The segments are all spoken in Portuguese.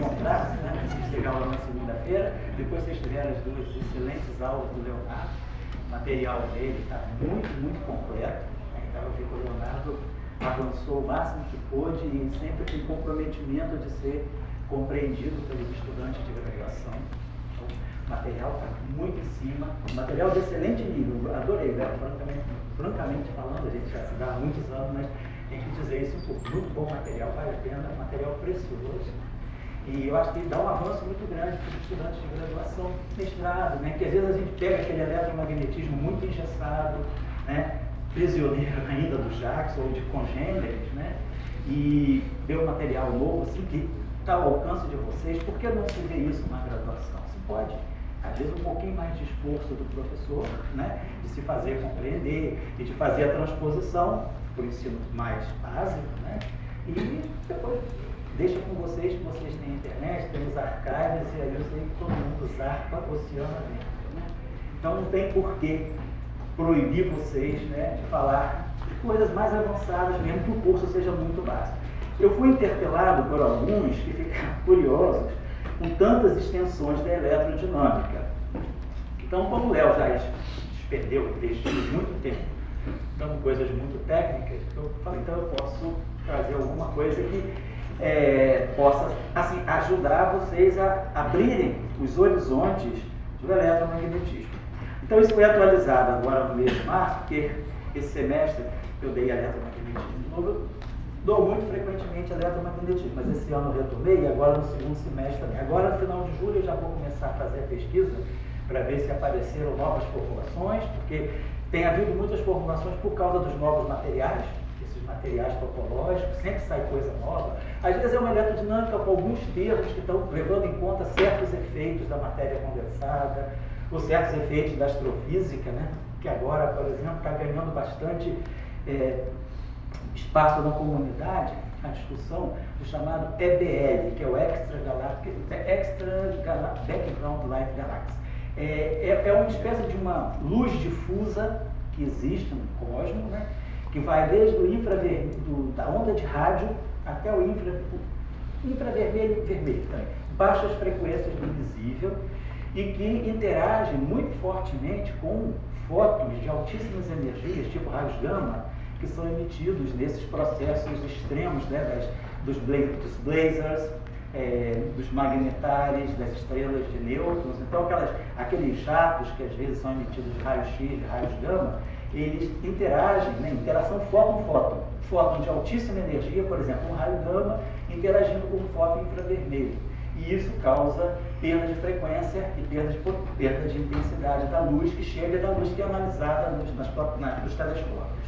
encontrar, né? Chegar lá na segunda-feira. Depois vocês tiveram as duas excelentes aulas do Leonardo. O material dele está muito, muito completo. Então, eu vi que o Leonardo avançou o máximo que pôde e sempre tem comprometimento de ser compreendido pelos estudantes de graduação. Então, o material está muito em cima, material de excelente nível. Adorei, né? Francamente falando, a gente já se dá há muitos anos, mas tem que dizer isso, muito bom material, vale a pena, material precioso. E eu acho que dá um avanço muito grande para os estudantes de graduação, mestrado, né? Que às vezes a gente pega aquele eletromagnetismo muito engessado, né? Prisioneiro ainda do Jackson ou de congêneres, né? E ver um material novo, assim, que está ao alcance de vocês. Por que não se vê isso na graduação? Se pode, às vezes, um pouquinho mais de esforço do professor, né? De se fazer compreender e de fazer a transposição para o ensino mais básico, né? E depois deixa com vocês, que vocês têm internet, tem os archives, e aí eu sei que todo mundo zarpa oceano dentro, né? Então não tem porquê proibir vocês, né, de falar de coisas mais avançadas, mesmo que o curso seja muito básico. Eu fui interpelado por alguns que ficaram curiosos com tantas extensões da eletrodinâmica. Então, como o Léo já expendeu, investiu muito tempo, então coisas muito técnicas, eu falei, então eu posso trazer alguma coisa que possa assim, ajudar vocês a abrirem os horizontes do eletromagnetismo. Então isso foi atualizado agora no mês de março, porque esse semestre eu dei eletromagnetismo de novo. Eu dou muito frequentemente eletromagnetismo, mas esse ano eu retomei e agora no segundo semestre também. Agora no final de julho eu já vou começar a fazer a pesquisa para ver se apareceram novas formulações, porque tem havido muitas formulações por causa dos novos materiais, esses materiais topológicos, sempre sai coisa nova. Às vezes é uma eletrodinâmica com alguns termos que estão levando em conta certos efeitos da matéria condensada, ou certos efeitos da astrofísica, né? Que agora, por exemplo, está ganhando bastante espaço na comunidade, a discussão do chamado EBL, que é o Extra Background Light Galaxy. É uma espécie de uma luz difusa que existe no cosmos, né? Que vai desde o infravermelho, da onda de rádio até o infravermelho e vermelho também. Baixas frequências do invisível, e que interagem muito fortemente com fótons de altíssimas energias, tipo raios gama, que são emitidos nesses processos extremos, né, dos blazers, dos magnetares, das estrelas de nêutrons. Então, aqueles jatos que às vezes são emitidos de raios-x, de raios gama, eles interagem, né, interação fóton-fóton. Fóton de altíssima energia, por exemplo, um raio gama interagindo com um fóton infravermelho. E isso causa perda de frequência e perda de intensidade da luz, que chega da luz que é analisada nos telescópios.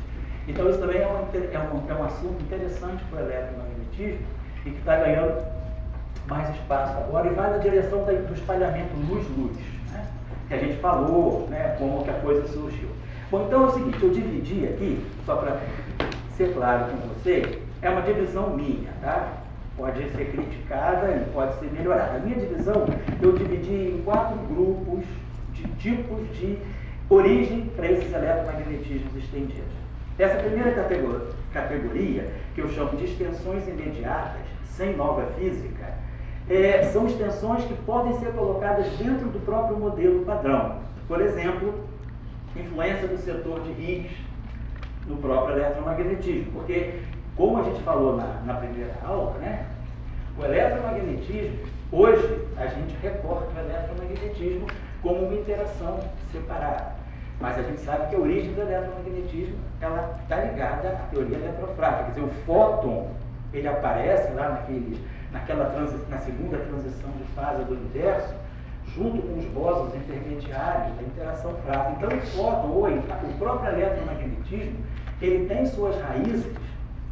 Então isso também é um assunto interessante para o eletromagnetismo e que está ganhando mais espaço agora e vai na direção do espalhamento luz-luz, né? Que a gente falou, né, como que a coisa surgiu. Bom, então é o seguinte, eu dividi aqui, só para ser claro com vocês, é uma divisão minha, tá? Pode ser criticada e pode ser melhorada. A minha divisão, eu dividi em 4 grupos de tipos de origem para esses eletromagnetismos estendidos. Essa primeira categoria, que eu chamo de extensões imediatas, sem nova física, são extensões que podem ser colocadas dentro do próprio modelo padrão. Por exemplo, influência do setor de Higgs no próprio eletromagnetismo, porque, como a gente falou na primeira aula, né, o eletromagnetismo, hoje a gente recorta o eletromagnetismo como uma interação separada. Mas a gente sabe que a origem do eletromagnetismo está ligada à teoria eletrofrágil. Quer dizer, o fóton ele aparece lá na segunda transição de fase do universo, junto com os bósons intermediários da interação frágil. Então o fóton, ou o próprio eletromagnetismo, ele tem suas raízes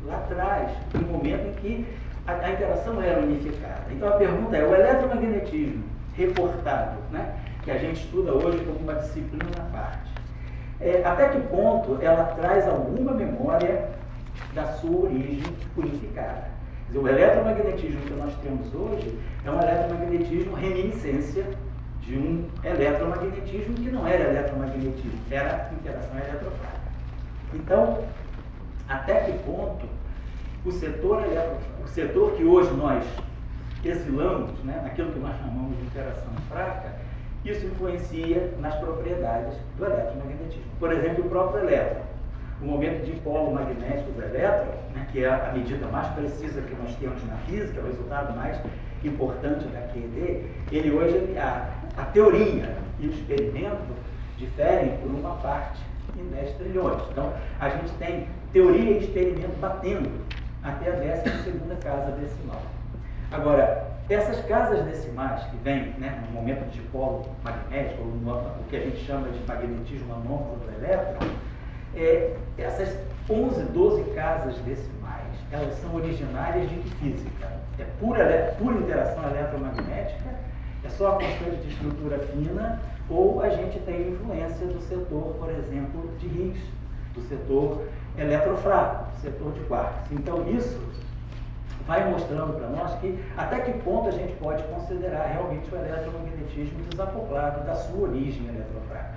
lá atrás, no momento em que a interação era unificada. Então a pergunta é, o eletromagnetismo reportado, né, que a gente estuda hoje como uma disciplina à parte, até que ponto ela traz alguma memória da sua origem unificada? Quer dizer, o eletromagnetismo que nós temos hoje é um eletromagnetismo reminiscência de um eletromagnetismo que não era eletromagnetismo, era interação eletrofrágil. Então, até que ponto o setor que hoje nós exilamos, né, naquilo que nós chamamos de interação fraca, isso influencia nas propriedades do eletromagnetismo. Por exemplo, o próprio elétron. O momento de polo magnético do elétron, né, que é a medida mais precisa que nós temos na física, o resultado mais importante da QED, ele hoje, a teoria e o experimento diferem por uma parte em 10 trilhões. Então, a gente tem teoria e experimento batendo até a 12ª casa decimal. Agora, essas casas decimais que vêm, né, no momento de polo magnético, ou o que a gente chama de magnetismo anômalo do elétron, essas 11, 12 casas decimais, elas são originárias de física. É pura interação eletromagnética, é só a constante de estrutura fina, ou a gente tem influência do setor, por exemplo, de Higgs, do setor eletrofraco, do setor de quarks. Então, isso vai mostrando para nós que até que ponto a gente pode considerar realmente o eletromagnetismo desacoplado da sua origem eletrofraca.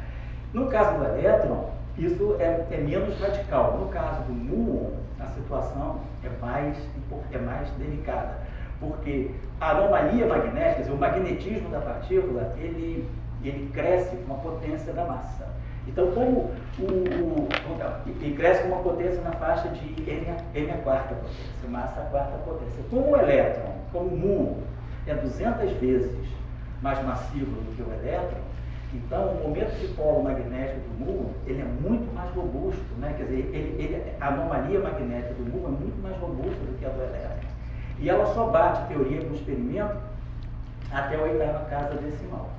No caso do elétron, isso é menos radical. No caso do muon, a situação é mais delicada, porque a anomalia magnética, quer dizer, o magnetismo da partícula, ele cresce com a potência da massa. Então, como ele cresce com uma potência na faixa de n a quarta potência, massa a quarta potência. Como o elétron, como o muon, é 200 vezes mais massivo do que o elétron, então o momento de polo magnético do muon, ele é muito mais robusto, né? Quer dizer, a anomalia magnética do muon é muito mais robusta do que a do elétron. E ela só bate teoria com experimento até a 8ª casa decimal.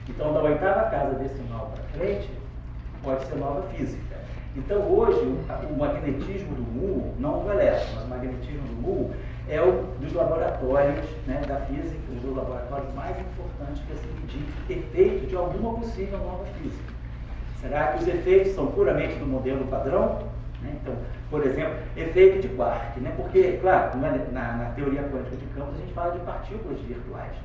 Então, da 8ª casa decimal para frente, pode ser nova física. Então, hoje, o magnetismo do muon, não do elétron, mas o magnetismo do muon é um dos laboratórios, né, da física, um dos laboratórios mais importantes para se medir efeito de alguma possível nova física. Será que os efeitos são puramente do modelo padrão? Né? Então, por exemplo, efeito de quark, né? Porque, claro, na teoria quântica de campos a gente fala de partículas virtuais.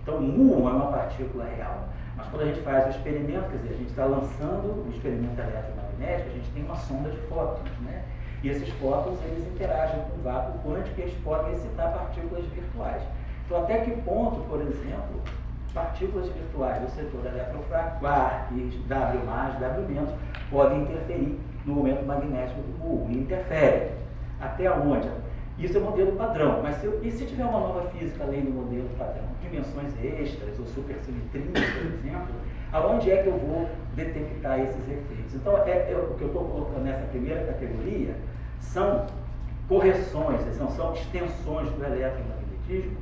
Então, o muon é uma partícula real. Mas quando a gente faz o experimento, quer dizer, a gente está lançando o experimento eletromagnético, a gente tem uma sonda de fótons, né? E esses fótons, eles interagem com o vácuo quântico e eles podem excitar partículas virtuais. Então, até que ponto, por exemplo, partículas virtuais do setor eletrofraco, quarks, W+, W-, podem interferir no momento magnético do muon, e interferem. Até onde? Isso é o modelo padrão, mas se tiver uma nova física além do modelo padrão, dimensões extras ou supersimetria, por exemplo, aonde é que eu vou detectar esses efeitos? Então, o que eu estou colocando nessa primeira categoria são correções, são extensões do eletromagnetismo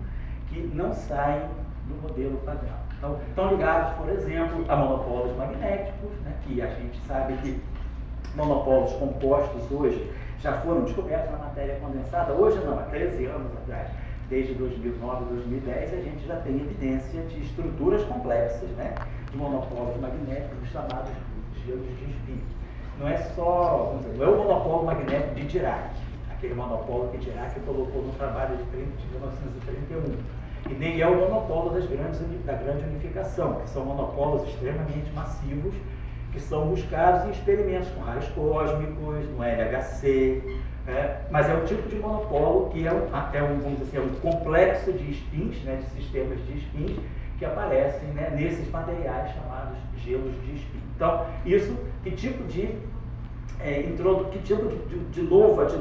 que não saem do modelo padrão. Então, estão ligados, por exemplo, a monopolos magnéticos, né, que a gente sabe que monopolos compostos hoje já foram descobertos na matéria condensada, hoje não, há 13 anos atrás, desde 2009, 2010, a gente já tem evidência de estruturas complexas, né, de monopolos magnéticos chamados gelos de spin. Não é só, não é o monopolo magnético de Dirac, aquele monopolo que Dirac colocou no trabalho de 1931, e nem é o monopolo da grande unificação, que são monopolos extremamente massivos, que são buscados em experimentos com raios cósmicos, no LHC, mas é um tipo de monopolo que vamos dizer assim, um complexo de spins, né, de sistemas de spins, que aparecem, né, nesses materiais chamados gelos de spin. Então, que tipo de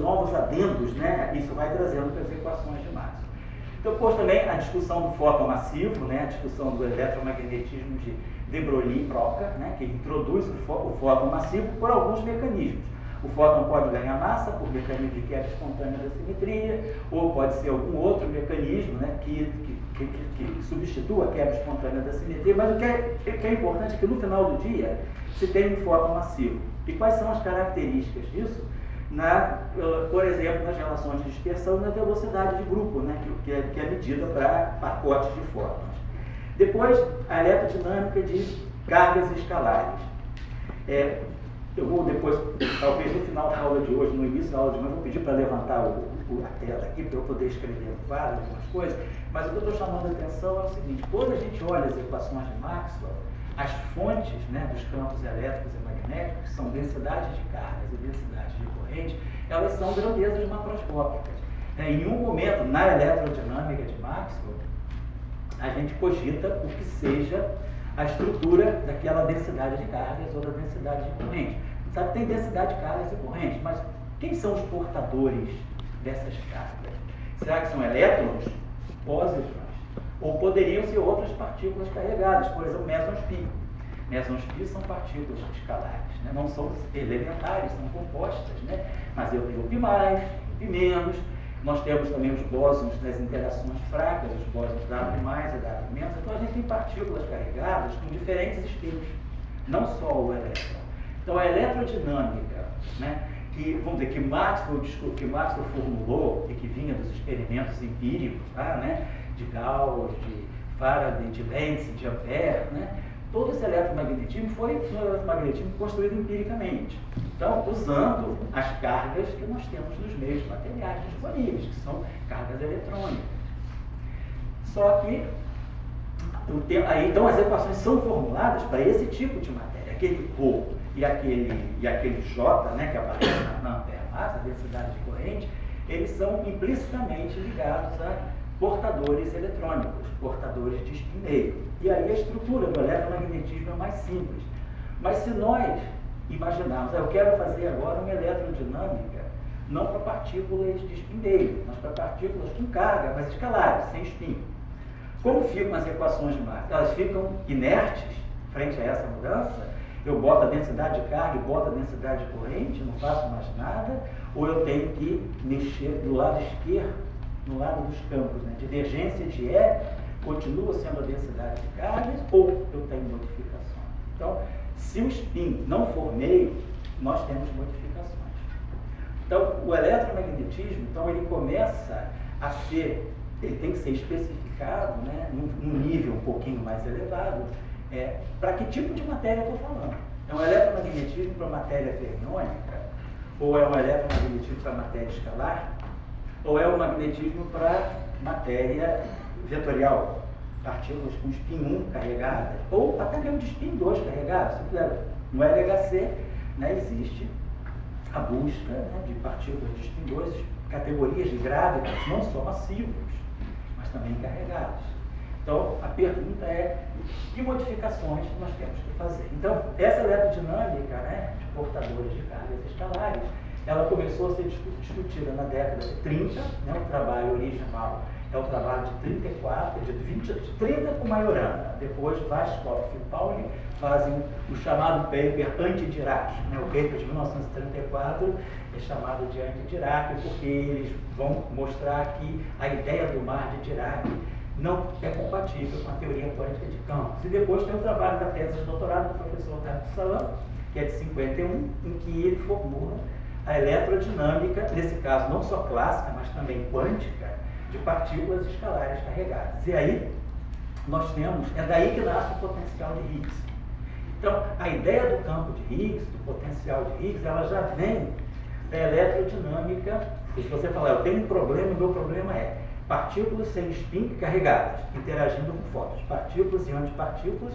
novos adendos, né, isso vai trazendo para as equações de Maxwell. Então, depois também a discussão do fóton massivo, né, a discussão do eletromagnetismo de de Broglie e Broca, né, que introduz o fóton massivo por alguns mecanismos. O fóton pode ganhar massa por mecanismo de quebra espontânea da simetria, ou pode ser algum outro mecanismo, né, que substitua a quebra espontânea da simetria, mas o que é importante é que no final do dia se tem um fóton massivo. E quais são as características disso? Por exemplo, nas relações de dispersão e na velocidade de grupo, né, que é medida para pacotes de fótons. Depois, a eletrodinâmica de cargas escalares. Eu vou depois, talvez no final da aula de hoje, no início da aula de hoje, eu vou pedir para levantar a tela aqui, para eu poder escrever no quadro algumas coisas, mas o que eu estou chamando a atenção é o seguinte: quando a gente olha as equações de Maxwell, as fontes, né, dos campos elétricos e magnéticos, que são densidades de cargas e densidades de corrente, elas são grandezas macroscópicas. Em um momento, na eletrodinâmica de Maxwell, a gente cogita o que seja a estrutura daquela densidade de cargas ou da densidade de corrente. Você sabe que tem densidade de cargas e corrente, mas quem são os portadores dessas cargas? Será que são elétrons? Pósitrons? Ou poderiam ser outras partículas carregadas, por exemplo, mesons π. Mesons π são partículas escalares, né? Não são elementares, são compostas, né? Mas eu tenho π+, π-. Nós temos também os bósons das interações fracas, os bósons W+ e W-. Então a gente tem partículas carregadas com diferentes estilos, não só o elétron. Então a eletrodinâmica, né, que, vamos dizer, que Maxwell formulou e que vinha dos experimentos empíricos, tá, né, de Gauss, de Faraday, de Lenz, de Ampère, né, todo esse eletromagnetismo foi um eletromagnetismo construído empiricamente. Então, usando as cargas que nós temos nos meios materiais disponíveis, que são cargas eletrônicas. Só que, então as equações são formuladas para esse tipo de matéria. Aquele ρ e aquele J, né, que aparece na Ampère-Massa, a densidade de corrente, eles são implicitamente ligados a portadores eletrônicos, portadores de spin meio. E aí a estrutura do eletromagnetismo é mais simples. Mas se nós imaginarmos, eu quero fazer agora uma eletrodinâmica, não para partículas de spin meio, mas para partículas com carga, mas escalares, sem spin. Como ficam as equações de Maxwell? Elas ficam inertes frente a essa mudança? Eu boto a densidade de carga e boto a densidade de corrente, não faço mais nada? Ou eu tenho que mexer do lado esquerdo, no lado dos campos, né? Divergência de E continua sendo a densidade de cargas ou eu tenho modificações? Então, se o spin não for meio, nós temos modificações. Então, o eletromagnetismo, então, ele começa a ser, ele tem que ser especificado, né, num nível um pouquinho mais elevado, para que tipo de matéria eu estou falando. É um eletromagnetismo para matéria fermiônica? Ou é um eletromagnetismo para matéria escalar? Ou é um magnetismo para matéria vetorial? Partículas com spin 1 carregadas, ou até mesmo de spin 2 carregadas. No LHC, né, existe a busca, né, de partículas de spin 2, categorias de grávidas, não só massivos, mas também carregados. Então, a pergunta é, que modificações nós temos que fazer? Então, essa eletrodinâmica, né, de portadores de cargas escalares, ela começou a ser discutida na década de 30, né, o trabalho original é o trabalho de 34, de 30 com Majorana. Depois, Vaskov e Pauli fazem o chamado paper anti-Dirac. Né? O paper de 1934 é chamado de anti-Dirac porque eles vão mostrar que a ideia do mar de Dirac não é compatível com a teoria quântica de campos. E depois tem o trabalho da tese de doutorado do professor Otávio Salan, que é de 51, em que ele formula a eletrodinâmica, nesse caso não só clássica, mas também quântica, de partículas escalares carregadas. E aí, nós temos, é daí que nasce o potencial de Higgs. Então, a ideia do campo de Higgs, do potencial de Higgs, ela já vem da eletrodinâmica. E se você falar, eu tenho um problema, o meu problema é partículas sem spin carregadas, interagindo com fótons. Partículas e antipartículas,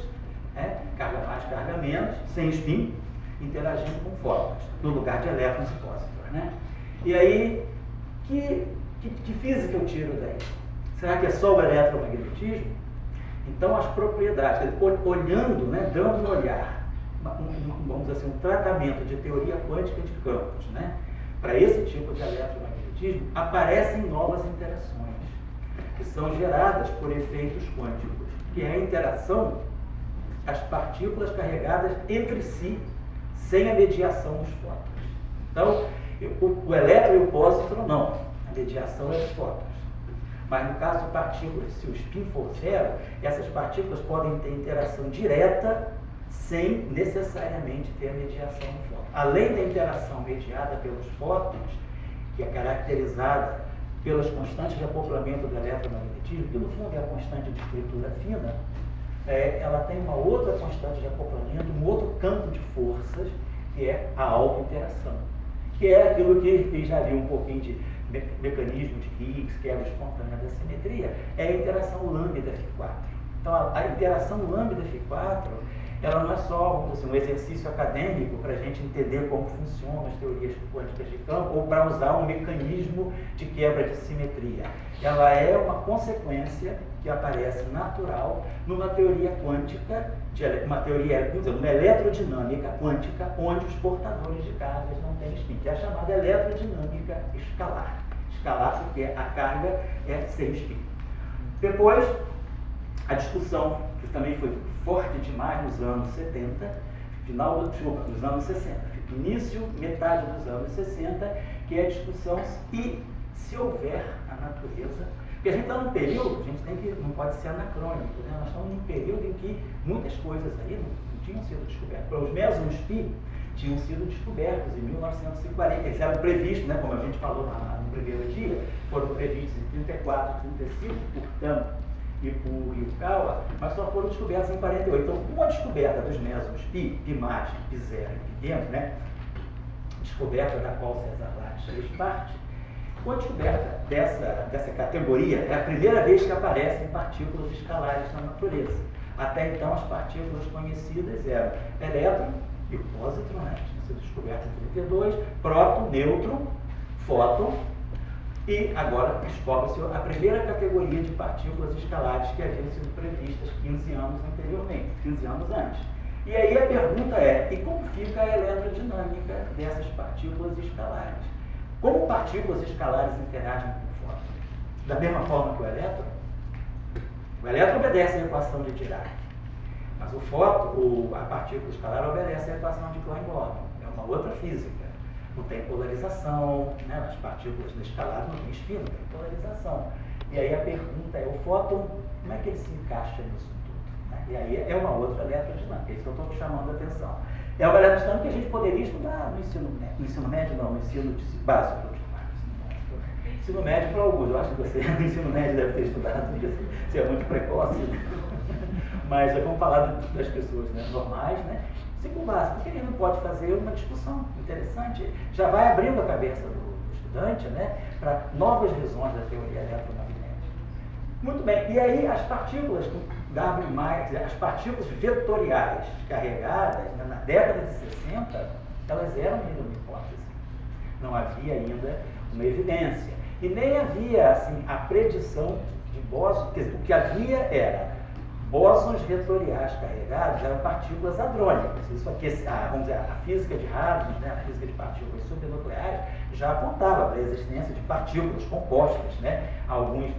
carga mais, carga menos, sem spin, interagindo com fótons, no lugar de elétrons e pósitrons, né? E aí, que física eu tiro daí? Será que é só o eletromagnetismo? Então, as propriedades, olhando, né, dando um olhar, vamos dizer assim, um tratamento de teoria quântica de campos, né, para esse tipo de eletromagnetismo, aparecem novas interações, que são geradas por efeitos quânticos, que é a interação, as partículas carregadas entre si, sem a mediação dos fótons. Então, o elétron e o pósitron, não. A mediação é dos fótons. Mas no caso de partículas, se o spin for zero, essas partículas podem ter interação direta sem necessariamente ter a mediação do fóton. Além da interação mediada pelos fótons, que é caracterizada pelas constantes de acoplamento do eletromagnetismo, que no fundo é a constante de estrutura fina, ela tem uma outra constante de acoplamento, um outro campo de forças, que é a autointeração, que é aquilo que já viu um pouquinho de mecanismo de Higgs, quebra espontânea da simetria, é a interação lambda-F4. Então, a interação lambda-F4, ela não é só um exercício acadêmico para a gente entender como funcionam as teorias quânticas de campo ou para usar um mecanismo de quebra de simetria. Ela é uma consequência que aparece natural numa teoria quântica, uma eletrodinâmica quântica, onde os portadores de cargas não têm spin, que é a chamada eletrodinâmica escalar. Escalar porque a carga é sem spin. Depois, a discussão, que também foi forte demais nos anos 70, nos anos 60, início, metade dos anos 60, que é a discussão se houver a natureza. Porque a gente está num período, não pode ser anacrônico, né? Nós estamos num período em que muitas coisas aí não tinham sido descobertas. Os mesons pi tinham sido descobertos em 1940, eles eram previstos, né, como a gente falou no primeiro dia, foram previstos em 34, 35, por Tam e por Yukawa, mas só foram descobertos em 48. Então, com a descoberta dos mesons pi, pi margem, pi zero e pi dentro, né, descoberta da qual César Lattes fez parte, com a descoberta dessa categoria, é a primeira vez que aparecem partículas escalares na natureza. Até então, as partículas conhecidas eram elétron e pósitron, né, tinham sido descobertas em 32, próton, nêutron, fóton, e agora descobre-se a primeira categoria de partículas escalares que haviam sido previstas 15 anos anteriormente, 15 anos antes. E aí a pergunta é, e como fica a eletrodinâmica dessas partículas escalares? Como partículas escalares interagem com o fóton? Da mesma forma que o elétron? O elétron obedece à equação de Dirac, mas o fóton, a partícula escalar, obedece à equação de Klein-Gordon. É uma outra física. Não tem polarização, né? As partículas escalares não têm spin, não tem polarização. E aí a pergunta é, o fóton, como é que ele se encaixa nisso tudo? Né? E aí é uma outra eletrodinâmica, é isso que eu estou chamando a atenção. É uma eletrodinâmica que a gente poderia estudar no ensino médio, não, no ensino básico. Ensino médio para alguns, eu acho que você no ensino médio deve ter estudado, você é muito precoce, né? Mas vamos falar das pessoas, né, normais, né? Ensino básico, porque ele não pode fazer uma discussão interessante, já vai abrindo a cabeça do estudante, né, para novas visões da teoria eletromagnética. Muito bem, e aí as partículas as partículas vetoriais carregadas, né, na década de 60, elas eram ainda uma hipótese. Não havia ainda uma evidência. E nem havia assim, a predição de bósons, quer dizer, o que havia era bósons vetoriais carregados, eram partículas hadrônicas. Isso aqui, vamos dizer, a física de Hadrons, né, a física de partículas supernucleares, já apontava para a existência de partículas compostas, né, alguns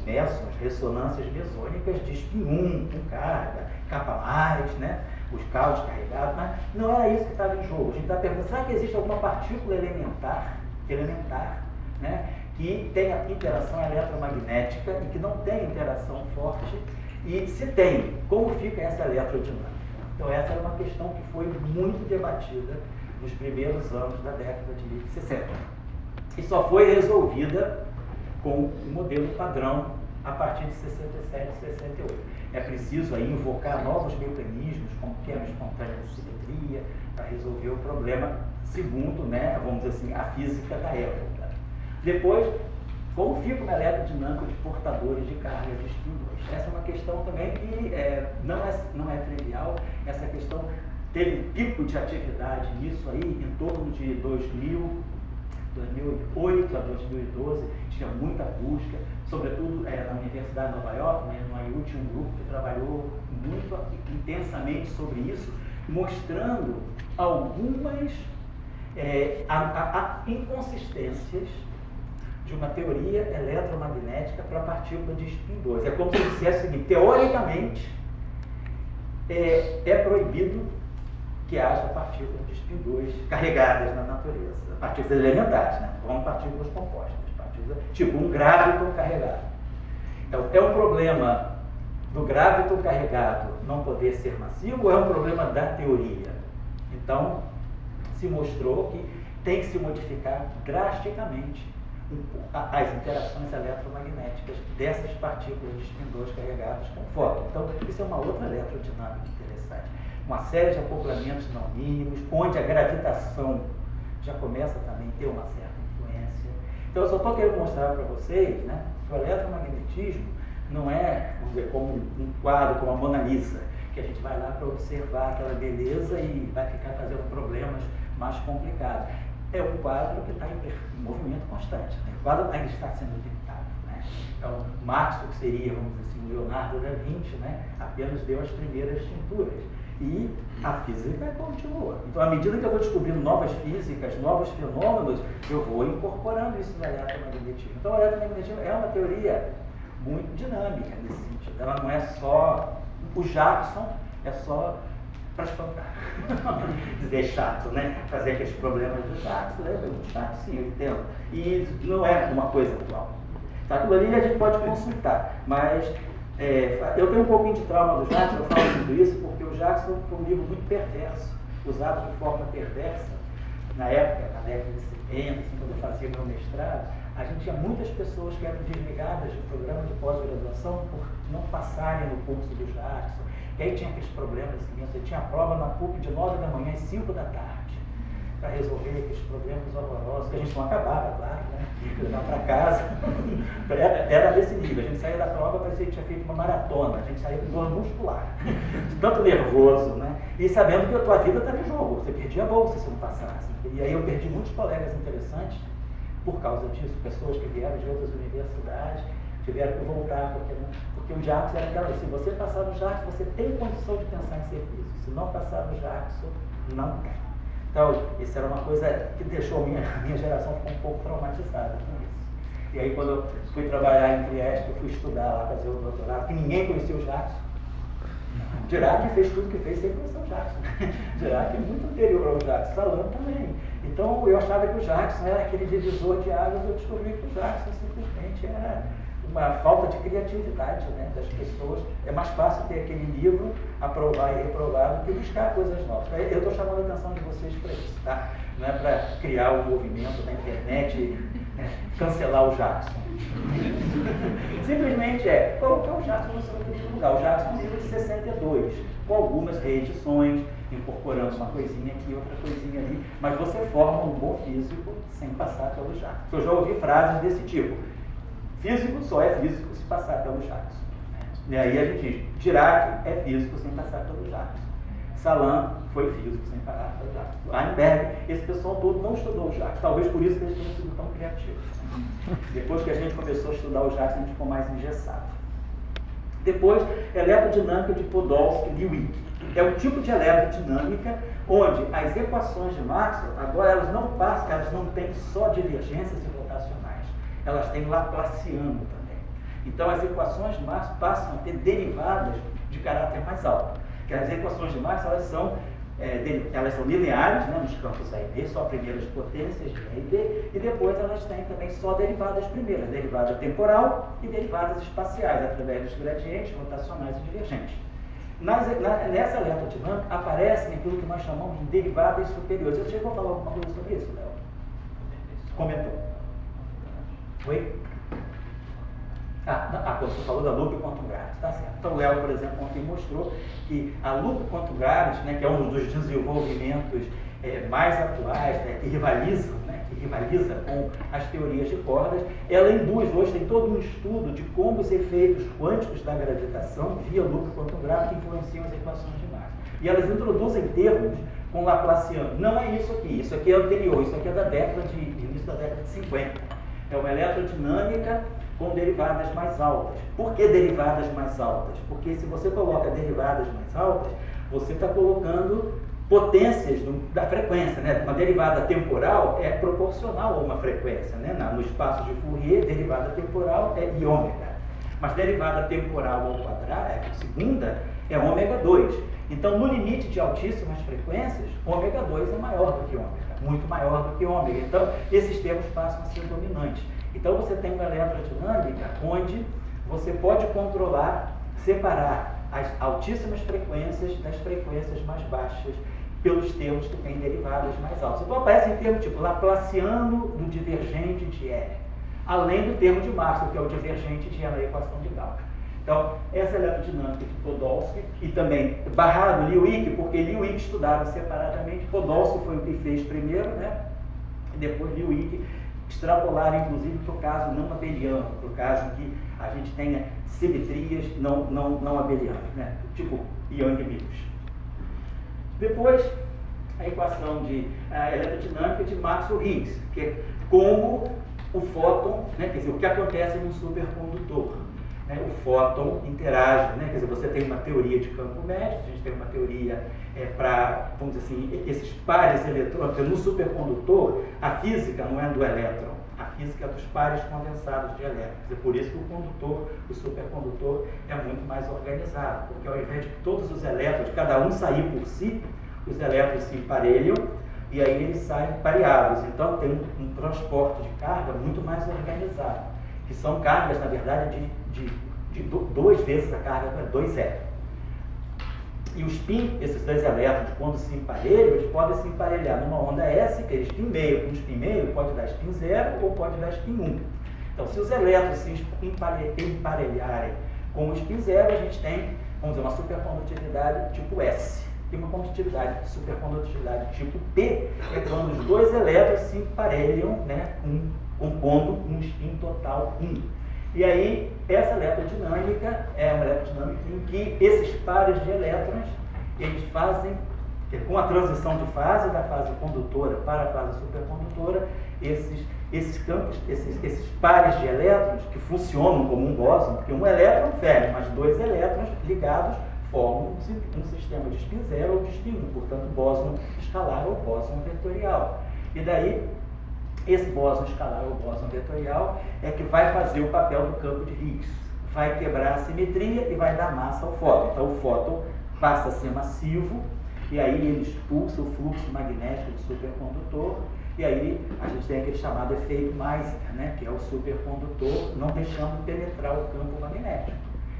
mesons, ressonâncias mesônicas de spin 1 com carga, capa-mais, né, os caos carregados, mas não era isso que estava em jogo. A gente está perguntando, será que existe alguma partícula elementar, né, que tenha interação eletromagnética e que não tenha interação forte? E se tem, como fica essa eletrodinâmica? Então essa era uma questão que foi muito debatida nos primeiros anos da década de 60. E só foi resolvida com o modelo padrão a partir de 67, 68. É preciso aí invocar novos mecanismos, como quebra espontânea de simetria, para resolver o problema segundo, né, vamos dizer assim, a física da época. Depois, como fica uma eletrodinâmica de portadores de carga de spin 2? Essa é uma questão também que não é trivial. Essa questão teve pico de atividade nisso aí em torno de 2008 a 2012, tinha muita busca, sobretudo na Universidade de Nova York, né, no IUT, um grupo que trabalhou muito intensamente sobre isso, mostrando algumas inconsistências de uma teoria eletromagnética para a partícula de spin 2. É como se eu dissesse o seguinte, teoricamente, é proibido que haja partículas de spin 2 carregadas na natureza, partículas elementares, né? Como partículas compostas, tipo um gráviton carregado. Então, é um problema do gráviton carregado não poder ser massivo ou é um problema da teoria? Então, se mostrou que tem que se modificar drasticamente as interações eletromagnéticas dessas partículas de spin 2 carregadas com fóton. Então, isso é uma outra eletrodinâmica interessante. Uma série de acoplamentos não mínimos, onde a gravitação já começa também a ter uma certa influência. Então, eu só estou querendo mostrar para vocês, né, que o eletromagnetismo não é, vamos dizer, como um quadro, como a Mona Lisa, que a gente vai lá para observar aquela beleza e vai ficar fazendo problemas mais complicados. É um quadro que está em movimento constante, né? O quadro ainda está sendo pintado, né? Então, Maxwell, que seria, vamos dizer assim, Leonardo da Vinci, né, apenas deu as primeiras tinturas. E a física continua. Então, à medida que eu vou descobrindo novas físicas, novos fenômenos, eu vou incorporando isso no eletromagnetismo. Então, o eletromagnetismo é uma teoria muito dinâmica nesse sentido. Ela não é só... O Jackson é só para espantar. Dizer chato, né? Fazer aqueles problemas do Jackson. Chato, sim, eu entendo. E não é uma coisa atual. Tá? Aquilo ali a gente pode consultar, mas eu tenho um pouquinho de trauma do Jackson, eu falo muito isso, porque o Jackson foi um livro muito perverso, usado de forma perversa. Na época, na década de 70, assim, quando eu fazia meu mestrado, a gente tinha muitas pessoas que eram desligadas do programa de pós-graduação por não passarem no curso do Jackson. E aí tinha aqueles problemas seguintes, você tinha a prova na PUC de 9 da manhã e 5 da tarde, para resolver aqueles problemas horrorosos, que a gente não acabava, claro, né? Levar para casa. Era desse nível. A gente saía da prova, parecia que tinha feito uma maratona. A gente saía com dor muscular, de tanto nervoso, né? E sabendo que a tua vida estava em jogo. Você perdia a bolsa se não passasse. E aí eu perdi muitos colegas interessantes por causa disso. Pessoas que vieram de outras universidades tiveram que voltar, porque o Jackson era aquela... Se você passar no Jackson, você tem condição de pensar em serviço. Se não passar no Jackson, não tem. Então, isso era uma coisa que deixou a minha geração ficou um pouco traumatizada com isso. E aí, quando eu fui trabalhar em Trieste, eu fui estudar lá, fazer o doutorado, que ninguém conhecia o Jackson. Dirac fez tudo que fez sem conhecer o Jackson. Dirac é muito anterior ao Jackson, Salam também. Então, eu achava que o Jackson era aquele divisor de águas, eu descobri que o Jackson simplesmente era uma falta de criatividade, né, das pessoas. É mais fácil ter aquele livro, aprovar e reprovar, do que buscar coisas novas. Eu estou chamando a atenção de vocês para isso, tá? Não é para criar um movimento na internet e cancelar o Jackson. Simplesmente colocar o Jackson no seu devido lugar. O Jackson é um livro de 62, com algumas reedições, incorporando uma coisinha aqui, outra coisinha ali, mas você forma um bom físico sem passar pelo Jackson. Eu já ouvi frases desse tipo: físico só é físico se passar pelo Jackson. E aí a gente diz, Dirac é físico sem passar pelo Jackson. Salam foi físico sem passar pelo Jackson. Einberg, esse pessoal todo não estudou o Jackson. Talvez por isso que eles tenham sido tão criativos. Depois que a gente começou a estudar o Jackson, a gente ficou mais engessado. Depois, eletrodinâmica de Podolsky-Lewicki. É um tipo de eletrodinâmica onde as equações de Maxwell, agora elas não passam, elas não têm só divergências e rotacionais. Elas têm Laplaciano também. Então, as equações de Maxwell passam a ter derivadas de caráter mais alto. Que as equações de Maxwell, elas são lineares, né, nos campos A e B, só primeiras potências de A e B, e depois elas têm também só derivadas primeiras, derivada temporal e derivadas espaciais, através dos gradientes rotacionais e divergentes. Nessa eletrodinâmica aparecem aquilo que nós chamamos de derivadas superiores. Você chegou a falar alguma coisa sobre isso, Léo? Comentou. Oi? Quando você falou da loop quantum gravity, tá certo. Então, o Léo, por exemplo, ontem mostrou que a loop quantum gravity, né, que é um dos desenvolvimentos mais atuais, né, que rivaliza com as teorias de cordas, ela induz, hoje tem todo um estudo de como os efeitos quânticos da gravitação, via loop quantum gravity, influenciam as equações de Maxwell. E elas introduzem termos com Laplaciano. Não é isso aqui é anterior, isso aqui é de início da década de 50. É uma eletrodinâmica com derivadas mais altas. Por que derivadas mais altas? Porque se você coloca derivadas mais altas, você está colocando potências da frequência, né? Uma derivada temporal é proporcional a uma frequência, né? No espaço de Fourier, derivada temporal é iômega. Mas derivada temporal ao quadrado, segunda, é ômega 2. Então, no limite de altíssimas frequências, ômega 2 é maior do que ômega, muito maior do que ômega. Então, esses termos passam a ser dominantes. Então, você tem uma eletrodinâmica onde você pode controlar, separar as altíssimas frequências das frequências mais baixas pelos termos que têm derivadas mais altas. Então, aparecem termos tipo Laplaciano do divergente de L, além do termo de Maxwell, que é o divergente de L na equação de Gauss. Então, essa eletrodinâmica de Podolsky e também barrado Lewicki, porque Lewicki estudava separadamente, Podolsky foi o que fez primeiro, né? E depois Lewicki extrapolaram, inclusive, para o caso não abeliano, para o caso em que a gente tenha simetrias não abelianas, né? Tipo Young-Mills. Depois, a equação de eletrodinâmica de Maxwell-Higgs, que é como o fóton, né, quer dizer, o que acontece num supercondutor. Né, o fóton interage, né, quer dizer, você tem uma teoria de campo médio, a gente tem uma teoria para, vamos dizer assim, esses pares eletrônicos. No supercondutor, a física não é do elétron, a física é dos pares condensados de elétrons. É por isso que o condutor, o supercondutor, é muito mais organizado, porque ao invés de todos os elétrons, cada um sair por si, os elétrons se emparelham e aí eles saem pareados. Então tem um transporte de carga muito mais organizado, que são cargas, na verdade, de 2 vezes a carga, 2 elétrons. E os spin, esses 2 elétrons, quando se emparelham, eles podem se emparelhar numa onda S, que é spin meio. Um spin meio pode dar spin 0 ou pode dar spin 1. Então, se os elétrons se emparelharem com o spin 0, a gente tem, vamos dizer, uma supercondutividade tipo S. E uma supercondutividade tipo P é quando os 2 elétrons se emparelham, né, compondo um spin total 1. E aí, essa eletrodinâmica é uma eletrodinâmica em que esses pares de elétrons, eles fazem, com a transição de fase, da fase condutora para a fase supercondutora, esses campos, esses pares de elétrons, que funcionam como um bóson, porque um elétron ferme, mas 2 elétrons ligados formam um sistema de spin 0 ou de spin 1, portanto, bóson escalar ou bóson vetorial. E daí, esse bóson escalar ou bóson vetorial é que vai fazer o papel do campo de Higgs. Vai quebrar a simetria e vai dar massa ao fóton. Então o fóton passa a ser massivo e aí ele expulsa o fluxo magnético do supercondutor e aí a gente tem aquele chamado efeito Meissner, né, que é o supercondutor não deixando penetrar o campo magnético.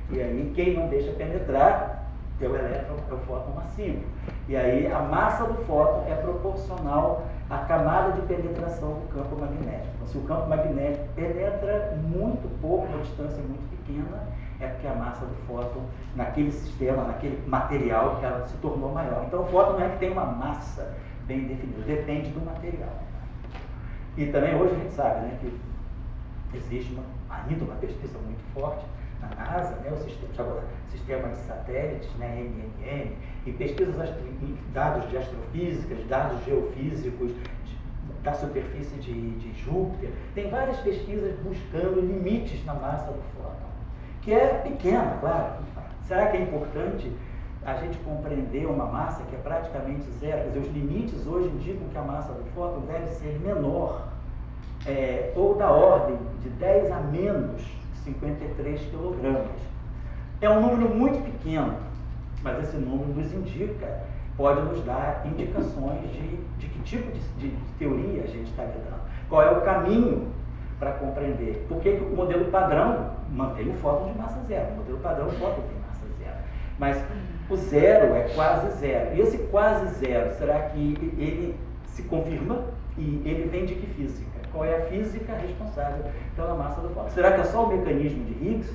E aí quem não deixa penetrar é o elétron, é o fóton massivo. E aí a massa do fóton é proporcional à camada de penetração do campo magnético. Então, se o campo magnético penetra muito pouco, uma distância muito pequena, é porque a massa do fóton, naquele sistema, naquele material, ela se tornou maior. Então, o fóton não é que tem uma massa bem definida, depende do material. E também hoje a gente sabe, né, que existe ainda uma pesquisa muito forte na NASA, né, o sistema de satélites, né, MNN, e pesquisas em dados de astrofísica, dados geofísicos da superfície de Júpiter. Tem várias pesquisas buscando limites na massa do fóton, que é pequena, claro. Será que é importante a gente compreender uma massa que é praticamente zero? Quer dizer, os limites hoje indicam que a massa do fóton deve ser menor, ou da ordem de 10 a menos 53 kg. É um número muito pequeno, mas esse número nos indica, pode nos dar indicações de que tipo de teoria a gente está lidando. Qual é o caminho para compreender? Por que o modelo padrão mantém o fóton de massa zero? O modelo padrão, o fóton tem massa zero. Mas o zero é quase zero. E esse quase zero, será que ele se confirma? E ele vem de que física? Qual é a física responsável pela massa do fóton? Será que é só o mecanismo de Higgs?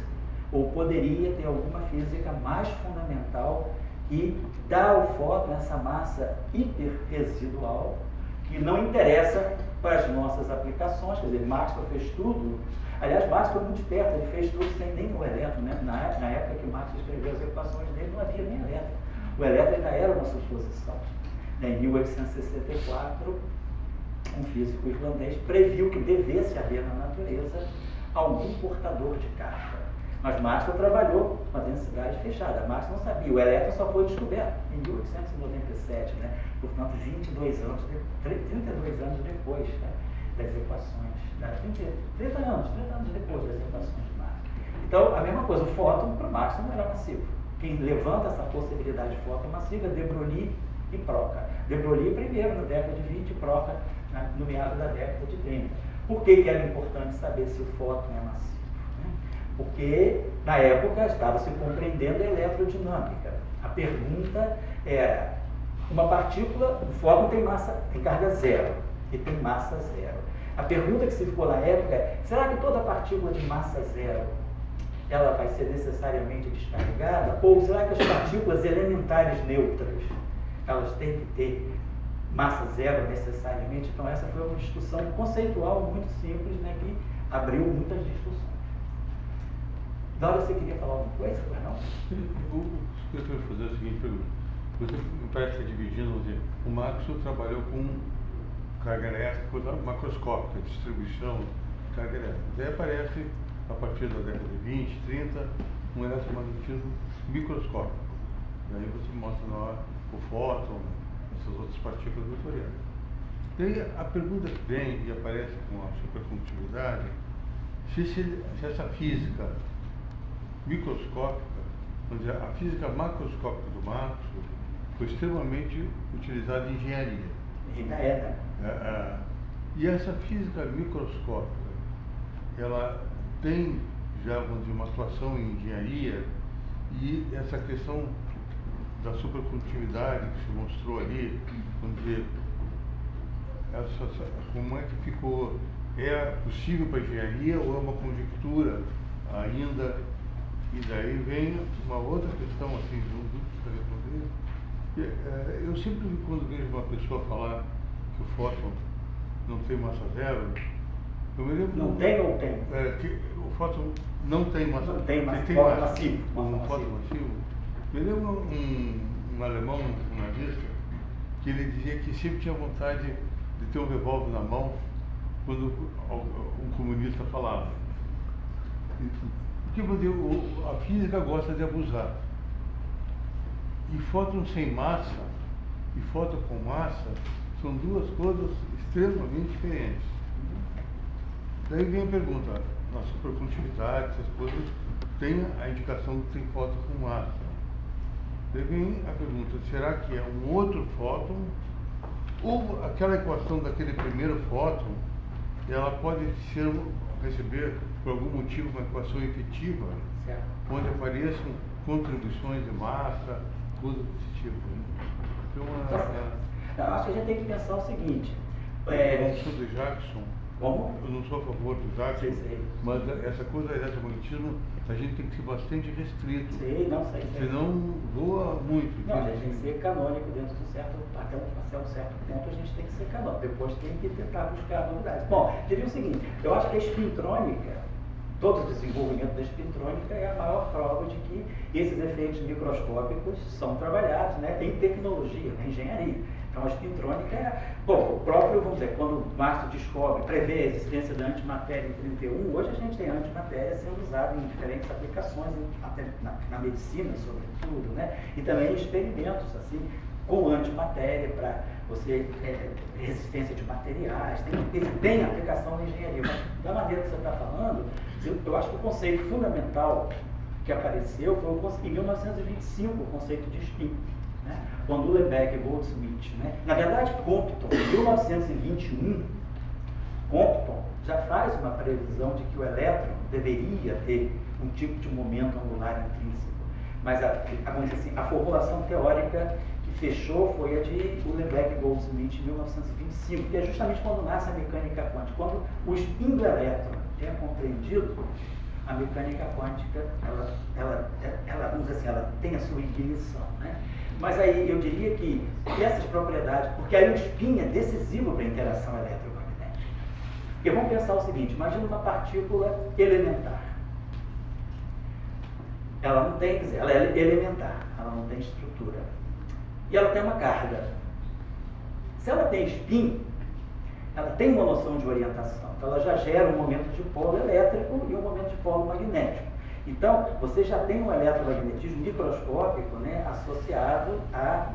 Ou poderia ter alguma física mais fundamental que dá ao fóton essa massa hiperresidual que não interessa para as nossas aplicações? Quer dizer, Maxwell fez tudo. Aliás, Maxwell foi muito esperto, ele fez tudo sem nem o elétron, né? Na época que Maxwell escreveu as equações dele, não havia nem elétron. O elétron ainda era uma suposição. Em 1864, um físico irlandês previu que devesse haver na natureza algum portador de carga. Mas Maxwell trabalhou com a densidade fechada. Maxwell não sabia. O elétron só foi descoberto em 1897, né? Portanto, 32 anos depois, né, das equações. 30 anos depois das equações de Maxwell. Então, a mesma coisa, o fóton para o Maxwell não era massivo. Quem levanta essa possibilidade de fóton massiva é De Broglie e Proca. De Broglie primeiro, na década de 20, e Proca no meado da década de 30. Por que era importante saber se o fóton é massivo? Porque, na época, estava se compreendendo a eletrodinâmica. A pergunta era, uma partícula, o fóton tem carga zero e tem massa zero. A pergunta que se ficou na época é, será que toda partícula de massa zero, ela vai ser necessariamente descarregada? Ou será que as partículas elementares neutras, elas têm que ter massa zero necessariamente? Então, essa foi uma discussão conceitual muito simples, né, que abriu muitas discussões. Dora, você queria falar alguma coisa? Não? Eu quero fazer a seguinte pergunta. Você me parece dividindo, o Maxwell trabalhou com carga elétrica macroscópica, distribuição descarga elétrica. Daí aparece, a partir da década de 20, 30, um eletromagnetismo microscópico. Daí você mostra lá o fóton, essas outras partículas vetoriais. Daí a pergunta que vem e aparece com a supercondutividade, se essa física microscópica, vamos dizer, a física macroscópica do Maxwell foi extremamente utilizada em engenharia. Ainda é, né? E essa física microscópica, ela tem já, vamos dizer, uma atuação em engenharia, e essa questão da supercondutividade que se mostrou ali, vamos dizer, como é que ficou? É possível para a engenharia ou é uma conjectura ainda? E daí vem uma outra questão, assim, para responder. Eu sempre, quando vejo uma pessoa falar que o fóton não tem massa zero, eu me lembro... Não tem ou tem? Que o fóton não tem massa zero. Não tem massa, tem fóton massivo. Um fóton massivo. Me lembro um alemão, um nazista, que ele dizia que sempre tinha vontade de ter um revólver na mão quando um comunista falava. Porque a física gosta de abusar. E fóton sem massa e fóton com massa são duas coisas extremamente diferentes. Daí vem a pergunta, na supercondutividade, essas coisas, tem a indicação que tem fóton com massa. Daí vem a pergunta, será que é um outro fóton? Ou aquela equação daquele primeiro fóton, ela pode receber, por algum motivo, uma equação efetiva, certo, onde apareçam contribuições de massa, coisas desse tipo. Então, acho que a gente tem que pensar o seguinte. Eu não sou do Jackson. Como? Eu não sou a favor do Jackson, mas essa coisa do eletromagnetismo, a gente tem que ser bastante restrito. Sei, não sei. Senão voa muito. Não, a gente tem que ser canônico dentro de até um certo ponto a gente tem que ser canônico. Depois tem que tentar buscar novidades. Bom, diria o seguinte, eu acho que a espintrônica, todo o desenvolvimento da espintrônica é a maior prova de que esses efeitos microscópicos são trabalhados, né, em tecnologia, na engenharia. Então a espintrônica o próprio, vamos dizer, quando Maxwell descobre, prevê a existência da antimatéria em 31, hoje a gente tem antimatéria sendo usada em diferentes aplicações, até na medicina, sobretudo, né? E também em experimentos, assim, com antimatéria para você, resistência de materiais, tem aplicação na engenharia. Mas da maneira que você está falando, eu acho que o conceito fundamental que apareceu foi em 1925, o conceito de spin. Né? Quando Lebesgue e Goldsmith, né? Na verdade, Compton, em 1921, Compton já faz uma previsão de que o elétron deveria ter um tipo de momento angular intrínseco. Mas vamos dizer assim, a formulação teórica que fechou foi a de Lebesgue e Goldsmith em 1925, que é justamente quando nasce a mecânica quântica. Quando o spin do elétron é compreendido, a mecânica quântica, ela vamos dizer assim, ela tem a sua ignição, né? Mas aí eu diria que essas propriedades, porque aí o spin é decisivo para a interação eletromagnética. Porque vamos pensar o seguinte, imagina uma partícula elementar. Ela não tem, quer dizer, ela é elementar, ela não tem estrutura. E ela tem uma carga. Se ela tem spin, ela tem uma noção de orientação. Então ela já gera um momento de polo elétrico e um momento de polo magnético. Então, você já tem um eletromagnetismo microscópico, né, associado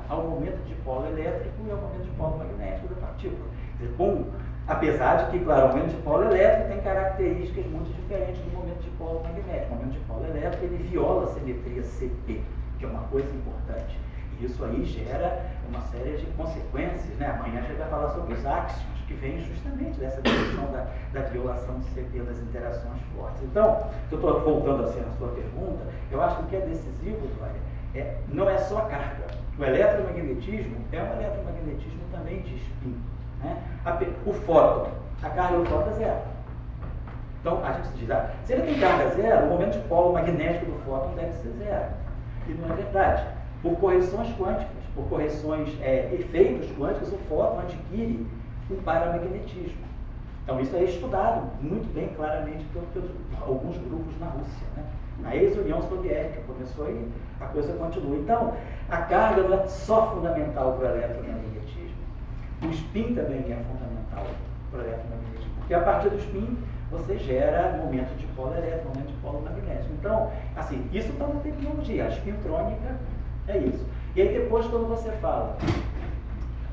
ao momento de polo elétrico e ao momento de polo magnético da partícula. Quer dizer, apesar de que, claro, o momento de polo elétrico tem características muito diferentes do momento de polo magnético. O momento de polo elétrico, ele viola a simetria CP, que é uma coisa importante. E isso aí gera uma série de consequências, né? Amanhã a gente vai falar sobre os áxions, que vem justamente dessa questão da violação do CP, das interações fortes. Então, eu estou voltando assim na sua pergunta, eu acho que o que é decisivo, Dória, não é só a carga. O eletromagnetismo é um eletromagnetismo também de spin. Né? O fóton, a carga do fóton é zero. Então, a gente diz, se ele tem carga zero, o momento de polo magnético do fóton deve ser zero. E não é verdade. Por correções quânticas, por correções, efeitos quânticos, o fóton adquire um paramagnetismo. Então isso é estudado muito bem claramente por alguns grupos na Rússia, né? Na ex-União Soviética começou e a coisa continua. Então, a carga não é só fundamental para o eletromagnetismo. O spin também é fundamental para o eletromagnetismo, porque a partir do spin você gera momento de polo elétrico, momento de polo magnético. Então, assim, isso está na tecnologia, a espintrônica é isso. E aí depois, quando você fala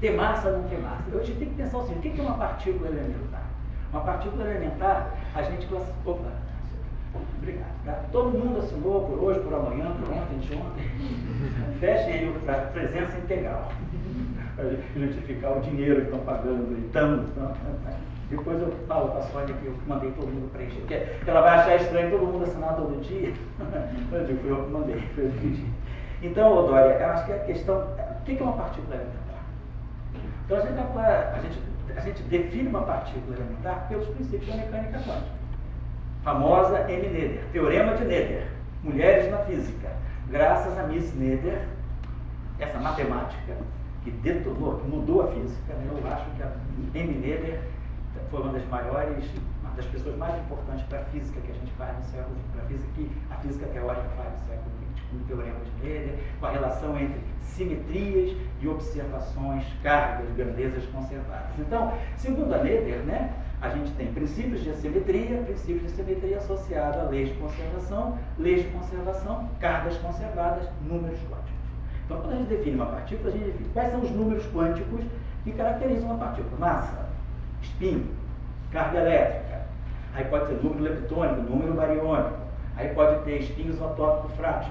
ter massa ou não ter massa, a gente tem que pensar o seguinte: o que é uma partícula elementar? Uma partícula elementar, a gente classifica. Opa, obrigado. Tá? Todo mundo assinou por hoje, por amanhã, por ontem, de ontem. Fechem aí para presença integral. Para justificar o dinheiro que estão pagando e tanto. Depois eu falo para a Sônia que eu mandei todo mundo preencher, porque ela vai achar estranho todo mundo assinar todo dia. Eu digo, fui eu que mandei, foi eu que pedi. Então, Dória, eu acho que a questão, o que é uma partícula elementar? Então, a gente define uma partícula elementar pelos princípios da mecânica quântica. Famosa M. Noether, Teorema de Noether, Mulheres na Física. Graças a Miss Noether, essa matemática que detonou, que mudou a física, né? Eu acho que a M. Noether foi uma das maiores, uma das pessoas mais importantes para a física que a gente faz no século XX, para a física que a física teórica faz no século XX, com o Teorema de Noether, com a relação entre simetrias e observações, cargas, grandezas conservadas. Então, segundo a Noether, né, a gente tem princípios de simetria associados a leis de conservação, cargas conservadas, números quânticos. Então, quando a gente define uma partícula, a gente define quais são os números quânticos que caracterizam uma partícula: massa, spin, carga elétrica, aí pode ter número leptônico, número bariônico, aí pode ter spin isotópico fraco,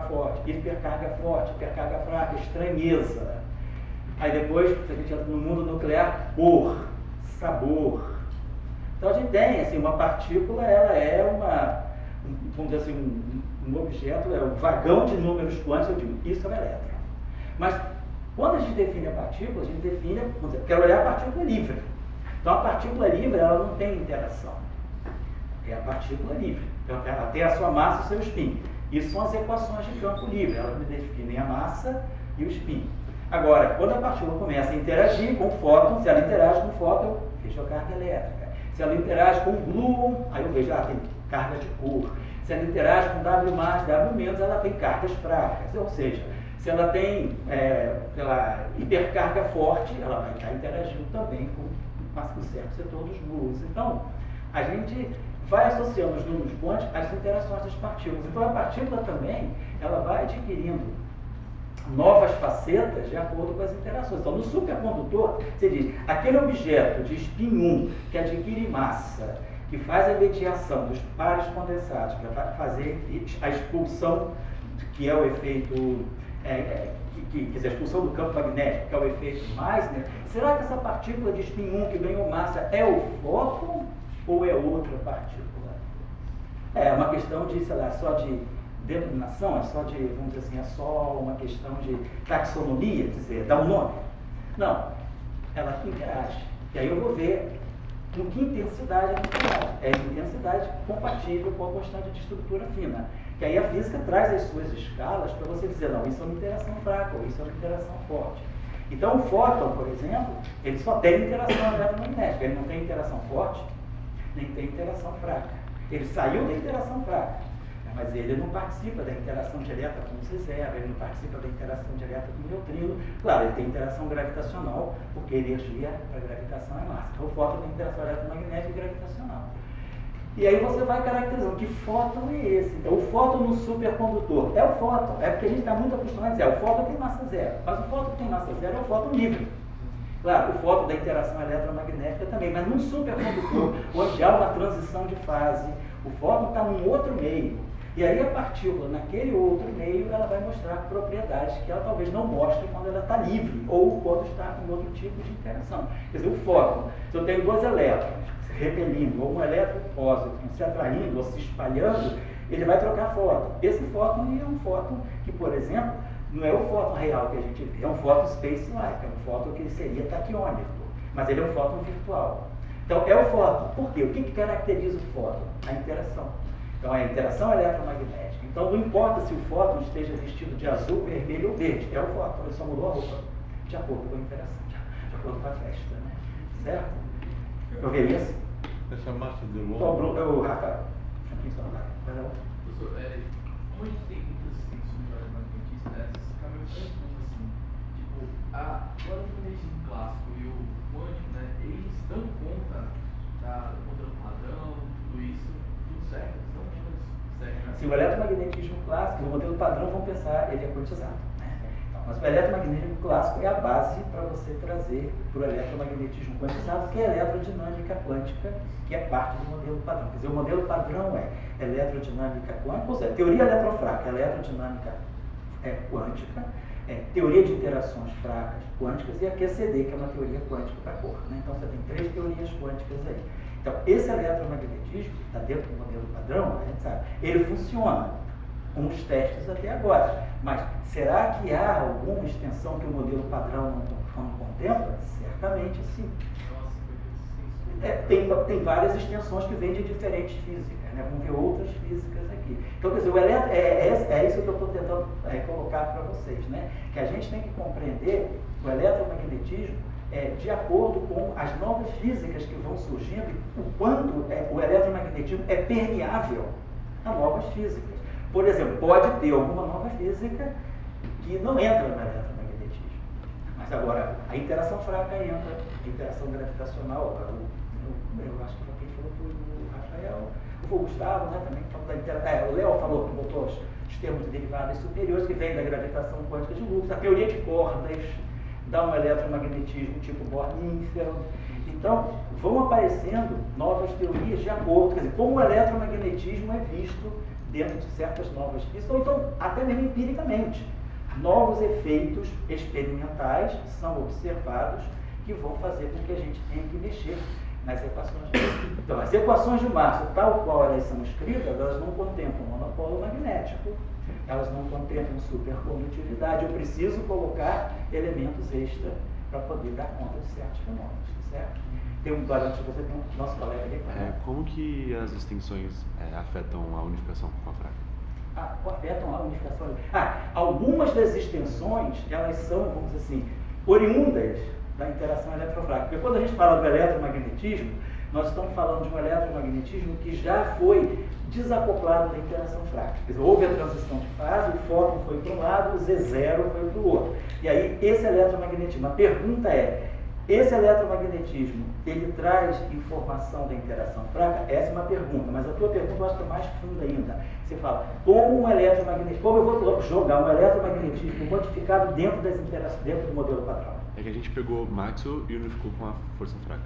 forte, hipercarga fraca, estranheza. Aí depois, se a gente entra no mundo nuclear, cor, sabor. Então a gente tem, assim, uma partícula, ela é vamos dizer assim, um objeto, é um vagão de números quânticos, eu digo, isso é um elétron. Mas quando a gente define a partícula, a gente define, vamos dizer, quero olhar a partícula livre. Então a partícula livre, ela não tem interação. É a partícula livre. Então ela tem a sua massa e o seu spin. Isso são as equações de campo livre, elas me definem a massa e o spin. Agora, quando a partícula começa a interagir com o fóton, se ela interage com o fóton, eu vejo a carga elétrica. Se ela interage com o gluon, aí eu vejo, tem carga de cor. Se ela interage com W+, W-, ela tem cargas fracas. Ou seja, se ela tem hipercarga forte, ela vai estar interagindo também com o certo setor dos gluons. Então, a gente vai associando os números quânticos às interações das partículas. Então, a partícula também, ela vai adquirindo novas facetas de acordo com as interações. Então, no supercondutor, você diz, aquele objeto de spin 1 que adquire massa, que faz a mediação dos pares condensados, que vai fazer a expulsão, que é o efeito, quer dizer, a expulsão do campo magnético, que é o efeito Meissner, será que essa partícula de spin 1 que ganhou massa é o fóton ou é outra partícula? É uma questão de, sei lá, só de denominação, é só de, vamos dizer assim, é só uma questão de taxonomia, dizer, dar um nome. Não, ela interage. E aí eu vou ver com que intensidade ela interage. É intensidade compatível com a constante de estrutura fina. Que aí a física traz as suas escalas para você dizer, não, isso é uma interação fraca ou isso é uma interação forte. Então o fóton, por exemplo, ele só tem interação eletromagnética, ele não tem interação forte, nem tem interação fraca. Ele saiu da interação fraca, mas ele não participa da interação direta com o C0, ele não participa da interação direta com o neutrino. Claro, ele tem interação gravitacional, porque a energia para gravitação é massa. Então o fóton tem interação eletromagnética e gravitacional. E aí você vai caracterizando que fóton é esse. Então o fóton no supercondutor é o fóton, é porque a gente está muito acostumado a dizer, o fóton tem massa zero, mas o fóton que tem massa zero é o fóton livre. Claro, o fóton da interação eletromagnética também, mas num supercondutor, onde há uma transição de fase, o fóton está num outro meio. E aí a partícula, naquele outro meio, ela vai mostrar propriedades que ela talvez não mostre quando ela está livre, ou quando está com outro tipo de interação. Quer dizer, o fóton, se eu tenho dois elétrons se repelindo, ou um elétron pósitron se atraindo ou se espalhando, ele vai trocar fóton. Esse fóton é um fóton que, por exemplo, não é o fóton real que a gente vê, é um fóton space-like, é um fóton que seria taquiônico, mas ele é um fóton virtual. Então, é o fóton. Por quê? O que caracteriza o fóton? A interação. Então, é a interação eletromagnética. Então, não importa se o fóton esteja vestido de azul, vermelho ou verde, é o fóton, ele só mudou a roupa, de acordo com a interação, de acordo com a festa, né? Certo? Eu veria assim. Essa massa de longe. O Rafael. Aqui só lá. Professor, como a gente tem muitas discussões magnetistas, né? Fica meio confuso assim. Tipo, o magnetismo clássico e o quântico, né? Eles dão conta do modelo padrão, tudo isso, tudo certo, então segue, né? Se o eletromagnetismo clássico, o modelo padrão, vamos pensar, ele é quantizado, né? Mas o eletromagnetismo clássico é a base para você trazer para o eletromagnetismo quantizado, que é a eletrodinâmica quântica, que é parte do modelo padrão. Quer dizer, o modelo padrão é eletrodinâmica quântica, ou seja, teoria eletrofraca, eletrodinâmica quântica, teoria de interações fracas quânticas e a QCD, que é uma teoria quântica para cor, né? Então você tem 3 teorias quânticas aí. Então, esse eletromagnetismo, que está dentro do modelo padrão, a gente sabe, ele funciona com os testes até agora. Mas será que há alguma extensão que o modelo padrão não contempla? Certamente sim. Tem várias extensões que vêm de diferentes físicas, né? Vamos ver outras físicas aqui. Então, quer dizer, é isso que eu estou tentando colocar para vocês, né? Que a gente tem que compreender o eletromagnetismo de acordo com as novas físicas que vão surgindo e o quanto o eletromagnetismo é permeável a novas físicas. Por exemplo, pode ter alguma nova física que não entra no eletromagnetismo. Mas agora, a interação fraca entra, a interação gravitacional, eu acho que quem falou foi o Rafael, foi o Gustavo, né, também falou da interação. O Léo falou que botou os termos de derivadas superiores que vêm da gravitação quântica de Lucas, a teoria de cordas dá um eletromagnetismo tipo Bohr-Meinfeld. Então, vão aparecendo novas teorias de acordo, quer dizer, como o eletromagnetismo é visto dentro de certas novas físicas, ou então até mesmo empiricamente. Novos efeitos experimentais são observados que vão fazer com que a gente tenha que mexer nas equações de Marx. Então, as equações de Marx, tal qual elas são escritas, elas não contemplam monopolo magnético, elas não contemplam supercondutividade. Eu preciso colocar elementos extra para poder dar conta de certos fenômenos, certo? Tem um antes de você, tem um nosso colega ali. Como que as extensões afetam a unificação com a fraca? Afetam a unificação. Algumas das extensões, elas são, vamos dizer assim, oriundas da interação eletrofraca. Porque quando a gente fala do eletromagnetismo, nós estamos falando de um eletromagnetismo que já foi desacoplado da interação fraca. Quer dizer, houve a transição de fase, o fóton foi para um lado, o Z0 foi para o outro. E aí, esse eletromagnetismo, a pergunta é, esse eletromagnetismo, ele traz informação da interação fraca? Essa é uma pergunta, mas a tua pergunta eu acho que é mais funda ainda. Você fala, como eu vou jogar um eletromagnetismo modificado dentro das interações, dentro do modelo padrão? É que a gente pegou Maxwell e unificou com a força fraca.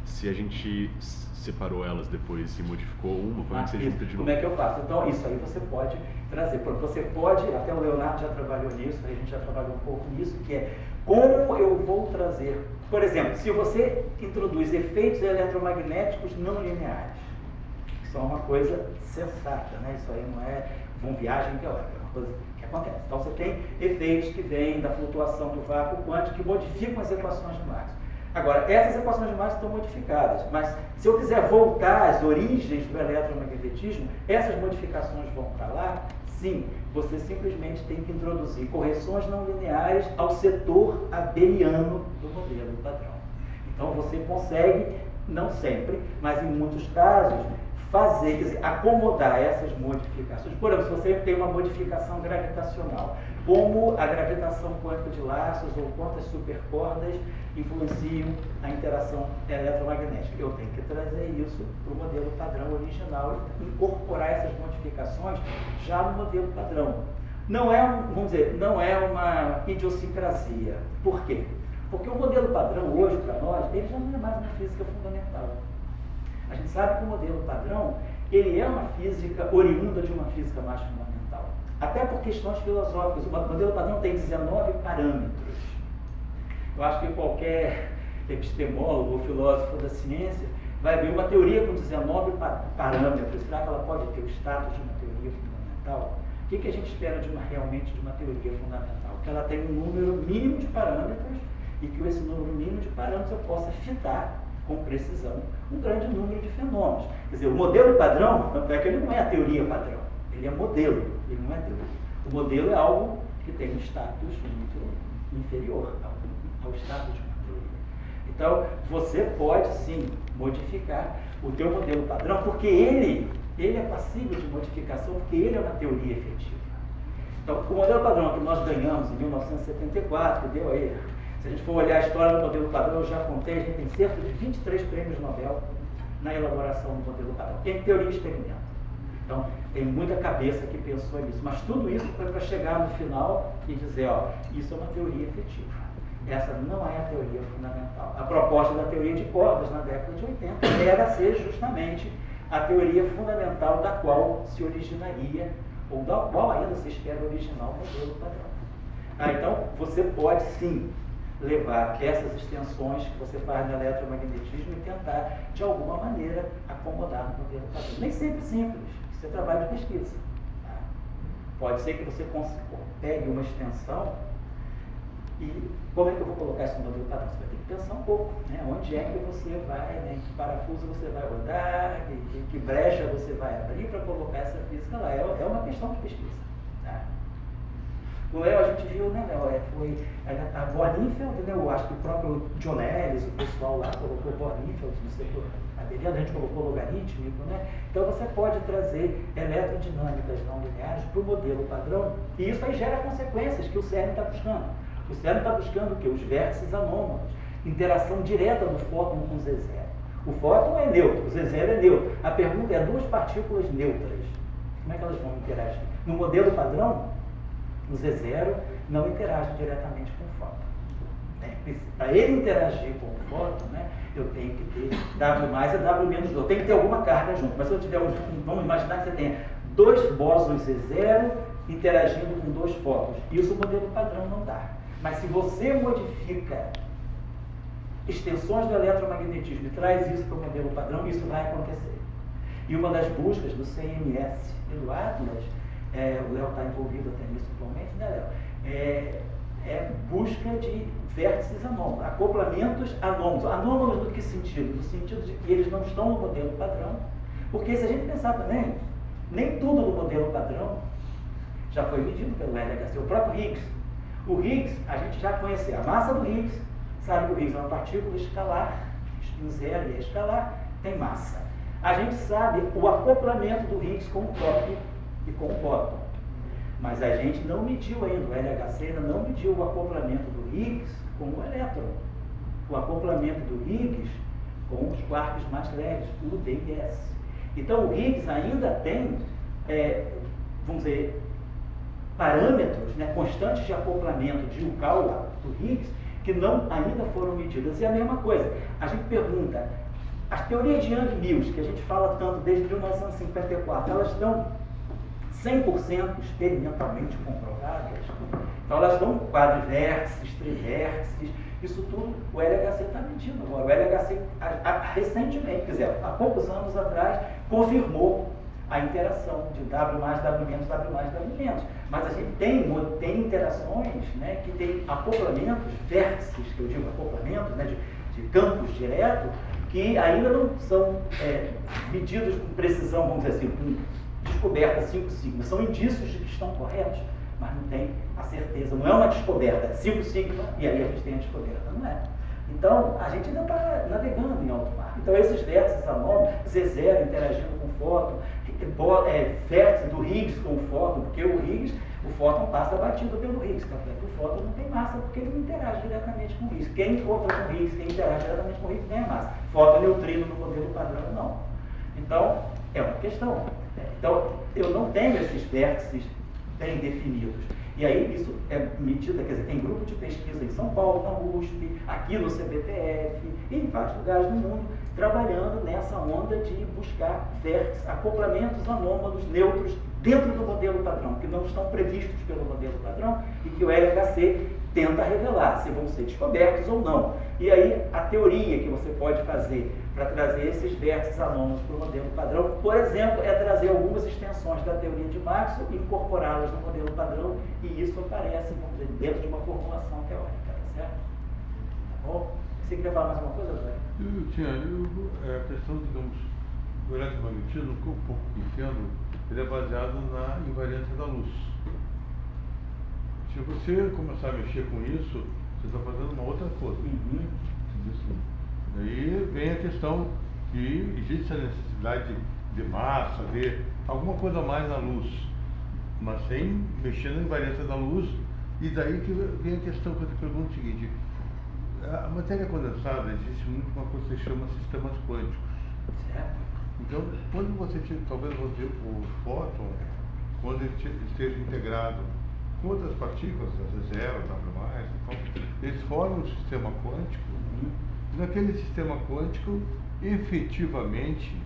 Se a gente separou elas depois e modificou uma, como é que você junta de novo? Como é que eu faço? Então, isso aí você pode trazer. Você pode, até o Leonardo já trabalhou nisso, a gente já trabalhou um pouco nisso, que é como eu vou trazer. Por exemplo, se você introduz efeitos eletromagnéticos não lineares, isso é uma coisa sensata, né? Isso aí não é uma viagem teórica, é uma coisa que acontece. Então, você tem efeitos que vêm da flutuação do vácuo quântico que modificam as equações de Maxwell. Agora, essas equações de Maxwell estão modificadas, mas se eu quiser voltar às origens do eletromagnetismo, essas modificações vão para lá? Sim, você simplesmente tem que introduzir correções não lineares ao setor abeliano do modelo padrão. Então, você consegue, não sempre, mas em muitos casos, fazer, quer dizer, acomodar essas modificações. Por exemplo, se você tem uma modificação gravitacional, como a gravitação quântica de laços ou quantas supercordas influenciam a interação eletromagnética. Eu tenho que trazer isso para o modelo padrão original e incorporar essas modificações já no modelo padrão. Não é, vamos dizer, não é uma idiosincrasia. Por quê? Porque o modelo padrão hoje, para nós, ele já não é mais uma física fundamental. A gente sabe que o modelo padrão, ele é uma física oriunda de uma física mais fundamental. Até por questões filosóficas. O modelo padrão tem 19 parâmetros. Eu acho que qualquer epistemólogo ou filósofo da ciência vai ver uma teoria com 19 parâmetros. Será que ela pode ter o status de uma teoria fundamental? O que a gente espera realmente de uma teoria fundamental? Que ela tenha um número mínimo de parâmetros e que esse número mínimo de parâmetros eu possa fitar com precisão um grande número de fenômenos. Quer dizer, o modelo padrão, tanto é que ele não é a teoria padrão, ele é modelo, ele não é teoria. O modelo é algo que tem um status muito inferior ao status de uma teoria. Então, você pode sim modificar o teu modelo padrão, porque ele é passível de modificação, porque ele é uma teoria efetiva. Então, o modelo padrão que nós ganhamos em 1974, que deu aí Se a gente for olhar a história do modelo padrão, eu já contei, a gente tem cerca de 23 prêmios Nobel na elaboração do modelo padrão, em teoria e experimento. Então, tem muita cabeça que pensou nisso, mas tudo isso foi para chegar no final e dizer, ó, isso é uma teoria efetiva. Essa não é a teoria fundamental. A proposta da teoria de cordas na década de 80 era ser justamente a teoria fundamental da qual se originaria, ou da qual ainda se espera originar o modelo padrão. Então, você pode sim levar essas extensões que você faz no eletromagnetismo e tentar, de alguma maneira, acomodar no modelo padrão. Nem sempre simples, isso é trabalho de pesquisa. Tá? Pode ser que você pegue uma extensão e como é que eu vou colocar isso no modelo padrão? Você vai ter que pensar um pouco, né? Onde é que você vai, né? Em que parafuso você vai rodar, que brecha você vai abrir para colocar essa física lá. É uma questão de pesquisa. Tá? No Léo a gente viu, né, Léo? Foi a Bornfeld, né? Eu acho que o próprio John Ellis, o pessoal lá colocou Bornfeld no setor aderindo, a gente colocou logarítmico, né? Então você pode trazer eletrodinâmicas não lineares para o modelo padrão, e isso aí gera consequências que o CERN está buscando. O CERN está buscando o quê? Os vértices anômalos, interação direta do fóton com o Z0. O fóton é neutro, o Z0 é neutro. A pergunta é, duas partículas neutras, como é que elas vão interagir? No modelo padrão, o Z0 não interage diretamente com o fóton. Né? Para ele interagir com o fóton, né, eu tenho que ter W mais e W menos 2. Eu tenho que ter alguma carga junto. Mas se eu tiver vamos imaginar que você tenha dois bósons Z0 interagindo com dois fótons. Isso o modelo padrão não dá. Mas se você modifica extensões do eletromagnetismo e traz isso para o modelo padrão, isso vai acontecer. E uma das buscas do CMS e do Atlas, o Léo está envolvido até nisso atualmente, né, Léo? É busca de vértices anômalos, acoplamentos anômalos. Anômalos no que sentido? No sentido de que eles não estão no modelo padrão, porque se a gente pensar também, nem tudo no modelo padrão já foi medido pelo LHC, o próprio Higgs. O Higgs, a gente já conheceu a massa do Higgs, sabe que o Higgs é uma partícula escalar, spin zero e é escalar, tem massa. A gente sabe o acoplamento do Higgs com o top e com o bóton, mas a gente não mediu ainda, o LHC ainda não mediu o acoplamento do Higgs com o elétron, o acoplamento do Higgs com os quarks mais leves, o D e S. Então o Higgs ainda tem, vamos dizer, parâmetros, né, constantes de acoplamento de Yukawa do Higgs que ainda foram medidas. E a mesma coisa, a gente pergunta, as teorias de Young-Mills, que a gente fala tanto desde 1954, elas estão 100% experimentalmente comprovadas? Então elas dão quadrivértices, trivértices, isso tudo o LHC está medindo agora. O LHC recentemente, quer dizer, há poucos anos atrás, confirmou a interação de W mais, W menos, W mais, W menos. Mas a gente tem interações, né, que tem acoplamentos, vértices, que eu digo acoplamentos, né, de campos direto, que ainda não são medidos com precisão, vamos dizer assim, com descoberta 5 sigma. São indícios de que estão corretos, mas não tem a certeza. Não é uma descoberta, 5 sigma, e aí a gente tem a descoberta. Não é. Então, a gente ainda está navegando em alto mar. Então, esses vértices anômalos, Z0 interagindo com o fóton, vértice do Higgs com o fóton, porque o fóton passa batido pelo Higgs, o fóton não tem massa porque ele não interage diretamente com o Higgs. Quem encontra com o Higgs, quem interage diretamente com o Higgs ganha massa. Fóton neutrino no modelo padrão, não. Então, é uma questão. Então, eu não tenho esses vértices bem definidos. E aí isso é medido, quer dizer, tem grupo de pesquisa em São Paulo, na USP, aqui no CBPF, e em vários lugares do mundo, trabalhando nessa onda de buscar vértices, acoplamentos anômalos neutros dentro do modelo padrão, que não estão previstos pelo modelo padrão e que o LHC tenta revelar se vão ser descobertos ou não. E aí a teoria que você pode fazer para trazer esses vértices anômalos para o modelo padrão, por exemplo, é trazer algumas extensões da teoria de Maxwell e incorporá-las no modelo padrão, e isso aparece, vamos dizer, dentro de uma formulação teórica, tá certo? Tá bom? Você queria falar mais uma coisa, Zé? A questão, digamos, do eletromagnetismo, que eu pouco entendo, ele é baseado na invariância da luz. Se você começar a mexer com isso, você está fazendo uma outra coisa. Daí vem a questão que existe a necessidade de massa, de alguma coisa a mais na luz, mas sem mexer na invariância da luz. E daí que vem a questão que eu te pergunto o seguinte: A matéria condensada existe muito uma coisa que se chama sistemas quânticos. Certo? Então, quando você talvez o fóton, quando ele esteja integrado com outras partículas, às vezes zero, W+, então, eles formam um sistema quântico. E naquele sistema quântico, efetivamente,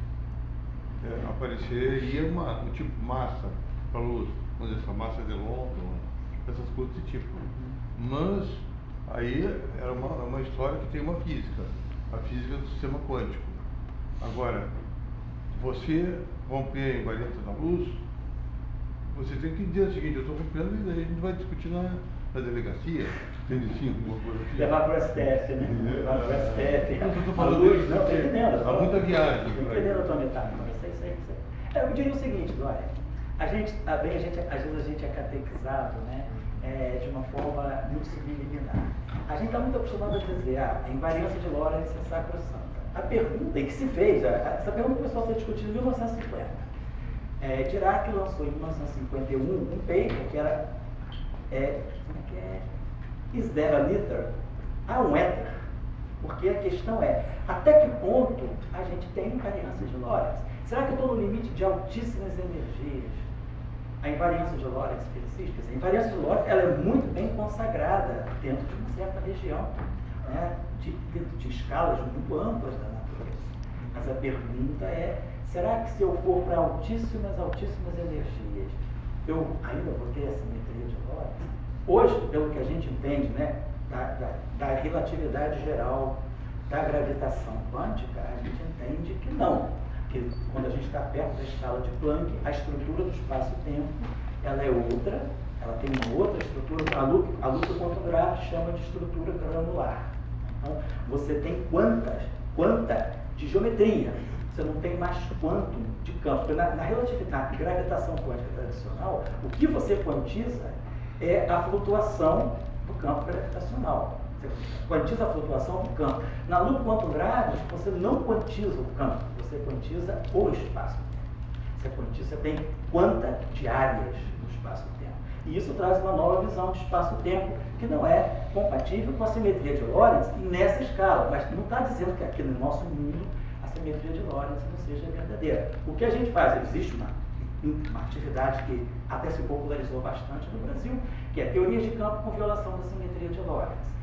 apareceria um tipo de massa para a luz, vamos dizer, essa massa de London, essas coisas desse tipo. Mas aí era uma história que tem uma física, a física do sistema quântico. Agora, você romper a invariância da luz, você tem que dizer o seguinte: eu estou rompendo, e daí a gente vai discutir na delegacia, tem de 5, alguma coisa assim. Levar para o STF, né? Levar para o STF. Eu estou A falando luz, não, estou entendendo. há muita viagem. Estou entendendo a tua metáfora, isso aí. Eu diria o seguinte, Dória, às vezes a gente é catequizado, né, de uma forma muito subliminar. A gente está muito acostumado a dizer, a invariância de Lorentz é sacrossanta. A pergunta que se fez, essa pergunta começou a ser discutida em 1950. Dirac lançou em 1951 um paper que era, is there an ether? Há um éter? Porque a questão é, até que ponto a gente tem invariância de Lorentz? Será que eu estou no limite de altíssimas energias? A invariância de Lorentz persiste? A invariância de Lorentz ela é muito bem consagrada dentro de uma certa região, né, de escalas muito amplas da natureza. Mas a pergunta é, será que se eu for para altíssimas energias, eu ainda vou ter a simetria de Lorentz? Hoje, pelo que a gente entende, né, da relatividade geral, da gravitação quântica, a gente entende que não. Que quando a gente está perto da escala de Planck, a estrutura do espaço-tempo ela é outra, ela tem uma outra estrutura, a Luca Quantum chama de estrutura granular. Então, você tem quanta de geometria, você não tem mais quantum de campo. Porque na relatividade, gravitação quântica tradicional, o que você quantiza é a flutuação do campo gravitacional. Você quantiza a flutuação do campo. Na Luca Quantum Gravity, você não quantiza o campo, você quantiza o espaço. Você tem quanta de áreas no espaço-tempo. E isso traz uma nova visão de espaço-tempo que não é compatível com a simetria de Lorentz nessa escala. Mas não está dizendo que aqui no nosso mundo a simetria de Lorentz não seja verdadeira. O que a gente faz? Existe uma atividade que até se popularizou bastante no Brasil, que é teoria de campo com violação da simetria de Lorentz.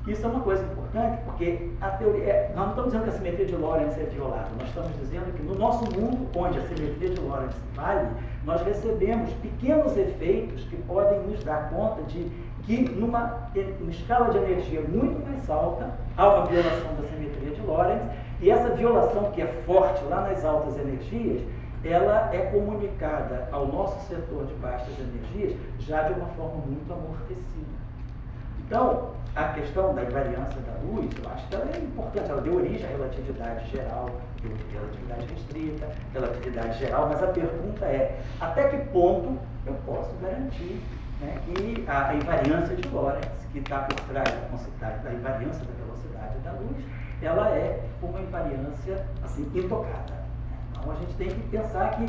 Isso é uma coisa importante, porque a teoria, nós não estamos dizendo que a simetria de Lorentz é violada, nós estamos dizendo que no nosso mundo, onde a simetria de Lorentz vale, nós recebemos pequenos efeitos que podem nos dar conta de que numa escala de energia muito mais alta, há uma violação da simetria de Lorentz, e essa violação que é forte lá nas altas energias, ela é comunicada ao nosso setor de baixas energias já de uma forma muito amortecida. Então, a questão da invariância da luz, eu acho que ela é importante, ela deu origem à relatividade geral, relatividade restrita, relatividade geral, mas a pergunta é, até que ponto eu posso garantir, né, que a invariância de Lorentz, que está por trás da invariância da velocidade da luz, ela é uma invariância assim, intocada. Então a gente tem que pensar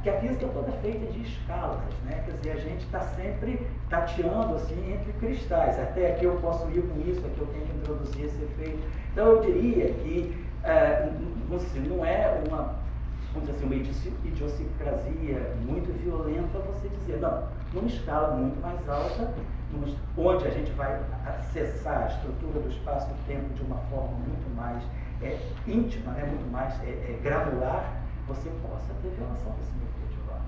que a física é toda feita de escalas, né? Quer dizer, a gente está sempre tateando assim, entre cristais, até aqui eu posso ir com isso, aqui eu tenho que introduzir esse efeito. Então eu diria que não é uma, vamos dizer assim, uma idiosincrasia muito violenta você dizer, não, numa escala muito mais alta, onde a gente vai acessar a estrutura do espaço-tempo de uma forma muito mais íntima, né? Muito mais granular, você possa ter violação da simetria de Lorentz.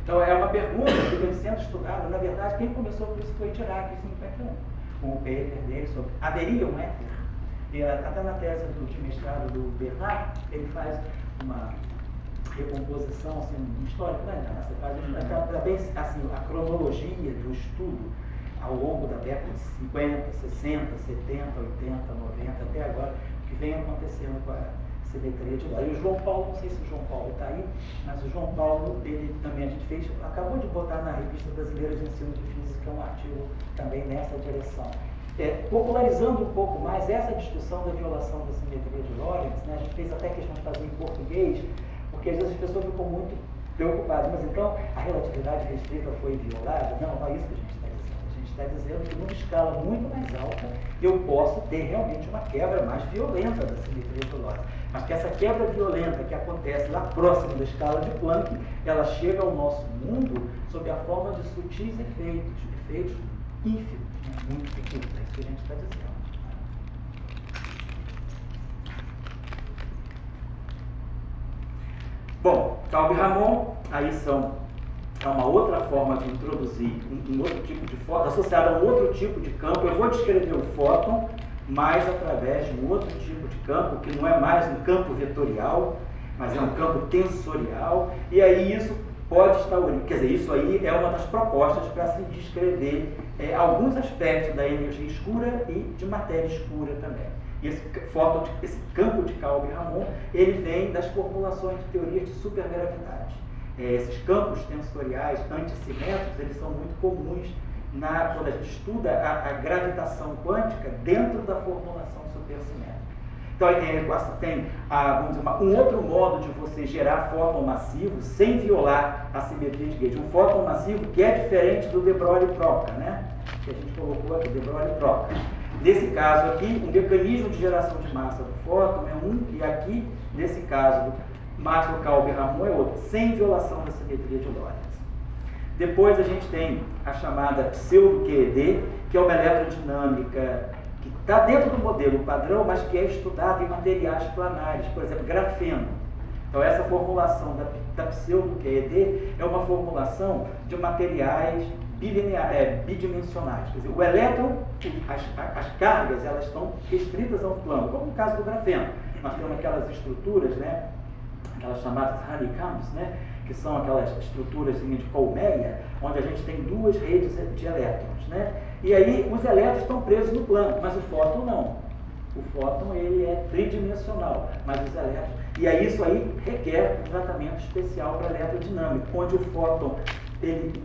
Então é uma pergunta que vem sendo estudada. Na verdade, quem começou com isso foi Dirac em 51, com o paper dele sobre haveria um éter. E até na tese de mestrado do Bernard, ele faz uma recomposição assim, histórica, né? Você faz bem assim, a cronologia do estudo ao longo da década de 50, 60, 70, 80, 90, até agora, o que vem acontecendo com a simetria de Lorentz. E o João Paulo, não sei se o João Paulo está aí, mas o João Paulo, ele também a gente fez, acabou de botar na Revista Brasileira de Ensino de Física um artigo também nessa direção. Popularizando um pouco mais essa discussão da violação da simetria de Lorentz, né? A gente fez até questão de fazer em português, porque às vezes as pessoas ficam muito preocupadas, mas então a relatividade restrita foi violada? Não, não é isso que a gente está dizendo. A gente está dizendo que numa escala muito mais alta eu posso ter realmente uma quebra mais violenta da simetria de Lorentz. Mas que essa quebra violenta que acontece lá próximo da escala de Planck, ela chega ao nosso mundo sob a forma de sutis efeitos ínfimos, né? Muito pequenos, é isso que a gente está dizendo. Bom, Calbi-Ramon, aí é uma outra forma de introduzir um outro tipo de fóton, associado a um outro tipo de campo. Eu vou descrever o fóton, mas através de um outro tipo de campo, que não é mais um campo vetorial, mas é um campo tensorial, e aí isso pode estar, quer dizer, isso aí é uma das propostas para se descrever alguns aspectos da energia escura e de matéria escura também. E esse campo de Calbi-Ramon, ele vem das formulações de teorias de supergravidade. Esses campos tensoriais antissimétricos, eles são muito comuns quando a gente estuda a gravitação quântica dentro da formulação supersimétrica. Então, tem vamos dizer, um outro modo de você gerar fóton massivo sem violar a simetria de gauge. Um fóton massivo que é diferente do de Broglie-Proca, né? Que a gente colocou aqui, de Broglie-Proca. Nesse caso aqui, o mecanismo de geração de massa do fóton é um, e aqui, nesse caso, Maxwell Calbi-Ramon é outro, sem violação da simetria de Lorentz. Depois a gente tem a chamada pseudo-QED, que é uma eletrodinâmica que está dentro do modelo padrão, mas que é estudada em materiais planares, por exemplo, grafeno. Então, essa formulação da pseudo-QED é uma formulação de materiais bidimensionais. Quer dizer, o elétron, as cargas, elas estão restritas a um plano, como no caso do grafeno. Nós temos aquelas estruturas, né, aquelas chamadas honeycombs, né, que são aquelas estruturas de colmeia, onde a gente tem duas redes de elétrons, né? E aí os elétrons estão presos no plano, mas o fóton não. O fóton, ele é tridimensional, mas os elétrons... E aí isso aí requer um tratamento especial para eletrodinâmico, onde o fóton, ele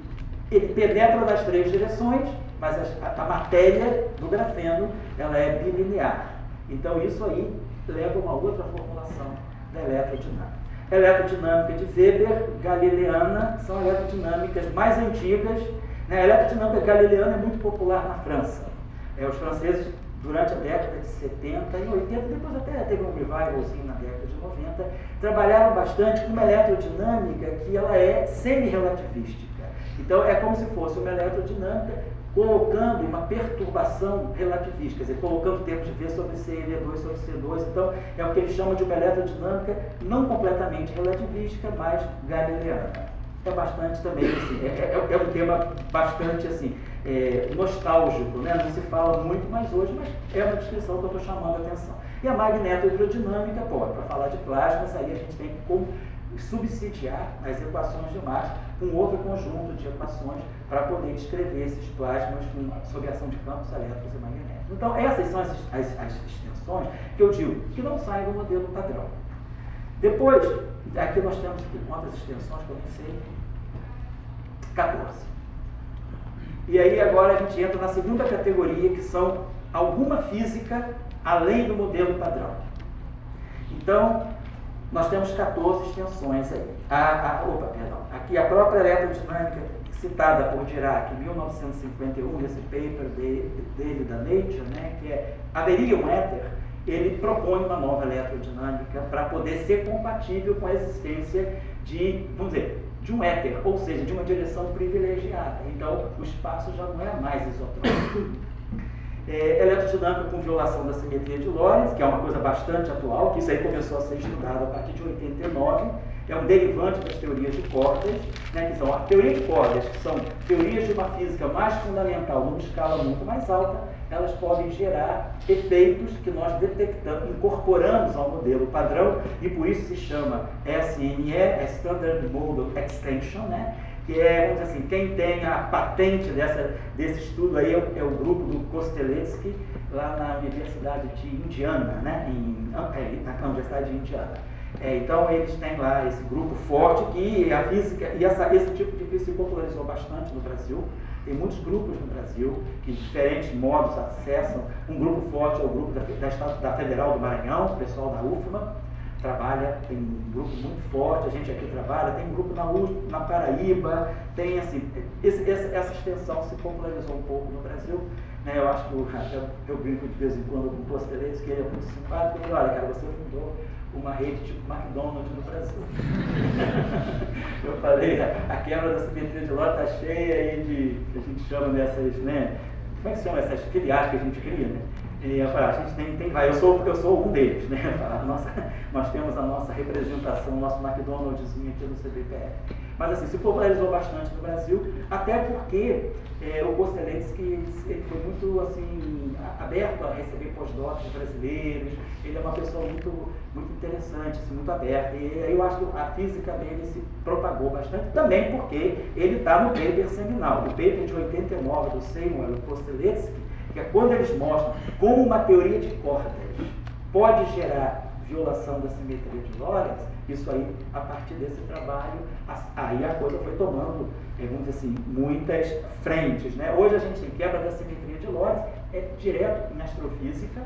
penetra nas três direções, mas a matéria do grafeno, ela é bilinear. Então isso aí leva a uma outra formulação da eletrodinâmica. Eletrodinâmica de Weber, galileana, são eletrodinâmicas mais antigas. A eletrodinâmica galileana é muito popular na França. Os franceses, durante a década de 70 e 80, depois até teve um revivalzinho na década de 90, trabalharam bastante com uma eletrodinâmica que ela é semi-relativística. Então, é como se fosse uma eletrodinâmica colocando uma perturbação relativista, quer dizer, colocando termos de V sobre C e V2 sobre C2. Então, é o que eles chamam de uma eletrodinâmica não completamente relativística, mas galileana. É bastante também, assim, é um tema bastante, assim, nostálgico, né? Não se fala muito mais hoje, mas é uma descrição que eu estou chamando a atenção. E a magnetohidrodinâmica, para falar de plasmas, aí a gente tem que subsidiar as equações de Maxwell com outro conjunto de equações para poder descrever esses plasmas sob a ação de campos elétricos e magnéticos. Então, essas são as extensões que eu digo que não saem do modelo padrão. Depois, aqui nós temos quantas extensões que eu não sei? 14. E aí agora a gente entra na segunda categoria, que são alguma física além do modelo padrão. Então, nós temos 14 extensões aí. Aqui a própria eletrodinâmica citada por Dirac em 1951, nesse paper dele da Nature, né, que haveria um éter, ele propõe uma nova eletrodinâmica para poder ser compatível com a existência de, vamos dizer, de um éter, ou seja, de uma direção privilegiada. Então, o espaço já não é mais isotrópico. Eletrodinâmica com violação da simetria de Lorentz, que é uma coisa bastante atual, que isso aí começou a ser estudado a partir de 89, é um derivante das teorias de cordas, né, que são a teoria de cordas, que são teorias de uma física mais fundamental numa escala muito mais alta. Elas podem gerar efeitos que nós detectamos, incorporamos ao modelo padrão, e por isso se chama SME, Standard Model Extension, né? Que é, vamos dizer assim, quem tem a patente desse estudo aí é o grupo do Kosteletsky, lá na Universidade de Indiana, né? Na Universidade de Indiana. Então, eles têm lá esse grupo forte que a física, e esse tipo de física se popularizou bastante no Brasil. Tem muitos grupos no Brasil que, de diferentes modos, acessam. Um grupo forte é o grupo da Federal do Maranhão, o pessoal da UFMA. trabalha, tem um grupo muito forte, a gente aqui trabalha, tem um grupo na USP, na Paraíba, tem assim, essa extensão se popularizou um pouco no Brasil, né? Eu acho que eu brinco de vez em quando com o Posteletes, que ele é muito simpático, eu falei, olha cara, você fundou uma rede tipo McDonald's no Brasil. Eu falei, a quebra da simetria de Lorentz está cheia aí de, que a gente chama dessas, né? Como é que são essas filiais que a gente cria, né? E eu falei, a gente tem eu sou um deles, né? Nós temos a nossa representação, o nosso McDonald'szinho aqui no CBPF. Mas assim, se popularizou bastante no Brasil, até porque o Kosteletsky ele foi muito assim, aberto a receber pós-docs brasileiros, ele é uma pessoa muito, muito interessante, assim, muito aberta, e aí eu acho que a física dele se propagou bastante, também porque ele está no paper seminal, o paper de 89 do Seymour e do Kosteletsky, que é quando eles mostram como uma teoria de cordas pode gerar violação da simetria de Lorentz, isso aí, a partir desse trabalho, aí a coisa foi tomando, vamos dizer assim, muitas frentes, né? Hoje a gente tem quebra da simetria de Lorentz, direto em astrofísica,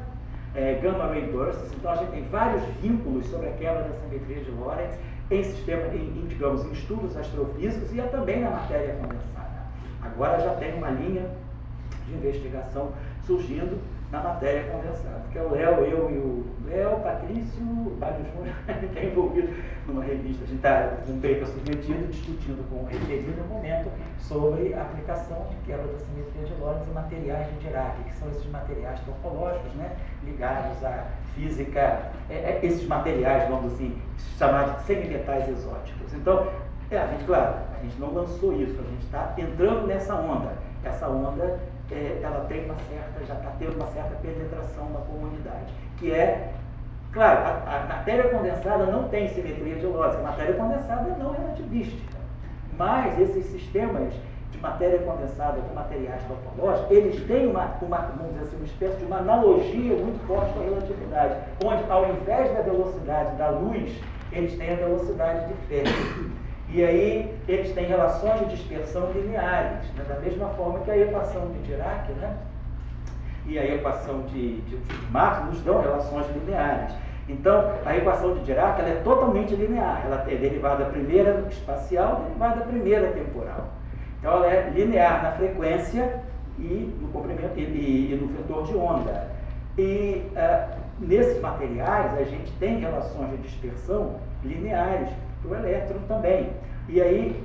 gamma ray bursts, então a gente tem vários vínculos sobre a quebra da simetria de Lorentz digamos, em estudos astrofísicos e também na matéria condensada. Agora já tem uma linha de investigação surgindo na matéria condensada, que é o Léo, eu e o Léo, Patrício, o Mário Júnior, que é envolvido numa revista. A gente está num paper submetido, discutindo com o referido no momento sobre a aplicação de quebra da simetria de Lorentz em materiais de Dirac, que são esses materiais topológicos, né, ligados à física, esses materiais, vamos assim, chamados de semimetais exóticos. Então, a gente não lançou isso, a gente está entrando nessa onda. Essa onda ela tem já está tendo uma certa penetração na comunidade, que claro, a matéria condensada não tem simetria de Lorentz, a matéria condensada é não relativística, mas esses sistemas de matéria condensada com materiais topológicos, eles têm vamos dizer assim, uma espécie de uma analogia muito forte com a relatividade, onde ao invés da velocidade da luz, eles têm a velocidade de Fermi. E aí eles têm relações de dispersão lineares, né? Da mesma forma que a equação de Dirac, né? E a equação de Fermat nos dão relações lineares. Então, a equação de Dirac ela é totalmente linear, ela é derivada primeira espacial, derivada primeira temporal. Então, ela é linear na frequência e no comprimento e no vetor de onda. E nesses materiais a gente tem relações de dispersão lineares para o elétron também. E aí,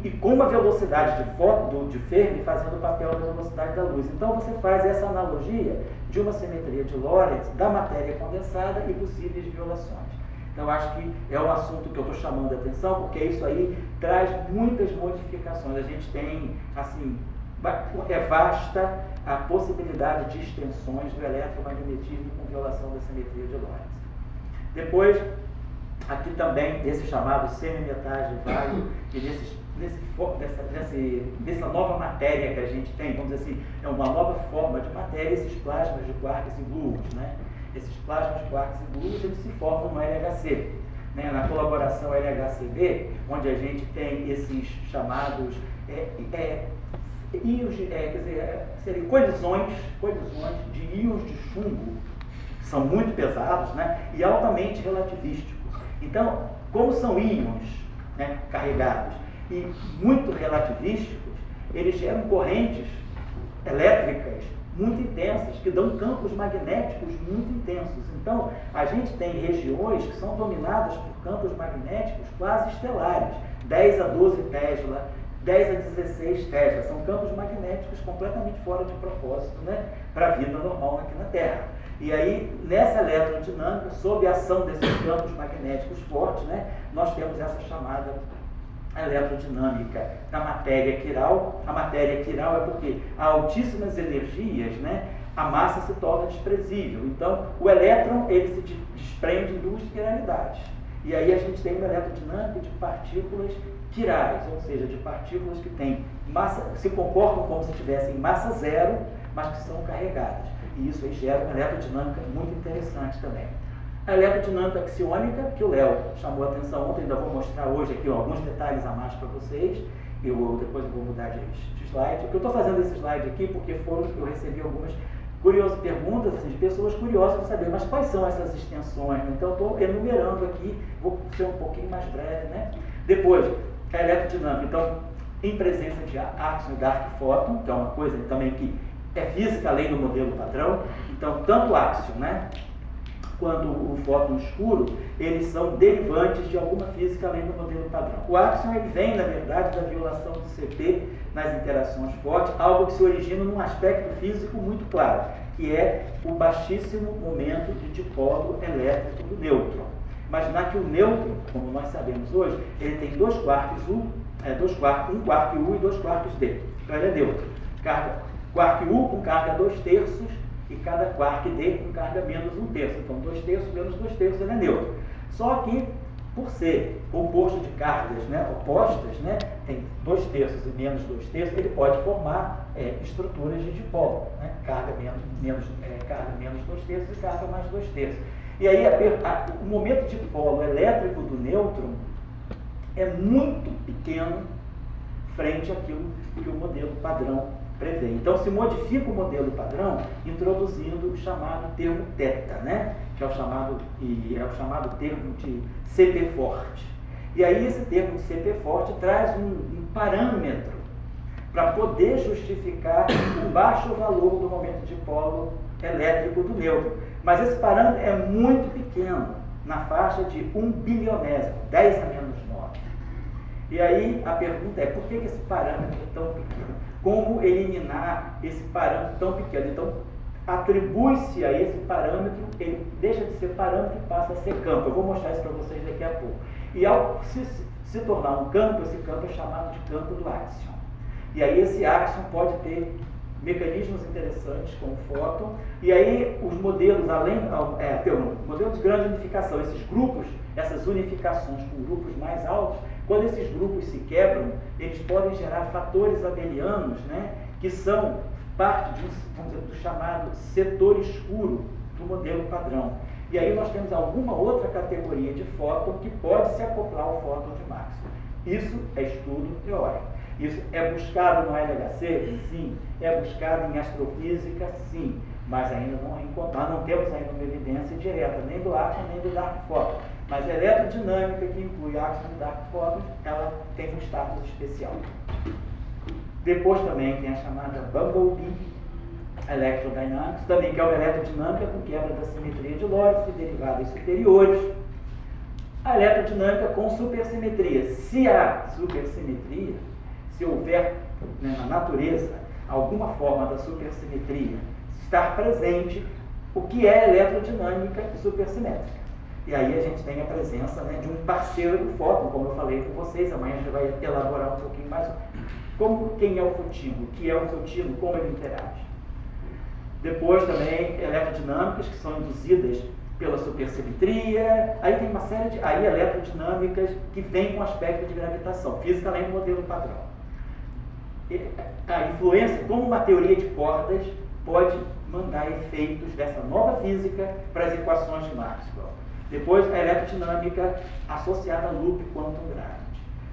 e com uma velocidade de Fermi fazendo o papel da velocidade da luz. Então você faz essa analogia de uma simetria de Lorentz da matéria condensada e possíveis violações. Então eu acho que é um assunto que eu estou chamando a atenção, porque isso aí traz muitas modificações. A gente tem, assim, é vasta a possibilidade de extensões do eletromagnetismo com violação da simetria de Lorentz. Depois, aqui também, desses chamados semimetais de Weyl, e dessa nova matéria que a gente tem, vamos dizer assim, é uma nova forma de matéria, esses plasmas de quarks e gluons, né? Esses plasmas de quarks e gluons, eles se formam no LHC, né? Na colaboração LHCb, onde a gente tem esses chamados íons, seriam colisões de íons de chumbo, que são muito pesados, né? E altamente relativísticos. Então, como são íons, né, carregados e muito relativísticos, eles geram correntes elétricas muito intensas, que dão campos magnéticos muito intensos. Então, a gente tem regiões que são dominadas por campos magnéticos quase estelares, 10 a 12 Tesla, 10 a 16 Tesla, são campos magnéticos completamente fora de propósito, né, para a vida normal aqui na Terra. E aí, nessa eletrodinâmica, sob a ação desses campos magnéticos fortes, né, nós temos essa chamada eletrodinâmica da matéria quiral. A matéria quiral é porque a altíssimas energias, né, a massa se torna desprezível. Então, o elétron ele se desprende em duas quiralidades. E aí a gente tem uma eletrodinâmica de partículas quirais, ou seja, de partículas que têm massa, se comportam como se tivessem massa zero, mas que são carregadas. E isso aí gera uma eletrodinâmica muito interessante também. A eletrodinâmica axiônica, que o Léo chamou a atenção ontem, ainda vou mostrar hoje aqui alguns detalhes a mais para vocês. Depois eu vou mudar de slide. Eu estou fazendo esse slide aqui porque eu recebi algumas perguntas assim, de pessoas curiosas para saber, mas quais são essas extensões? Então, estou enumerando aqui, vou ser um pouquinho mais breve, né? Depois, a eletrodinâmica. Então, em presença de áxion e dark fóton, que é uma coisa também que é física além do modelo padrão. Então, tanto o áxion, né, quanto o fóton escuro, eles são derivantes de alguma física além do modelo padrão. O áxion ele vem, na verdade, da violação do CP nas interações fortes, algo que se origina num aspecto físico muito claro, que é o baixíssimo momento de dipolo elétrico do nêutron. Imaginar que o nêutron, como nós sabemos hoje, ele tem um quark U e 2 quarks D. Então ele é nêutron. Quark U com carga 2/3 e cada quark D com carga menos 1/3. Então 2/3 menos 2/3 ele é neutro. Só que, por ser composto de cargas, né, opostas, né, tem 2/3 e menos 2/3, ele pode formar estruturas de dipolo, né, carga menos 2/3 e carga mais 2/3. E aí o momento de dipolo elétrico do nêutron é muito pequeno frente àquilo que o modelo padrão prevê. Então se modifica o modelo padrão introduzindo o chamado termo θ, né? Que é o chamado termo de CP forte. E aí esse termo de CP forte traz um parâmetro para poder justificar o baixo valor do momento de dipolo elétrico do nêutron. Mas esse parâmetro é muito pequeno, na faixa de 1 bilionésimo, 10 a menos 9. E aí a pergunta é, por que esse parâmetro é tão pequeno? Como eliminar esse parâmetro tão pequeno? Então, atribui-se a esse parâmetro, ele deixa de ser parâmetro e passa a ser campo. Eu vou mostrar isso para vocês daqui a pouco. E ao se tornar um campo, esse campo é chamado de campo do áxion. E aí esse áxion pode ter mecanismos interessantes como o fóton, e aí os modelos, modelos de grande unificação, esses grupos, essas unificações com grupos mais altos, quando esses grupos se quebram, eles podem gerar fatores abelianos, né, que são parte do chamado setor escuro do modelo padrão. E aí nós temos alguma outra categoria de fóton que pode se acoplar ao fóton de Maxwell. Isso é estudo teórico. Isso é buscado no LHC? Sim. É buscado em astrofísica? Sim. Mas ainda não temos ainda uma evidência direta, nem do áxion, nem do dark fóton. Mas a eletrodinâmica, que inclui áxion e dark fóton, ela tem um status especial. Depois também tem a chamada Bumblebee Electrodynamics, também que é uma eletrodinâmica com quebra da simetria de Lorentz e derivadas superiores. A eletrodinâmica com supersimetria. Se há supersimetria, se houver, né, na natureza alguma forma da supersimetria estar presente, o que é eletrodinâmica supersimétrica? E aí a gente tem a presença, né, de um parceiro do fóton, como eu falei com vocês, amanhã a gente vai elaborar um pouquinho mais quem é o fotíno, o que é o fotíno, como ele interage. Depois também eletrodinâmicas que são induzidas pela supersimetria, aí tem uma série de eletrodinâmicas que vêm com aspecto de gravitação, física além do modelo padrão. A influência, como uma teoria de cordas, pode mandar efeitos dessa nova física para as equações de Maxwell. Depois, a eletrodinâmica associada a loop quantum gravity.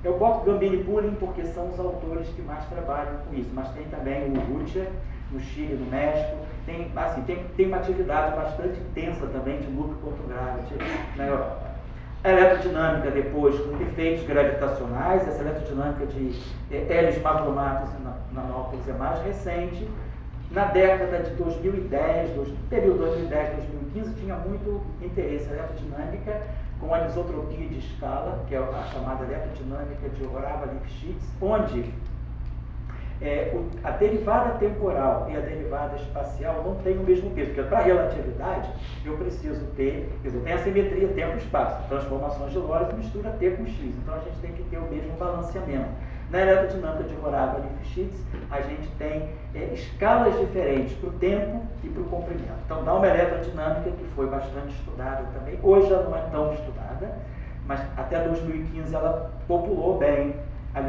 Eu boto Gambini e Pulling porque são os autores que mais trabalham com isso, mas tem também o Butcher, no Chile, no México, tem uma atividade bastante intensa também de loop quantum gravity na Europa. A eletrodinâmica depois com efeitos gravitacionais, essa eletrodinâmica de Elis Pavlomatos e Nanopoulos é mais recente. Na década de 2010, período 2010-2015, tinha muito interesse a eletrodinâmica com a anisotropia de escala, que é a chamada eletrodinâmica de Orava-Lifshitz, onde a derivada temporal e a derivada espacial não têm o mesmo peso, porque para a relatividade eu preciso ter, tem a simetria tempo-espaço, transformações de Lorentz mistura T com X, então a gente tem que ter o mesmo balanceamento. Na eletrodinâmica de Orava-Lifshitz, a gente tem escalas diferentes para o tempo e para o comprimento. Então dá uma eletrodinâmica que foi bastante estudada também, hoje já não é tão estudada, mas até 2015 ela populou bem a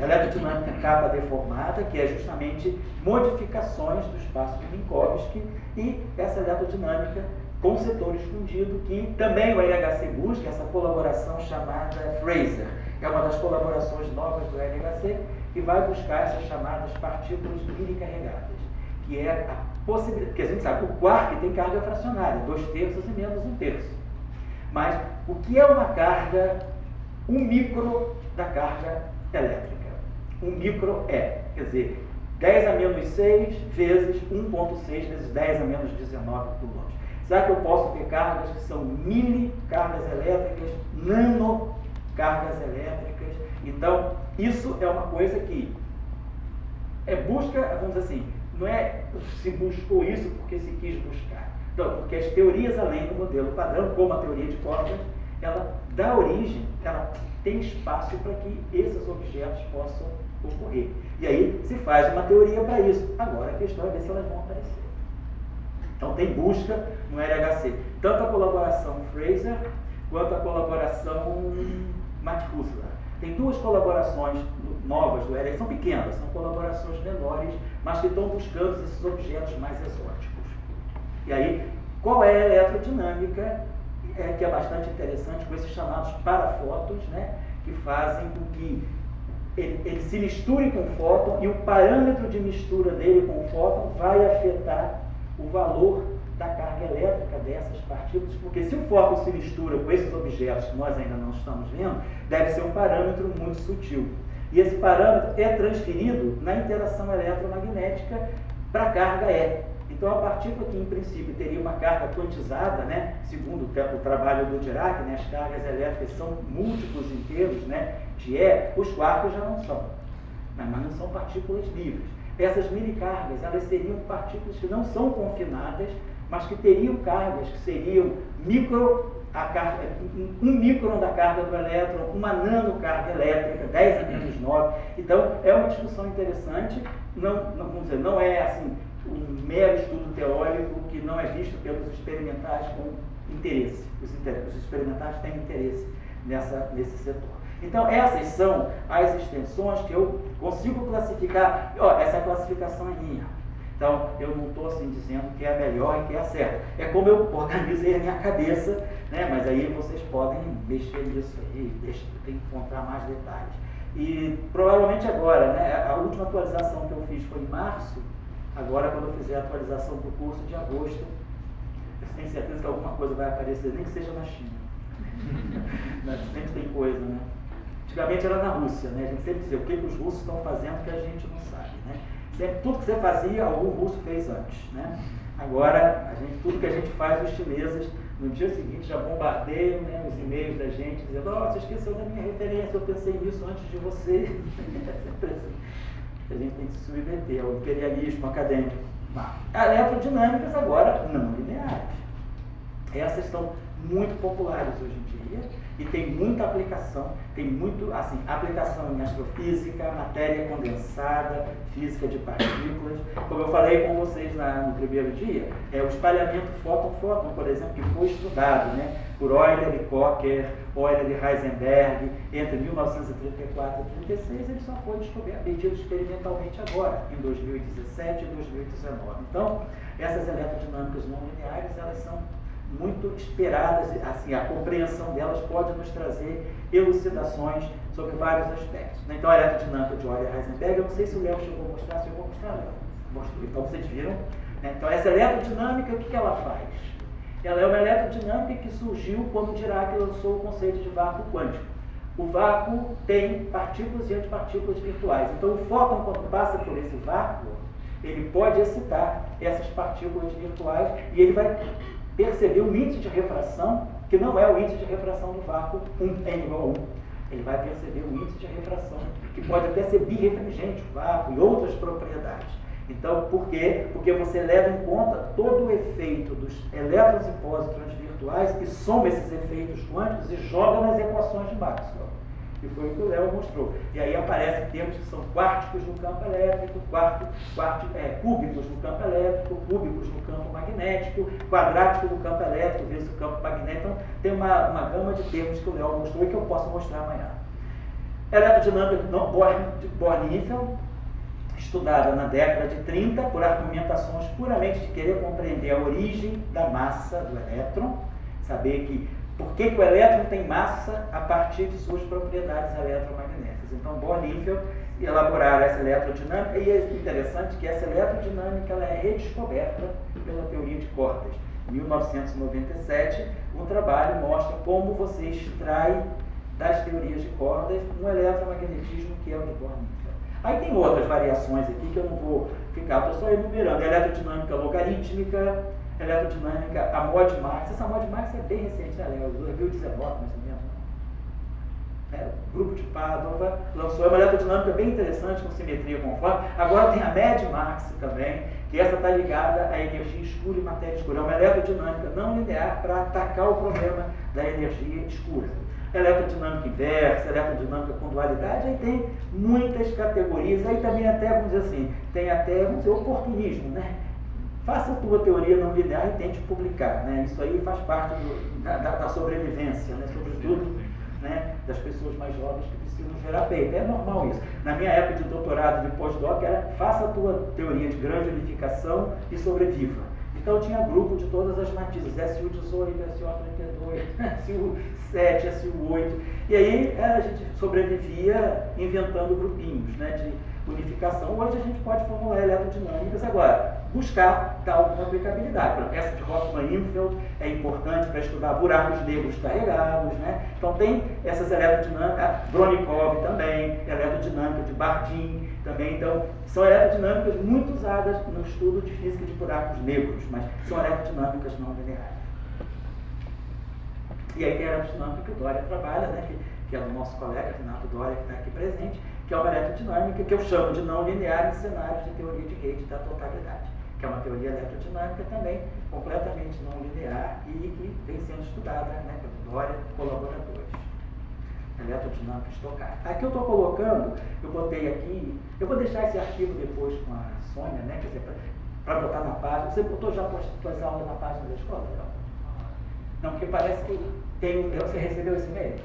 eletrodinâmica capa deformada, que é justamente modificações do espaço de Minkowski, e essa eletrodinâmica com setor escondido, que também o LHC busca, essa colaboração chamada Fraser. É uma das colaborações novas do LHC, que vai buscar essas chamadas partículas mini carregadas. que é a possibilidade, porque a gente sabe que o quark tem carga fracionária, 2/3 e menos 1/3. Mas o que é uma carga, 1 micro da carga elétrica? 1 micro quer dizer, 10 a menos 6 vezes 1,6 vezes 10 a menos 19 coulombs. Será que eu posso ter cargas que são milicargas elétricas, nanocargas elétricas? Então, isso é uma coisa que busca, vamos dizer assim, não é se buscou isso porque se quis buscar. Não, porque as teorias além do modelo padrão, como a teoria de cordas, ela dá origem, ela tem espaço para que esses objetos possam ocorrer. E aí se faz uma teoria para isso. Agora a questão é ver se elas vão aparecer. Então tem busca no LHC. Tanto a colaboração Fraser quanto a colaboração Matt-Hussler. Tem 2 colaborações novas do LHC, são pequenas, são colaborações menores, mas que estão buscando esses objetos mais exóticos. E aí, qual é a eletrodinâmica, que é bastante interessante, com esses chamados parafótons, né, que fazem com que ele se misture com o fóton e o parâmetro de mistura dele com o fóton vai afetar o valor da carga elétrica dessas partículas, porque se o fóton se mistura com esses objetos que nós ainda não estamos vendo, deve ser um parâmetro muito sutil. E esse parâmetro é transferido na interação eletromagnética para a carga E. Então, a partícula que, em princípio, teria uma carga quantizada, né, segundo o trabalho do Dirac, né, as cargas elétricas são múltiplos inteiros, né, de E, os quarks já não são, mas não são partículas livres. Essas milicargas, elas seriam partículas que não são confinadas, mas que teriam cargas que seriam um micron da carga do elétron, uma nanocarga elétrica, 10 a menos 9. Então, é uma discussão interessante, vamos dizer, não é assim um mero estudo teórico que não é visto pelos experimentais com interesse. Os experimentais têm interesse nesse setor. Então, essas são as extensões que eu consigo classificar. Essa classificação é minha. Então, eu não estou assim dizendo que é a melhor e que é a certa. É como eu organizei a minha cabeça, né? Mas aí vocês podem mexer nisso aí, tem que encontrar mais detalhes. E provavelmente agora, né? A última atualização que eu fiz foi em março. Agora, quando eu fizer a atualização para o curso de agosto, eu tenho certeza que alguma coisa vai aparecer, nem que seja na China. Sempre tem coisa, né? Antigamente era na Rússia, né? A gente sempre dizia o que os russos estão fazendo que a gente não sabe, né? Sempre, tudo que você fazia, algum russo fez antes, né? Agora, tudo que a gente faz, os chineses, no dia seguinte já bombardeiam, né, os e-mails da gente, dizendo, você esqueceu da minha referência, eu pensei nisso antes de você. É sempre assim. A gente tem que se submeter ao imperialismo acadêmico. Eletrodinâmicas agora não lineares. Essas estão muito populares hoje em dia e tem muita aplicação, aplicação em astrofísica, matéria condensada, física de partículas. Como eu falei com vocês no primeiro dia, o espalhamento fóton-fóton, por exemplo, que foi estudado, né, por Euler e Cocker, Euler e Heisenberg, entre 1934 e 1936, ele só foi descoberto, medido experimentalmente agora, em 2017 e 2019. Então, essas eletrodinâmicas não lineares, elas são muito esperadas, assim, a compreensão delas pode nos trazer elucidações sobre vários aspectos. Então, a eletrodinâmica de Euler e Heisenberg, eu não sei se o Léo chegou a mostrar, se eu vou mostrar, Léo. Mostrou. Então, vocês viram, né? Então, essa eletrodinâmica, o que ela faz? Ela é uma eletrodinâmica que surgiu quando Dirac lançou o conceito de vácuo quântico. O vácuo tem partículas e antipartículas virtuais. Então, o fóton, quando passa por esse vácuo, ele pode excitar essas partículas virtuais e ele vai perceber um índice de refração que não é o índice de refração do vácuo, N igual a 1. Ele vai perceber um índice de refração que pode até ser birrefringente, o vácuo e outras propriedades. Então, por quê? Porque você leva em conta todo o efeito dos elétrons e pósitrons virtuais e soma esses efeitos quânticos e joga nas equações de Maxwell. E foi o que o Léo mostrou. E aí aparecem termos que são quárticos no campo elétrico, cúbicos no campo elétrico, cúbicos no campo magnético, quadrático no campo elétrico, vezes o campo magnético. Então, tem uma gama de termos que o Léo mostrou e que eu posso mostrar amanhã. Eletrodinâmica de Born-Eifel, estudada na década de 30 por argumentações puramente de querer compreender a origem da massa do elétron, saber por que o elétron tem massa a partir de suas propriedades eletromagnéticas. Então, Born-Eifel elaboraram essa eletrodinâmica, e é interessante que essa eletrodinâmica ela é redescoberta pela teoria de cordas. Em 1997, um trabalho mostra como você extrai das teorias de cordas um eletromagnetismo que é o de Born-Infeld. Aí tem outras variações aqui que eu não vou ficar, estou só enumerando. Eletrodinâmica logarítmica, eletrodinâmica, a Mod-Max. Essa Mod-Max é bem recente, né, Léo? 2019, mais ou menos. O grupo de Padova lançou uma eletrodinâmica bem interessante, com simetria conforme. Agora tem a Med-Max também, que essa está ligada à energia escura e matéria escura. É uma eletrodinâmica não linear para atacar o problema da energia escura. Eletrodinâmica inversa, eletrodinâmica com dualidade, aí tem muitas categorias, aí também até, vamos dizer assim, tem até, vamos dizer, oportunismo, né? Faça a tua teoria não linear e tente publicar, né? Isso aí faz parte da sobrevivência, né? Sobretudo, né, das pessoas mais jovens que precisam gerar paper. É normal isso. Na minha época de doutorado, de pós-doc, era faça a tua teoria de grande unificação e sobreviva. Então tinha grupo de todas as matizes, SU18, SU32, SU7, SU8, e aí a gente sobrevivia inventando grupinhos, né, de unificação. Hoje a gente pode formular eletrodinâmicas. Agora, buscar tal aplicabilidade. Por exemplo, essa de Hoffman-Infeld é importante para estudar buracos negros carregados, né? Então tem essas eletrodinâmicas, Bronikov também, eletrodinâmica de Bardeen também. Então são eletrodinâmicas muito usadas no estudo de física de buracos negros, mas são eletrodinâmicas não lineares. E aí tem a eletrodinâmica que o Doria trabalha, né? Que é do nosso colega Renato Doria, que está aqui presente, que é uma eletrodinâmica que eu chamo de não linear em cenários de teoria de gauge da totalidade, que é uma teoria eletrodinâmica também completamente não linear e que vem sendo estudada, né, pelo Doria e colaboradores. Eletrodinâmica estocástica. Aqui eu estou colocando, eu botei aqui, eu vou deixar esse arquivo depois com a Sônia, né, quer dizer, para botar na página. Você botou já as aulas na página da escola? Não, porque parece que tem, você recebeu esse e-mail?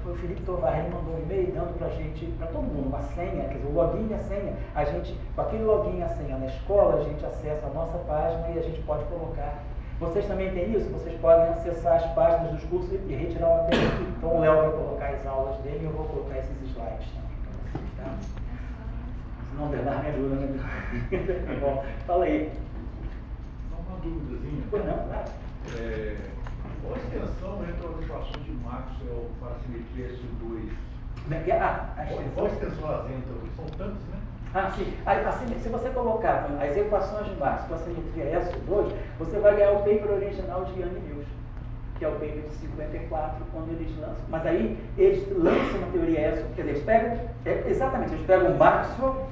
Foi o Felipe Tovar, ele mandou um e-mail dando para a gente, para todo mundo, uma senha, quer dizer, o login e a senha. A gente, com aquele login e a senha na escola, a gente acessa a nossa página e a gente pode colocar. Vocês também têm isso? Vocês podem acessar as páginas dos cursos e retirar o material. Então o Léo vai colocar as aulas dele e eu vou colocar esses slides também para vocês, tá? Senão o Bernardo me ajuda, né? Bom, fala aí. Só uma dúvidazinha. Pois não, claro. Qual a extensão entre as equações de Maxwell para a simetria SU2? Como é que é? Qual a extensão elas entram? São tantos, né? Assim, se você colocar as equações de Maxwell com a simetria SU2, você vai ganhar o paper original de Young e Mills, que é o paper de 54, quando eles lançam. Mas aí eles lançam uma teoria SU, quer dizer, eles pegam, eles pegam Maxwell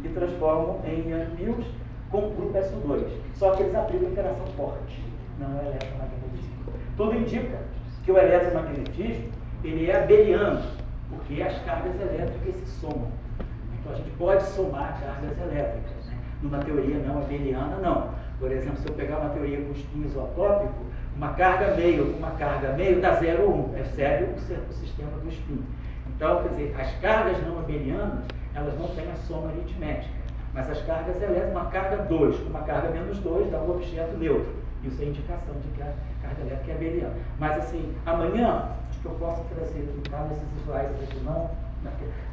e transformam em Young e Mills com o grupo SU2. Só que eles aplicam interação forte, não é eletromagnetismo. Tudo indica que o eletromagnetismo ele é abeliano, porque as cargas elétricas se somam. Então a gente pode somar cargas elétricas, né? Numa teoria não abeliana, não. Por exemplo, se eu pegar uma teoria com espinho isotópico, uma carga meio com uma carga meio dá 0 ou 1, segue o sistema do espinho. Então, quer dizer, as cargas não abelianas, elas não têm a soma aritmética, mas as cargas elétricas, uma carga 2 com uma carga menos 2 dá um objeto neutro. Isso é indicação de que a carga elétrica é abeliana. Mas assim, amanhã, acho que eu posso trazer, tá nesses slides aqui,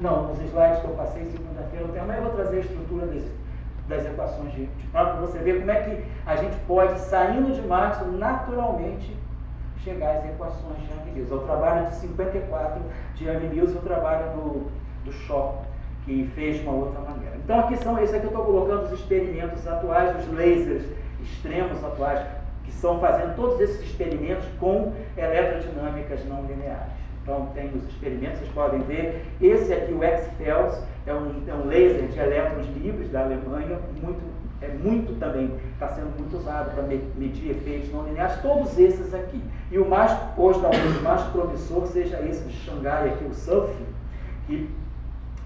não, nos slides que eu passei segunda-feira, amanhã eu vou trazer a estrutura das equações de para você ver como é que a gente pode, saindo de Maxwell, naturalmente chegar às equações de Young e Mills. É o trabalho de 54 de Young e Mills e o trabalho do Shaw, que fez de uma outra maneira. Então aqui esse aqui eu estou colocando os experimentos atuais, os lasers extremos atuais, que estão fazendo todos esses experimentos com eletrodinâmicas não lineares. Então tem os experimentos, vocês podem ver. Esse aqui, o X-Fels, é um laser de elétrons livres da Alemanha, muito também, está sendo muito usado para medir efeitos não lineares, todos esses aqui. E o mais, hoje talvez o mais promissor seja esse de Xangai aqui, o SUF, que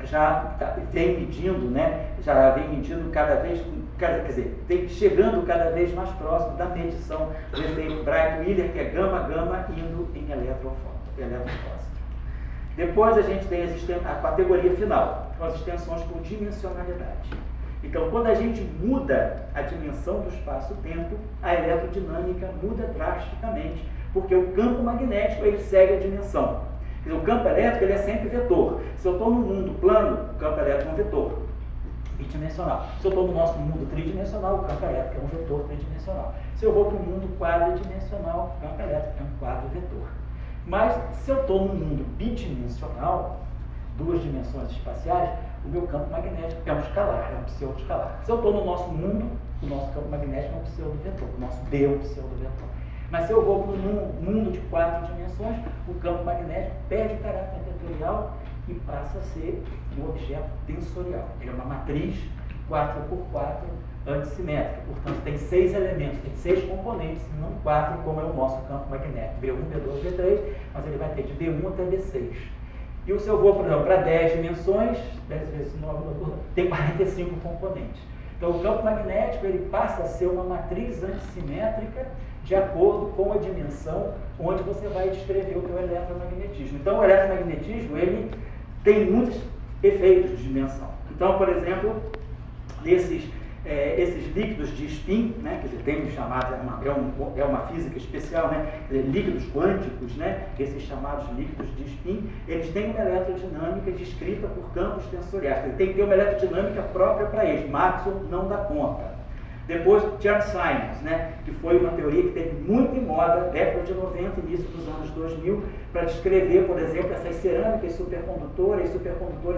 já vem medindo, né? Já vem medindo cada vez, quer dizer, chegando cada vez mais próximo da medição do efeito Bright-Wheeler, que é gama-gama indo em elétrofósforo. Depois a gente tem a categoria final, as extensões por dimensionalidade. Então, quando a gente muda a dimensão do espaço-tempo, a eletrodinâmica muda drasticamente, porque o campo magnético ele segue a dimensão. Quer dizer, o campo elétrico ele é sempre vetor. Se eu estou no mundo plano, o campo elétrico é um vetor bidimensional. Se eu estou no nosso mundo tridimensional, o campo elétrico é um vetor tridimensional. Se eu vou para o mundo quadridimensional, o campo elétrico é um quadrivetor. Mas se eu estou no mundo bidimensional, duas dimensões espaciais, o meu campo magnético é um escalar, é um pseudo-escalar. Se eu estou no nosso mundo, o nosso campo magnético é um pseudo-vetor, o nosso B é um pseudo-vetor. Mas se eu vou para um mundo de 4 dimensões, o campo magnético perde o caráter vetorial e passa a ser um objeto tensorial. Ele é uma matriz 4x4 antissimétrica. Portanto, tem 6 elementos, tem 6 componentes, não 4, como é o nosso campo magnético. B1, B2, B3, mas ele vai ter de B1 até B6. E se eu vou, por exemplo, para 10 dimensões, 10 vezes 9, tem 45 componentes. Então, o campo magnético ele passa a ser uma matriz antissimétrica de acordo com a dimensão onde você vai descrever o teu eletromagnetismo. Então, o eletromagnetismo ele tem muitos efeitos de dimensão. Então, por exemplo, esses líquidos de spin, né, quer dizer, tem chamado, é uma física especial, né, líquidos quânticos, né, esses chamados líquidos de spin, eles têm uma eletrodinâmica descrita por campos tensoriais. Ele tem que ter uma eletrodinâmica própria para eles. Maxwell não dá conta. Depois, Charles Simons, né, que foi uma teoria que teve muito em moda, década de 90 e início dos anos 2000, para descrever, por exemplo, essas cerâmicas supercondutoras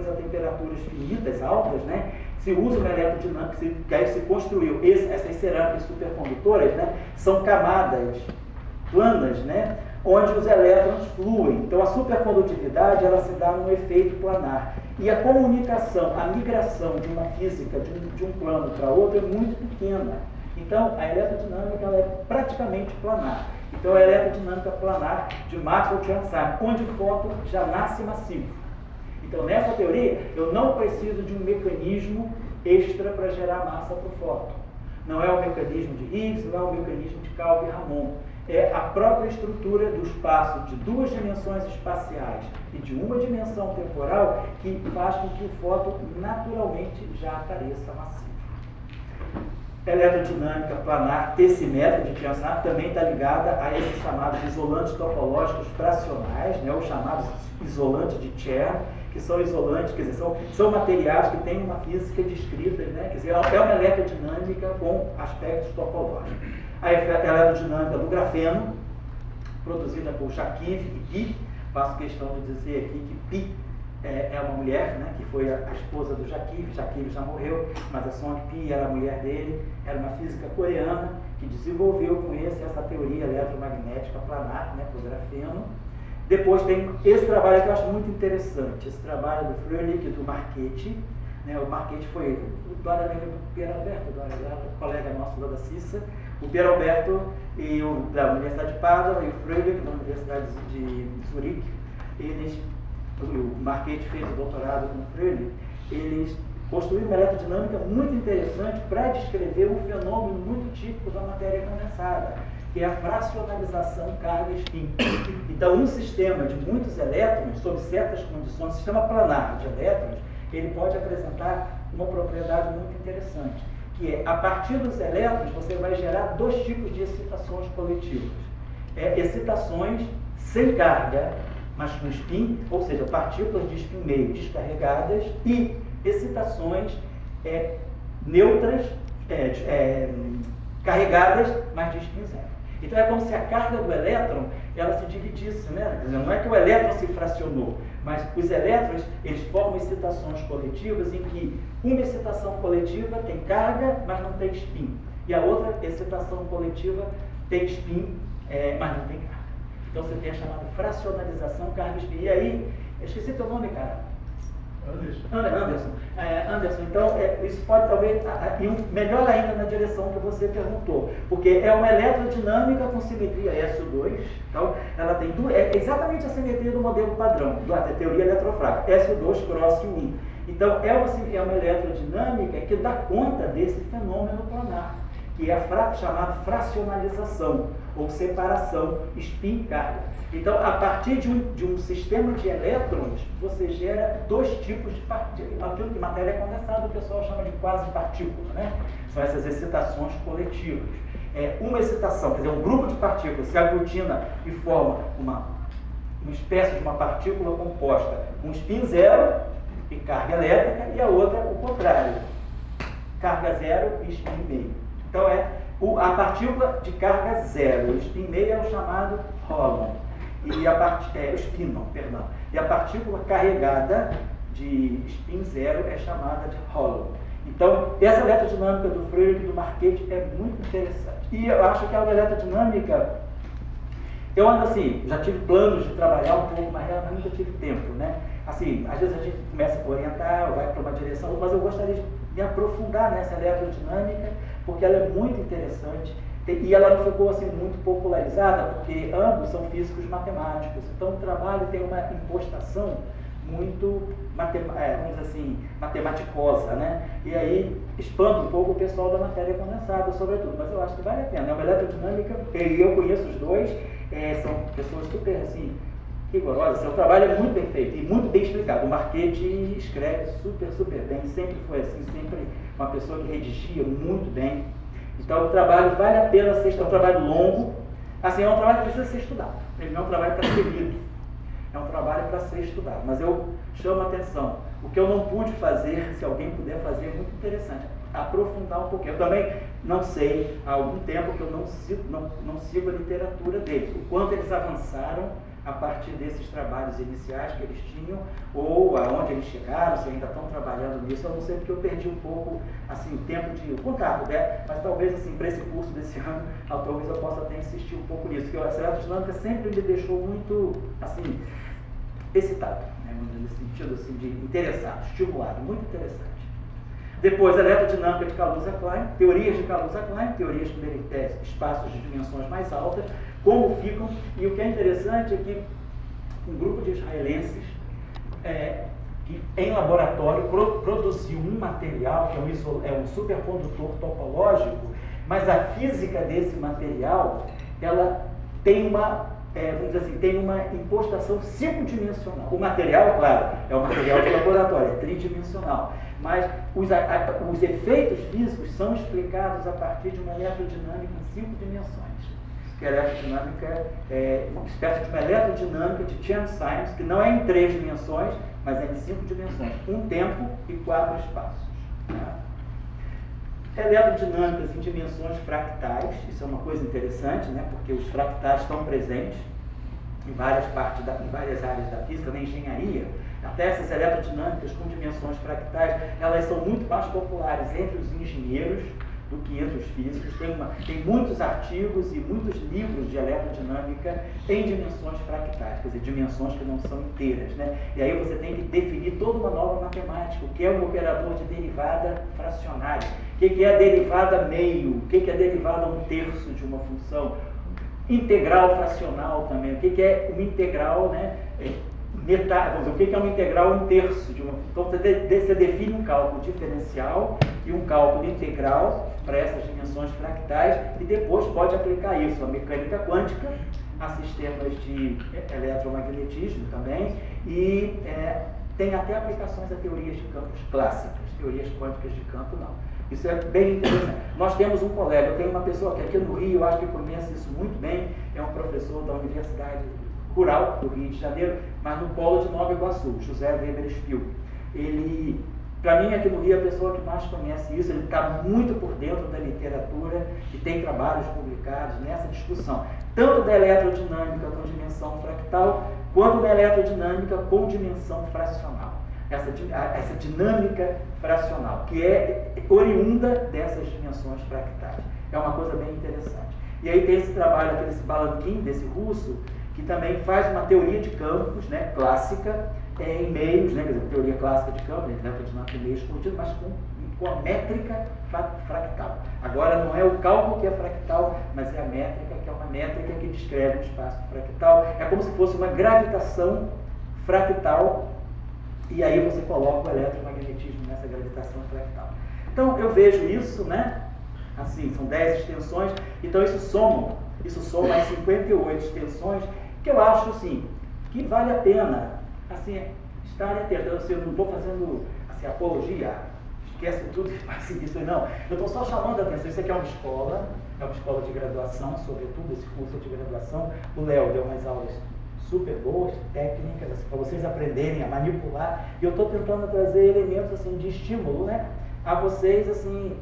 a temperaturas finitas, altas, né, se usa uma eletrodinâmica, que aí se construiu essas cerâmicas supercondutoras, né, são camadas planas, né, onde os elétrons fluem. Então, a supercondutividade ela se dá num efeito planar. E a comunicação, a migração de uma física de um plano para outro é muito pequena. Então, a eletrodinâmica ela é praticamente planar. Então, a eletrodinâmica planar de Maxwell-Chern-Simons, onde o fóton já nasce massivo. Então, nessa teoria, eu não preciso de um mecanismo extra para gerar massa para o fóton. Não é o mecanismo de Higgs, não é o mecanismo de Calvi-Ramon. É a própria estrutura do espaço de 2 dimensões espaciais e de 1 dimensão temporal que faz com que o fóton naturalmente já apareça massivo. A eletrodinâmica planar tessimétrica de Chern-Simons também está ligada a esses chamados isolantes topológicos fracionais, né, os chamados isolantes de Chern, que são isolantes, quer dizer, são materiais que têm uma física descrita, né, quer dizer, é uma eletrodinâmica com aspectos topológicos. A eletrodinâmica do grafeno, produzida por Jakiv e Pi, faço questão de dizer aqui que Pi é uma mulher, né, que foi a esposa do Jakiv já morreu, mas a Song Pi era a mulher dele, era uma física coreana que desenvolveu com essa teoria eletromagnética planar, né, para o grafeno. Depois tem esse trabalho que eu acho muito interessante, esse trabalho do Fröhlich e do Marchetti. Né, o Marchetti foi o Dória lembra do Piero Alberto, o colega nosso lá da CISA, o Piero Alberto e da Universidade de Padua e o Fröhlich da Universidade de Zurique. O Marchetti fez o doutorado com o Fröhlich. Eles construíram uma eletrodinâmica muito interessante para descrever um fenômeno muito típico da matéria condensada, que é a fracionalização carga-spin. Então, um sistema de muitos elétrons, sob certas condições, um sistema planar de elétrons, ele pode apresentar uma propriedade muito interessante, que é, a partir dos elétrons, você vai gerar 2 tipos de excitações coletivas. Excitações sem carga, mas com spin, ou seja, partículas de spin meio descarregadas, e excitações neutras, carregadas, mas de spin zero. Então é como se a carga do elétron ela se dividisse, né? Não é que o elétron se fracionou, mas os elétrons eles formam excitações coletivas em que uma excitação coletiva tem carga, mas não tem spin, e a outra excitação coletiva tem spin, mas não tem carga. Então você tem a chamada fracionalização carga-spin. E aí, eu esqueci teu nome, cara. Anderson. Então, isso pode talvez ir melhor ainda na direção que você perguntou, porque é uma eletrodinâmica com simetria SO2, então ela tem exatamente a simetria do modelo padrão, da teoria eletrofrágil, SO2 cross 1. Então, é uma eletrodinâmica que dá conta desse fenômeno planar, que é a chamada fracionalização, ou separação spin-carga. Então, a partir de um sistema de elétrons, você gera 2 tipos de partículas. Aquilo que matéria condensada o pessoal chama de quase-partícula, né? São essas excitações coletivas. Uma excitação, quer dizer, um grupo de partículas se aglutina e forma uma uma espécie de uma partícula composta com spin zero e carga elétrica, e a outra o contrário, carga zero e spin meio. Então a partícula de carga zero, o spin meio é o chamado holon, e o spinon, perdão. E a partícula carregada de spin zero é chamada de holon. Então, essa eletrodinâmica do Fröhlich e do Marchetti é muito interessante. E eu acho que a eletrodinâmica, eu ando assim, já tive planos de trabalhar um pouco, mas nunca tive tempo, né? Assim, às vezes a gente começa a orientar, vai para uma direção, mas eu gostaria de me aprofundar nessa eletrodinâmica, porque ela é muito interessante. E ela não ficou assim muito popularizada, porque ambos são físicos matemáticos. Então, o trabalho tem uma impostação muito, vamos dizer assim, matematicosa, né? E aí espanta um pouco o pessoal da matéria condensada, sobretudo. Mas eu acho que vale a pena. É uma eletrodinâmica, e eu conheço os dois, são pessoas super, assim, rigorosas. Seu trabalho é muito bem feito e muito bem explicado. O Marchetti escreve super, super bem. Sempre foi assim, sempre uma pessoa que redigia muito bem. Então, o trabalho vale a pena ser, é um trabalho longo, assim, é um trabalho que precisa ser estudado, ele não é um trabalho para ser lido, é um trabalho para ser estudado, mas eu chamo a atenção, o que eu não pude fazer, se alguém puder fazer, é muito interessante, aprofundar um pouquinho. Eu também não sei, há algum tempo que eu não sigo a literatura deles, o quanto eles avançaram a partir desses trabalhos iniciais que eles tinham, ou aonde eles chegaram, se ainda estão trabalhando nisso, eu não sei, porque eu perdi um pouco, assim, o tempo de contato, né? Mas talvez, assim, para esse curso desse ano, talvez eu possa até insistir um pouco nisso, porque a eletrodinâmica sempre me deixou muito, assim, excitado, né? No sentido, assim, de interessado, estimulado, muito interessante. Depois, a eletrodinâmica de Kaluza-Klein, teorias de Kaluza-Klein, teorias que merecem espaços de dimensões mais altas, como ficam, e o que é interessante é que um grupo de israelenses que em laboratório produziu um material que é um supercondutor topológico, mas a física desse material, ela tem uma, vamos dizer assim, tem uma impostação 5-dimensional. O material, claro, é um material de laboratório, é tridimensional, mas os efeitos físicos são explicados a partir de uma eletrodinâmica em 5 dimensões. Que a eletrodinâmica é uma espécie de uma eletrodinâmica de Chern-Simons, que não é em 3 dimensões, mas é em 5 dimensões, um tempo e 4 espaços. Tá? Eletrodinâmicas em dimensões fractais, isso é uma coisa interessante, né? Porque os fractais estão presentes em várias áreas da física, na engenharia. Até essas eletrodinâmicas com dimensões fractais, elas são muito mais populares entre os engenheiros do que entre os físicos. Tem muitos artigos e muitos livros de eletrodinâmica em dimensões fractais, quer dizer, dimensões que não são inteiras, né? E aí você tem que definir toda uma nova matemática, o que é um operador de derivada fracionária, o que é a derivada meio, o que é a derivada 1/3 de uma função, integral fracional também, o que é uma integral, né? O que é uma integral 1/3 de uma. Então você define um cálculo diferencial e um cálculo integral para essas dimensões fractais e depois pode aplicar isso à mecânica quântica, a sistemas de eletromagnetismo também e tem até aplicações a teorias de campos clássicas, teorias quânticas de campo não. Isso é bem interessante. Nós temos um colega, eu tenho uma pessoa que aqui no Rio, eu acho que conhece isso muito bem, é um professor da Universidade Rural do Rio de Janeiro, mas no polo de Nova Iguaçu, José Weber Spiel. Ele, para mim, aqui no Rio, é a pessoa que mais conhece isso, ele está muito por dentro da literatura e tem trabalhos publicados nessa discussão, tanto da eletrodinâmica com dimensão fractal, quanto da eletrodinâmica com dimensão fracional. Essa dinâmica fracional, que é oriunda dessas dimensões fractais. É uma coisa bem interessante. E aí tem esse trabalho aqui desse Balankin, desse russo, que também faz uma teoria de campos, né, clássica, em meios, né, quer dizer, teoria clássica de campos, eletrodinâmica em meios contínuos, mas com a métrica fractal. Agora não é o cálculo que é fractal, mas é a métrica, que é uma métrica que descreve o espaço fractal. É como se fosse uma gravitação fractal, e aí você coloca o eletromagnetismo nessa gravitação fractal. Então eu vejo isso, né? Assim, são 10 extensões, então isso soma as 58 extensões, que eu acho, assim, que vale a pena, assim, estar atento. Eu não estou fazendo, assim, apologia, esquece tudo que faz isso, não. Eu estou só chamando a atenção. Isso aqui é uma escola de graduação, sobretudo esse curso de graduação. O Léo deu umas aulas super boas, técnicas, assim, para vocês aprenderem a manipular. E eu estou tentando trazer elementos assim, de estímulo, né, a vocês assim,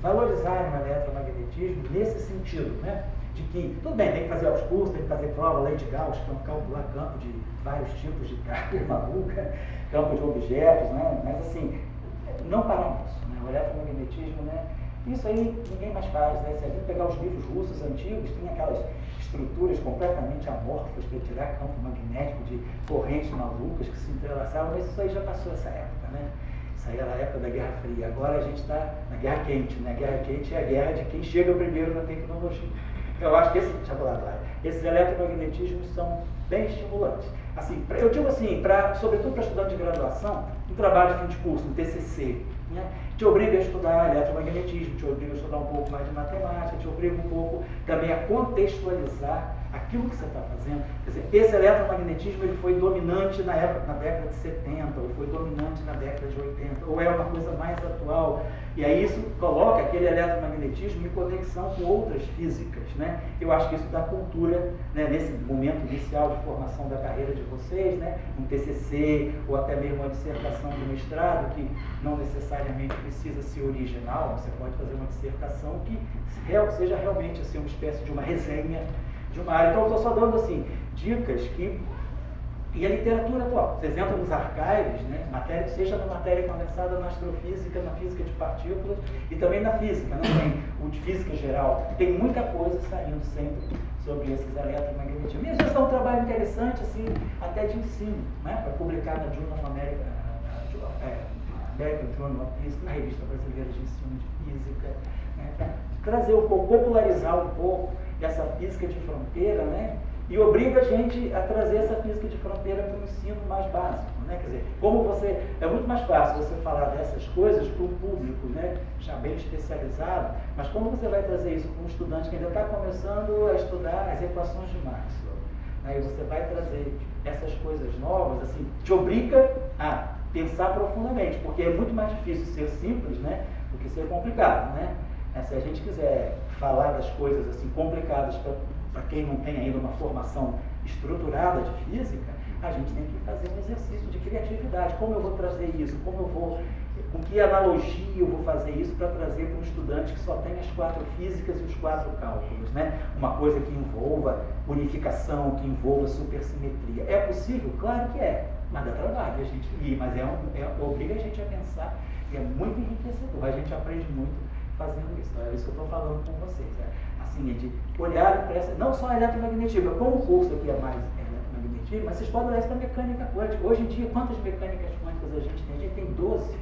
valorizarem o eletromagnetismo nesse sentido, né, de que, tudo bem, tem que fazer os cursos, tem que fazer prova, lei de Gauss, calcular campo de vários tipos de carga maluca, campo de objetos, né, mas assim, não parar nisso, né, o eletromagnetismo, né, isso aí ninguém mais faz, né? Se a gente pegar os livros russos antigos, tem aquelas estruturas completamente amorfas para tirar campo magnético de correntes malucas que se entrelaçavam, mas isso aí já passou essa época, né? Isso aí era a época da Guerra Fria. Agora a gente está na Guerra Quente, né? A Guerra Quente é a guerra de quem chega primeiro na tecnologia. Então eu acho que esses eletromagnetismos são bem estimulantes. Assim, eu digo assim, sobretudo para estudante de graduação, um trabalho de fim de curso, um TCC, né? Te obriga a estudar eletromagnetismo, te obriga a estudar um pouco mais de matemática, te obriga um pouco também a contextualizar aquilo que você está fazendo. Quer dizer, esse eletromagnetismo ele foi dominante na década de 70, ou foi dominante na década de 80, ou é uma coisa mais atual. E aí isso coloca aquele eletromagnetismo em conexão com outras físicas, né? Eu acho que isso dá cultura, né, nesse momento inicial de formação da carreira de vocês, né? Um TCC ou até mesmo uma dissertação de mestrado, que não necessariamente precisa ser original, você pode fazer uma dissertação que seja realmente assim, uma espécie de uma resenha de uma área. Então eu estou só dando assim, dicas que... E a literatura atual, vocês entram nos archives, né, seja na matéria condensada na astrofísica, na física de partículas e também na física, não tem o de física geral, tem muita coisa saindo sempre sobre esses eletromagnetismos. E às vezes é um trabalho interessante, assim, até de ensino, né, para publicar na American Journal of Physics, na Revista Brasileira de Ensino de Física, né, para trazer um pouco, popularizar um pouco essa física de fronteira, né, e obriga a gente a trazer essa física de fronteira para o ensino mais básico, né? Quer dizer, é muito mais fácil você falar dessas coisas para um público, né, já bem especializado, mas como você vai trazer isso para um estudante que ainda está começando a estudar as equações de Maxwell, né, e você vai trazer essas coisas novas, assim, te obriga a pensar profundamente, porque é muito mais difícil ser simples, né, do que ser complicado, né? Se a gente quiser falar das coisas assim complicadas para quem não tem ainda uma formação estruturada de física, a gente tem que fazer um exercício de criatividade. Como eu vou trazer isso? Com que analogia eu vou fazer isso para trazer para um estudante que só tem as 4 físicas e os 4 cálculos, né? Uma coisa que envolva unificação, que envolva supersimetria. É possível? Claro que é, mas dá trabalho a gente ir, mas obriga a gente a pensar e é muito enriquecedor. A gente aprende muito fazendo isso. É isso que eu estou falando com vocês. Assim, é de olhar para essa, não só eletromagnetismo, como o curso aqui é mais eletromagnetismo, mas vocês podem olhar isso para mecânica quântica. Hoje em dia, quantas mecânicas quânticas a gente tem? A gente tem 12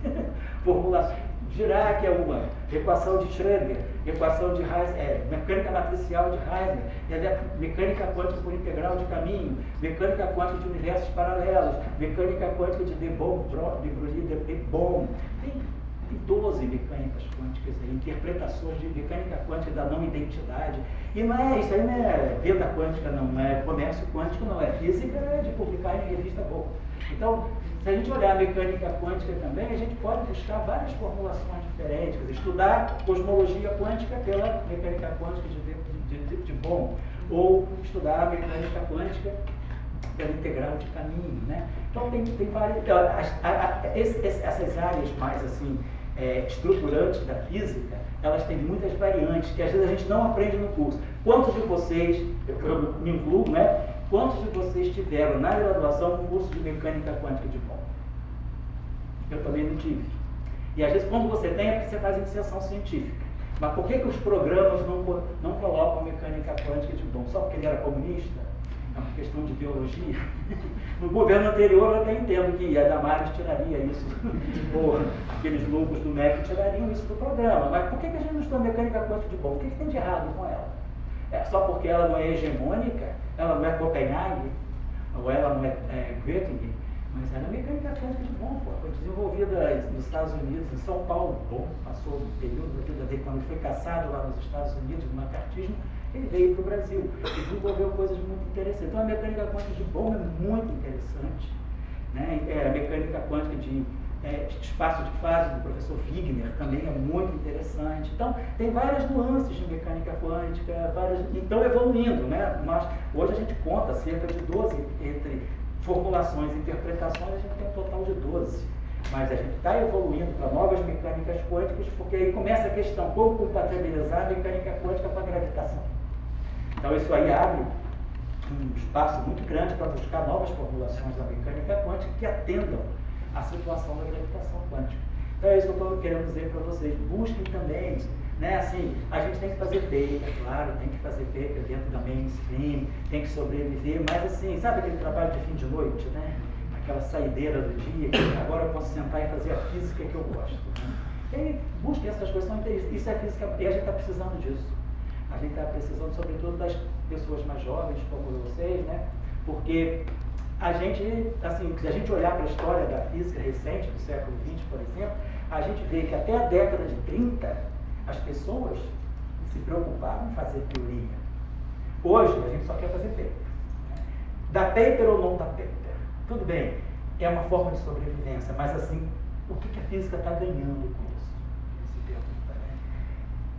formulações. Dirac é uma, equação de Schrödinger, equação de Heisenberg, mecânica matricial de Heisenberg, mecânica quântica por integral de caminho, mecânica quântica de universos paralelos, mecânica quântica de de Broglie, de Bohm. Tem 12 mecânicas quânticas, interpretações de mecânica quântica da não identidade. E não é, isso aí não é venda quântica, não é comércio quântico, não é física, é de publicar em revista boa. Então, se a gente olhar a mecânica quântica também, a gente pode buscar várias formulações diferentes, quer dizer, estudar cosmologia quântica pela mecânica quântica de Bohm, ou estudar a mecânica quântica pela integral de caminho, né? Então tem várias, essas áreas mais assim, estruturantes da física, elas têm muitas variantes que às vezes a gente não aprende no curso. Quantos de vocês, eu me incluo, né? Quantos de vocês tiveram na graduação um curso de mecânica quântica de Bohm? Eu também não tive. E às vezes quando você tem é porque você faz iniciação científica. Mas por que os programas não colocam mecânica quântica de Bohm? Só porque ele era comunista? É uma questão de ideologia. No governo anterior eu até entendo que a Damares tiraria isso, ou aqueles loucos do MEC tirariam isso do programa. Mas por que a gente não estuda mecânica quântica de Bohm? O que tem de errado com ela? Só porque ela não é hegemônica, ela não é Copenhague, ou ela não é Göttingen, mas ela é mecânica quântica de Bohm, pô. Foi desenvolvida nos Estados Unidos, em São Paulo. Bohm passou um período da vida dele, quando ele foi caçado lá nos Estados Unidos, no macartismo, ele veio para o Brasil e desenvolveu coisas muito interessantes. Então a mecânica quântica de Bohm é muito interessante, né? A mecânica quântica de espaço de fase do professor Wigner também é muito interessante. Então, tem várias nuances de mecânica quântica, então evoluindo, né? Mas hoje a gente conta cerca de 12, entre formulações e interpretações, a gente tem um total de 12. Mas a gente está evoluindo para novas mecânicas quânticas, porque aí começa a questão, como compatibilizar a mecânica quântica com a gravitação. Então, isso aí abre um espaço muito grande para buscar novas formulações da mecânica quântica que atendam à situação da gravitação quântica. Então é isso que eu estou querendo dizer para vocês. Busquem também, né? Assim, a gente tem que fazer paper, claro, tem que fazer paper dentro da mainstream, tem que sobreviver, mas assim, sabe aquele trabalho de fim de noite, né? Aquela saideira do dia, que agora eu posso sentar e fazer a física que eu gosto. Né? E busquem essas coisas, isso é física, e a gente está precisando disso. A gente está precisando, sobretudo, das pessoas mais jovens, como vocês, né? Porque a gente, assim, se a gente olhar para a história da física recente, do século XX, por exemplo, a gente vê que até a década de 30, as pessoas se preocupavam em fazer teoria. Hoje, a gente só quer fazer paper. Dá paper ou não dá paper? Tudo bem, é uma forma de sobrevivência, mas assim, o que a física está ganhando com isso?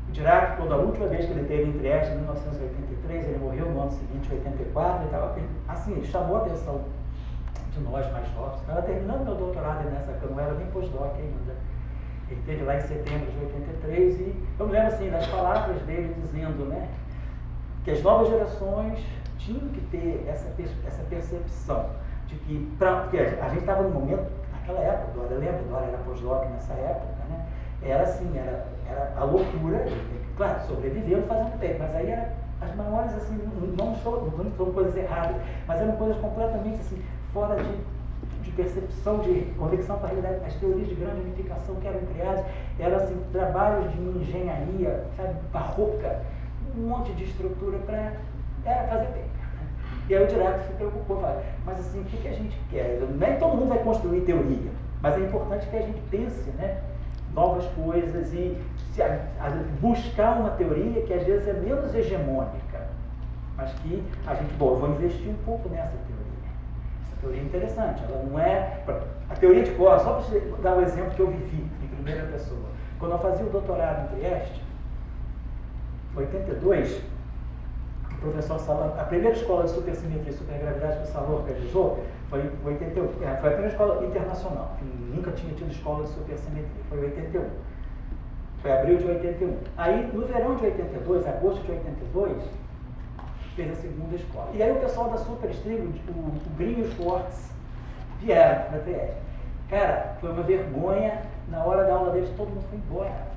O Dirac, quando a última vez que ele teve em Trieste, em 1983, ele morreu no ano seguinte, em 84, ele estava, assim, ele chamou a atenção de nós mais jovens. Estava terminando meu doutorado nessa época, eu não era nem pós-doc ainda. Ele esteve lá em setembro de 83 e eu me lembro assim, das palavras dele dizendo, né, que as novas gerações tinham que ter essa percepção de que, porque a gente estava num momento, naquela época, eu lembro, Dora era pós-doc nessa época, né, era assim, era a loucura, claro, sobrevivendo fazendo tempo, mas aí era as maiores, assim, não são coisas erradas, mas eram coisas completamente assim, fora de percepção, de conexão com a realidade. As teorias de grande unificação que eram criadas eram assim, trabalhos de engenharia, sabe, barroca, um monte de estrutura para fazer tempo. E aí o Dirac se preocupou, falou, mas assim, o que a gente quer? Nem todo mundo vai construir teoria, mas é importante que a gente pense, né, novas coisas e buscar uma teoria que às vezes é menos hegemônica, mas que a gente, bom, eu vou investir um pouco nessa teoria. Essa teoria é interessante, ela não é... A teoria de cordas, só para você dar um exemplo que eu vivi em primeira pessoa. Quando eu fazia o doutorado em Trieste, em 82, o professor Salor, a primeira escola de supersimetria e supergravidade que o Salor realizou foi em 81, foi a primeira escola internacional, que nunca tinha tido escola de supersimetria, foi em 81. Foi abril de 81. Aí, no verão de 82, agosto de 82, fez a segunda escola. E aí o pessoal da Superstrigo, o Green e o Schwartz, vieram para a Trieste. Cara, foi uma vergonha, na hora da aula deles todo mundo foi embora.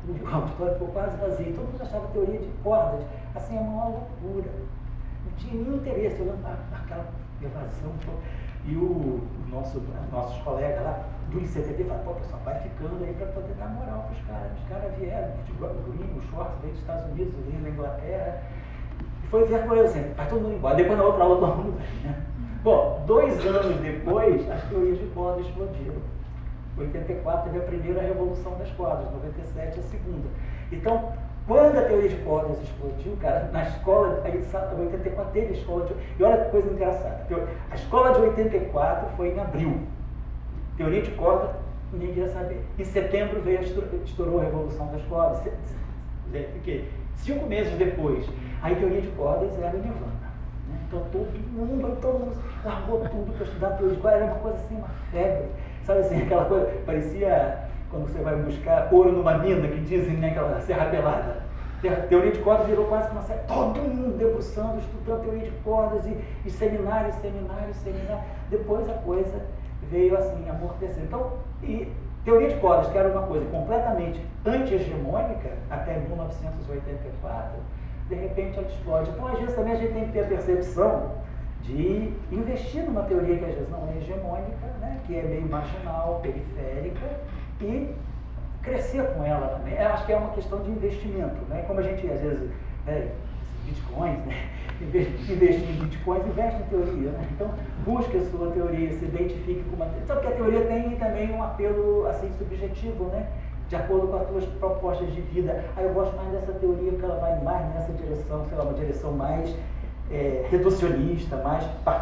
O auditório ficou quase vazio, todo mundo achava teoria de cordas, assim, é uma loucura. Não tinha nenhum interesse, olhando aquela evasão. E nossos colegas lá do ICTT falaram, pô, pessoal, vai ficando aí para poder dar moral para os caras. Os caras vieram, o Green, o Schwartz veio dos Estados Unidos, o Green da Inglaterra. E foi vergonhoso, vai todo mundo embora. Depois na outra aula todo mundo vem, né? Bom, 2 anos depois, as teorias de cordas explodiram. Em 84 teve a primeira revolução das cordas, 97 a segunda. Então, quando a teoria de cordas explodiu, cara, na escola, aí em 84 teve a escola de... E olha que coisa engraçada, a escola de 84 foi em abril. Teoria de corda, ninguém queria saber. Em setembro veio estourou a revolução das cordas. Porque 5 meses depois, a teoria de cordas era o Nirvana. Né? Então todo mundo largou tudo para estudar teoria de cordas, era uma coisa assim, uma febre. Sabe assim, aquela coisa, parecia quando você vai buscar ouro numa mina, que dizem, né, aquela serra pelada. Teoria de cordas virou quase uma série, todo mundo debruçando, estudando teoria de cordas e seminários. Depois a coisa veio assim, amortecer. Então, e teoria de cordas, que era uma coisa completamente anti-hegemônica, até 1984, de repente ela explode. Então, às vezes também a gente tem que ter a percepção de investir numa teoria que às vezes não é hegemônica, né, que é meio marginal, periférica, e crescer com ela também. Eu acho que é uma questão de investimento, né? Como a gente às vezes, bitcoins, né? Investir em bitcoins, investe em teoria, né? Então, busque a sua teoria, se identifique com uma teoria. Sabe que a teoria tem também um apelo assim, subjetivo, né? De acordo com as tuas propostas de vida. Eu gosto mais dessa teoria, que ela vai mais nessa direção, sei lá, uma direção mais reducionista,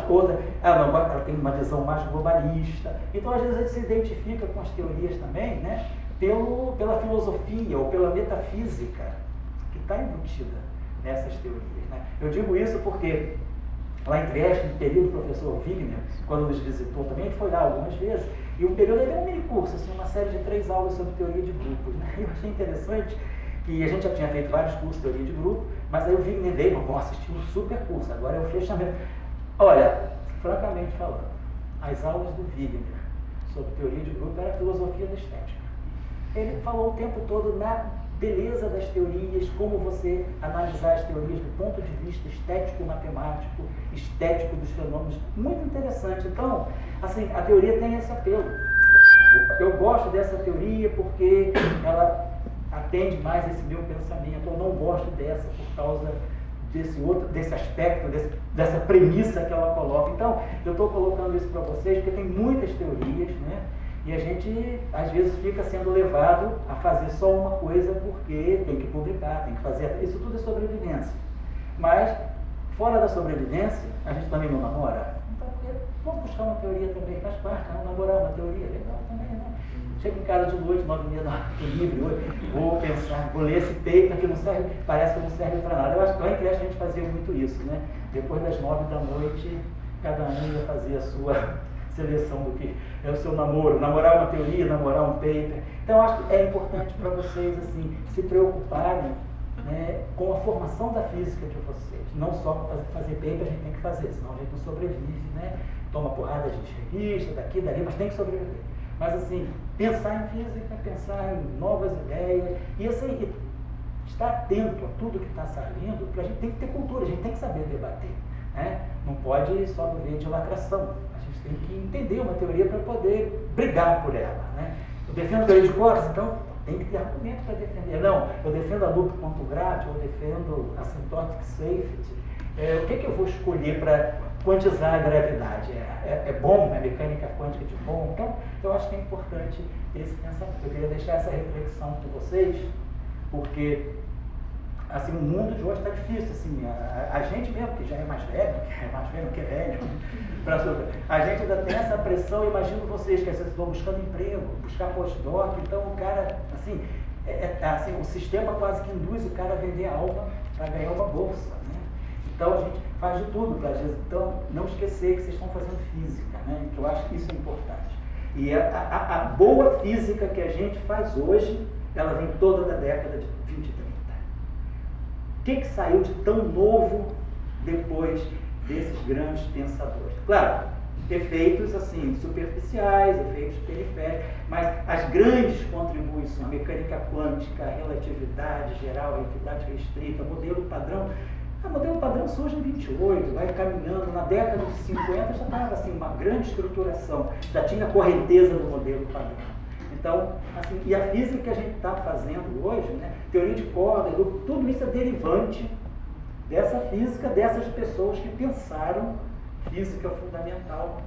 outra, ela tem uma visão mais globalista. Então, às vezes, a gente se identifica com as teorias também, né, pela filosofia ou pela metafísica que está embutida nessas teorias. Né? Eu digo isso porque lá em Trieste, no período, o professor Wigner, quando nos visitou também, ele foi lá algumas vezes, e o período ele é um mini curso, assim, uma série de 3 aulas sobre teoria de grupos. Né? Eu achei interessante que a gente já tinha feito vários cursos de teoria de grupo, mas aí o Wigner veio, vamos assistir um super curso, agora é o fechamento. Olha, francamente falando, as aulas do Wigner sobre teoria de grupo era a filosofia da estética. Ele falou o tempo todo na beleza das teorias, como você analisar as teorias do ponto de vista estético-matemático, estético dos fenômenos, muito interessante. Então, assim, a teoria tem esse apelo. Eu gosto dessa teoria porque ela atende mais esse meu pensamento, eu não gosto dessa por causa desse aspecto, dessa premissa que ela coloca. Então, eu estou colocando isso para vocês porque tem muitas teorias, né? E a gente, às vezes, fica sendo levado a fazer só uma coisa porque tem que publicar, tem que fazer. Isso tudo é sobrevivência. Mas, fora da sobrevivência, a gente também não namora. Então, vamos buscar uma teoria também, faz parte, não namorar uma teoria, legal também, né? Chego em casa de noite, 9h30, estou livre hoje, vou pensar, vou ler esse paper que não serve, parece que não serve para nada. Eu acho que lá em creche a gente fazia muito isso, né? Depois das 9h, cada um ia fazer a sua seleção do que é o seu namoro, namorar uma teoria, namorar um paper. Então, eu acho que é importante para vocês, assim, se preocuparem, né, com a formação da física de vocês. Não só para fazer paper, a gente tem que fazer, senão a gente não sobrevive, né? Toma porrada de revista, daqui, dali, mas tem que sobreviver. Mas, assim, pensar em física, pensar em novas ideias, e assim, estar atento a tudo que está saindo, porque a gente tem que ter cultura, a gente tem que saber debater, né? Não pode só viver de lacração. A gente tem que entender uma teoria para poder brigar por ela, né? Eu defendo a teoria de cordas, então tem que ter argumento para defender. Não, eu defendo a loop quantum gravity, eu defendo a asymptotic safety. O que eu vou escolher para quantizar a gravidade? É bom, é mecânica quântica de bom? Então, eu acho que é importante esse pensamento. Eu queria deixar essa reflexão com vocês, porque assim, o mundo de hoje está difícil. Assim, a gente mesmo, que já é mais velho que é velho, a gente ainda tem essa pressão. Imagino vocês que às vezes estão buscando emprego, buscar postdoc, então o cara, assim, assim, o sistema quase que induz o cara a vender a alma para ganhar uma bolsa, né? Então a gente faz de tudo para, às vezes, então, não esquecer que vocês estão fazendo física, né? Que eu acho que isso é importante. E a boa física que a gente faz hoje, ela vem toda da década de 20 e 30. O que saiu de tão novo depois desses grandes pensadores? Claro, efeitos assim, superficiais, efeitos periféricos, mas as grandes contribuições, mecânica quântica, relatividade geral, relatividade restrita, modelo padrão. O modelo padrão surge em 28, vai caminhando, na década de 50 já estava assim, uma grande estruturação, já tinha correnteza do modelo padrão. Então, assim, e a física que a gente está fazendo hoje, né, teoria de corda, tudo isso é derivante dessa física, dessas pessoas que pensaram física fundamental,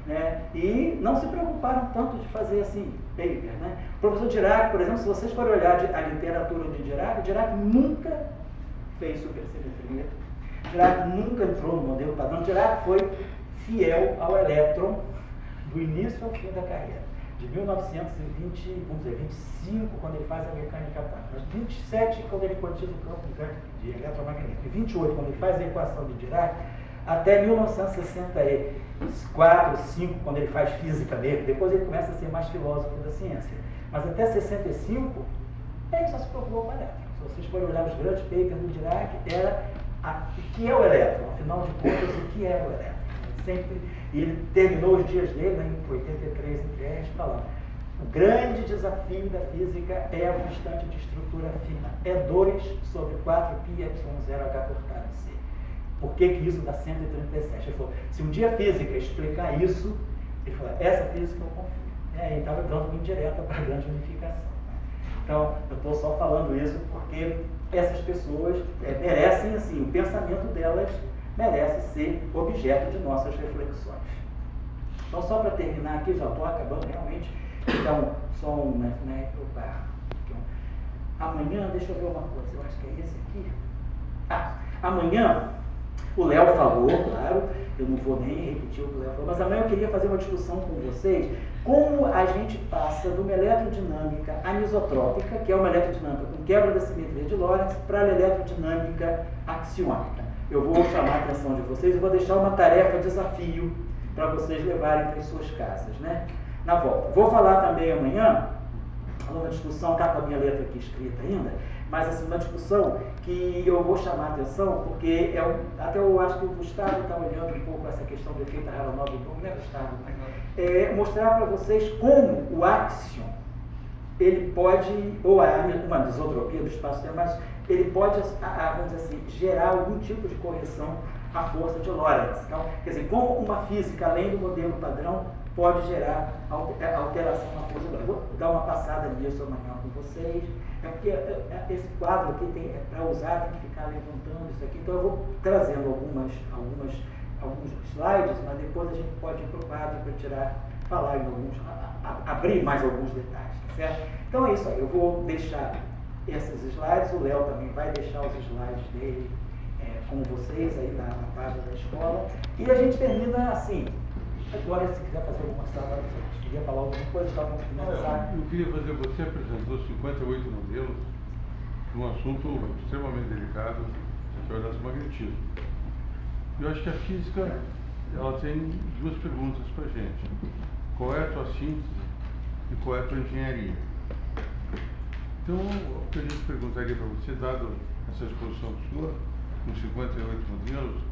né, e não se preocuparam tanto de fazer assim, paper, né. O professor Dirac, por exemplo, se vocês forem olhar a literatura de Dirac nunca fez supersimetria, Dirac nunca entrou no modelo padrão, Dirac foi fiel ao elétron do início ao fim da carreira. De 1920, vamos dizer, 25, quando ele faz a mecânica quântica, mas 27, quando ele quantiza o campo de eletromagnético, e 28, quando ele faz a equação de Dirac, até 1964, 5, quando ele faz física mesmo, depois ele começa a ser mais filósofo da ciência. Mas até 65, ele só se preocupou com o elétron. Se vocês forem olhar os grandes papers do Dirac, era o que é o elétron, afinal de contas, o que é o elétron. Sempre, e ele terminou os dias dele, né, em 83, em Trieste, falando: o grande desafio da física é a constante de estrutura fina. É 2 sobre 4πε0h cortado em C. Por que isso dá 137? Ele falou: se um dia a física explicar isso, ele falou: essa física eu confio. E aí estava dando uma indireta para a grande unificação. Então, eu estou só falando isso porque essas pessoas merecem, assim, o pensamento delas merece ser objeto de nossas reflexões. Então, só para terminar aqui, já estou acabando realmente. Então, só um, amanhã, deixa eu ver uma coisa, eu acho que é esse aqui. Amanhã O Léo falou, claro, eu não vou nem repetir o que o Léo falou, mas amanhã eu queria fazer uma discussão com vocês como a gente passa de uma eletrodinâmica anisotrópica, que é uma eletrodinâmica com quebra da simetria de Lorentz, para a eletrodinâmica axiônica. Eu vou chamar a atenção de vocês e vou deixar uma tarefa, desafio, para vocês levarem para as suas casas, né? Na volta. Vou falar também amanhã, uma discussão, está com a minha letra aqui escrita ainda, mas assim, uma discussão que eu vou chamar a atenção, porque até eu acho que o Gustavo está olhando um pouco essa questão do efeito Aharonov, né, Gustavo? Mostrar para vocês como o áxion, ele pode, ou uma desotropia do espaço-tempo, mas ele pode, vamos dizer assim, gerar algum tipo de correção à força de Lorentz. Então, quer dizer, como uma física além do modelo padrão pode gerar alteração na força de Lorentz. Vou dar uma passada nisso amanhã com vocês. Porque esse quadro aqui para usar tem que ficar levantando isso aqui. Então eu vou trazendo alguns slides, mas depois a gente pode ir para o quadro para falar em alguns, abrir mais alguns detalhes, tá certo? Então é isso aí. Eu vou deixar esses slides, o Léo também vai deixar os slides dele com vocês aí na página da escola. E a gente termina assim. Agora, se quiser fazer alguma sala, se queria falar alguma coisa, só para finalizar. Eu queria fazer, você apresentou 58 modelos de um assunto extremamente delicado, que é o eletromagnetismo. Eu acho que a física, ela tem duas perguntas para a gente. Qual é a tua síntese e qual é a tua engenharia? Então, o que a gente perguntaria para você, dado essa exposição sua, com 58 modelos,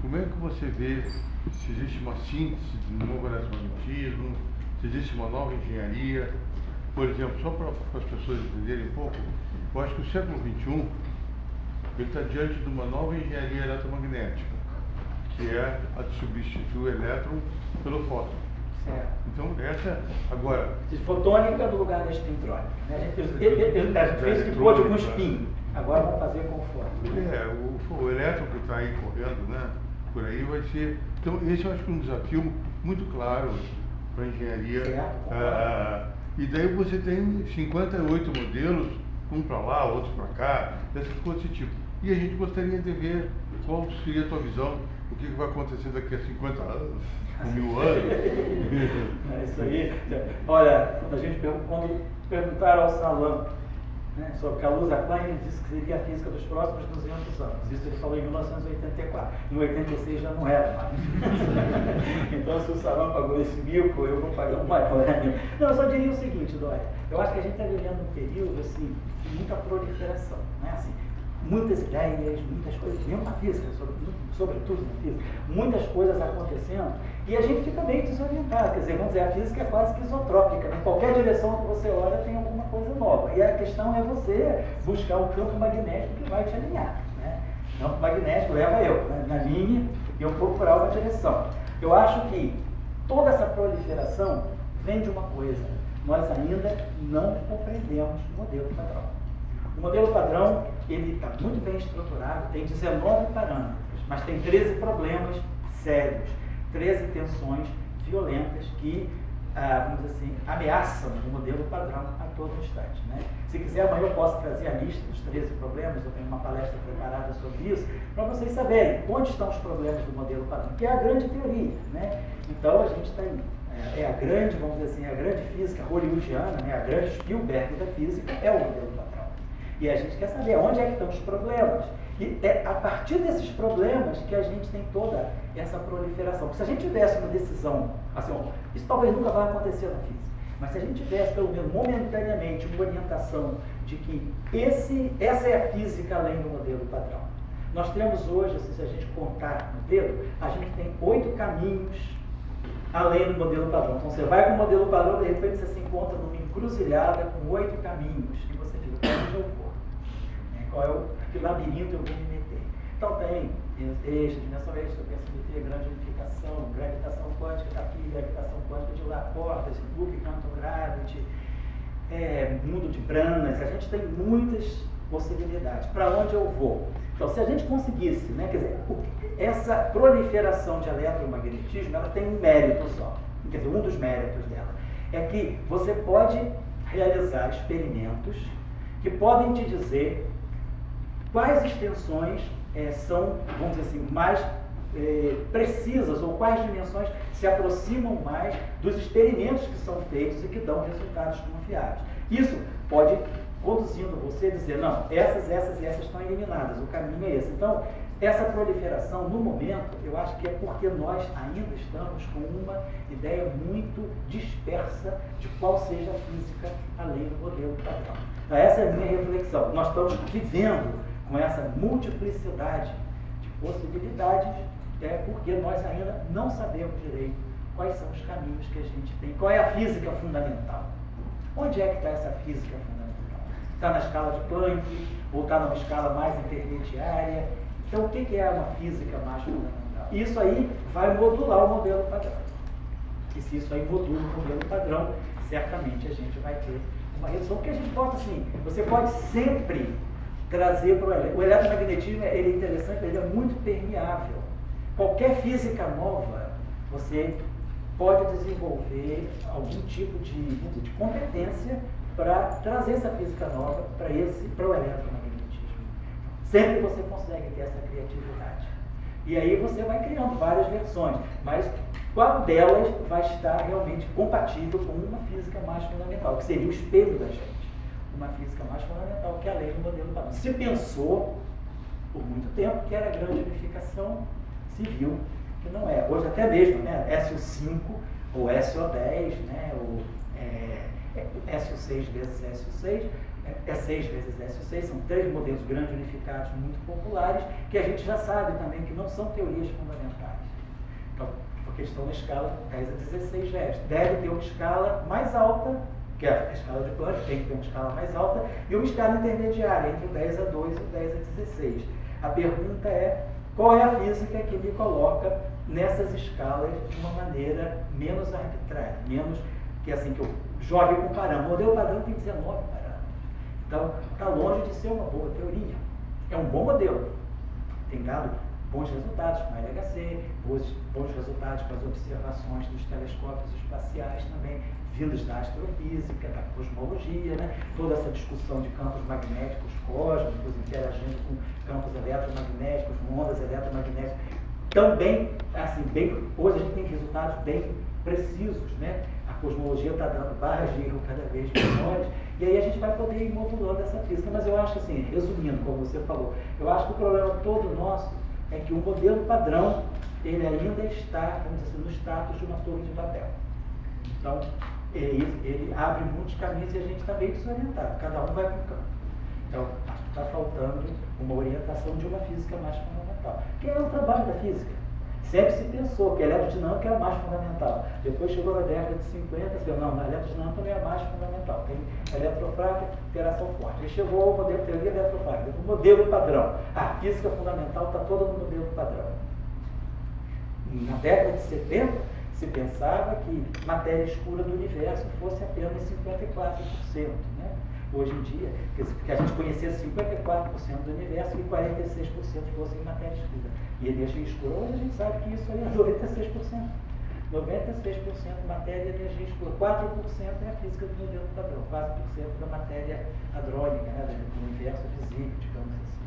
como é que você vê se existe uma síntese de um novo eletromagnetismo, se existe uma nova engenharia? Por exemplo, só para as pessoas entenderem um pouco, eu acho que o século XXI está diante de uma nova engenharia eletromagnética, que é a de substituir o elétron pelo fóton. Certo. Então, essa, agora... De fotônica no lugar da espintrônica. Né? A gente fez que pôde com spin. Agora vamos fazer com fóton. O elétron que está aí correndo, né, por aí vai ser... Então, esse eu acho que é um desafio muito claro para a engenharia. Certo. E daí você tem 58 modelos, um para lá, outro para cá, essas coisas desse tipo. E a gente gostaria de ver qual seria a tua visão, o que vai acontecer daqui a 50 anos, 1000 anos. É isso aí. Olha, quando perguntaram ao Salam, né, sobre Kaluza Klein, ele disse que seria a física dos próximos 200 anos. Isso ele falou em 1984. Em 86 já não era mais. Então, se o Salam pagou esse mico, eu vou pagar um maior. Não, eu só diria o seguinte, Dória. Eu acho que a gente está vivendo um período assim, de muita proliferação. Né? Assim, muitas ideias, muitas coisas, mesmo na física, sobretudo na física, muitas coisas acontecendo e a gente fica meio desorientado. Quer dizer, vamos dizer, a física é quase que isotrópica, né? Qualquer direção que você olha tem alguma coisa nova. E a questão é você buscar um campo magnético que vai te alinhar. Né? O campo magnético leva eu, né, na linha, e eu procurar uma direção. Eu acho que toda essa proliferação vem de uma coisa: nós ainda não compreendemos o modelo padrão. O modelo padrão, ele está muito bem estruturado, tem 19 parâmetros, mas tem 13 problemas sérios, 13 tensões violentas que, vamos dizer assim, ameaçam o modelo padrão a todo instante. Né? Se quiser, amanhã eu posso trazer a lista dos 13 problemas, eu tenho uma palestra preparada sobre isso, para vocês saberem onde estão os problemas do modelo padrão, que é a grande teoria. Né? Então, a gente está indo. A grande, vamos dizer assim, a grande física hollywoodiana, né? A grande Spielberg da física é o modelo padrão. E a gente quer saber onde é que estão os problemas. E é a partir desses problemas que a gente tem toda essa proliferação. Porque se a gente tivesse uma decisão, assim, isso talvez nunca vai acontecer na física, mas se a gente tivesse, pelo menos momentaneamente, uma orientação de que essa é a física além do modelo padrão. Nós temos hoje, assim, se a gente contar no dedo, a gente tem 8 caminhos além do modelo padrão. Então você vai com o modelo padrão, de repente você se encontra numa encruzilhada com 8 caminhos, e você fica, para onde eu vou? Que labirinto eu vou me meter? Então tem eixo, dimensão extra, PSDT, grande unificação, gravitação quântica daqui, gravitação quântica de lá, portas, loop, quantum gravity, mundo de branas. A gente tem muitas possibilidades. Para onde eu vou? Então, se a gente conseguisse, né, quer dizer, essa proliferação de eletromagnetismo, ela tem um mérito só. Quer dizer, um dos méritos dela é que você pode realizar experimentos que podem te dizer quais extensões são, vamos dizer assim, mais precisas, ou quais dimensões se aproximam mais dos experimentos que são feitos e que dão resultados confiáveis. Isso pode conduzindo você a dizer, não, essas estão eliminadas, o caminho é esse. Então, essa proliferação, no momento, eu acho que é porque nós ainda estamos com uma ideia muito dispersa de qual seja a física além do modelo padrão. Então, essa é a minha reflexão. Nós estamos vivendo com essa multiplicidade de possibilidades, porque nós ainda não sabemos direito quais são os caminhos que a gente tem, qual é a física fundamental. Onde é que está essa física fundamental? Está na escala de Planck, ou está numa escala mais intermediária? Então, o que é uma física mais fundamental? Isso aí vai modular o modelo padrão. E se isso aí modula o modelo padrão, certamente a gente vai ter uma redução. Porque a gente pode, assim, você pode sempre trazer para o eletromagnetismo, ele é interessante, ele é muito permeável. Qualquer física nova, você pode desenvolver algum tipo de competência para trazer essa física nova para o eletromagnetismo. Sempre você consegue ter essa criatividade. E aí você vai criando várias versões, mas qual delas vai estar realmente compatível com uma física mais fundamental, que seria o espelho da gente. Uma física mais fundamental que é além do modelo padrão. Se pensou por muito tempo que era a grande unificação, se viu que não é. Hoje até mesmo, né, SO5 ou SO10, né, ou SO6 vezes SO6, é 6 vezes SO6, são 3 modelos grandes unificados muito populares, que a gente já sabe também que não são teorias fundamentais. Então, porque estão na escala 10 a 16 GeV. Deve ter uma escala mais alta, que é a escala de Planck, tem que ter uma escala mais alta, e uma escala intermediária, entre o 10 a 2 e o 10 a 16. A pergunta é, qual é a física que me coloca nessas escalas de uma maneira menos arbitrária, menos que assim, que eu jogue com parâmetro. O modelo padrão tem 19 parâmetros. Então, está longe de ser uma boa teoria. É um bom modelo. Tem dado bons resultados com a LHC, bons resultados com as observações dos telescópios espaciais também, vindos da astrofísica, da cosmologia, né? Toda essa discussão de campos magnéticos cósmicos interagindo com campos eletromagnéticos, com ondas eletromagnéticas. Também, assim, hoje a gente tem resultados bem precisos, né? A cosmologia está dando barras de erro cada vez menores, e aí a gente vai poder ir modulando essa física. Mas eu acho assim, resumindo, como você falou, eu acho que o problema todo nosso é que o modelo padrão, ele ainda está, vamos dizer assim, no status de uma torre de Babel. Então, ele abre muitos caminhos e a gente está meio desorientado, cada um vai para um campo. Então, acho que está faltando uma orientação de uma física mais fundamental, que é o trabalho da física. Sempre se pensou que a eletrodinâmica era a mais fundamental. Depois chegou na década de 50, se eu não, a eletrodinâmica também é a mais fundamental. Tem eletrofrágil e interação forte. Aí chegou o modelo teoria eletrofrágil, o modelo padrão. A física fundamental está toda no modelo padrão. Na década de 70, se pensava que matéria escura do universo fosse apenas 54%. Né? Hoje em dia, que a gente conhecesse 54% do universo e 46% fosse em matéria escura. E energia escura, hoje a gente sabe que isso aí é 96%. 96% matéria e energia escura. 4% é a física do modelo padrão. 4% da matéria hadrônica, né, do universo visível, digamos assim.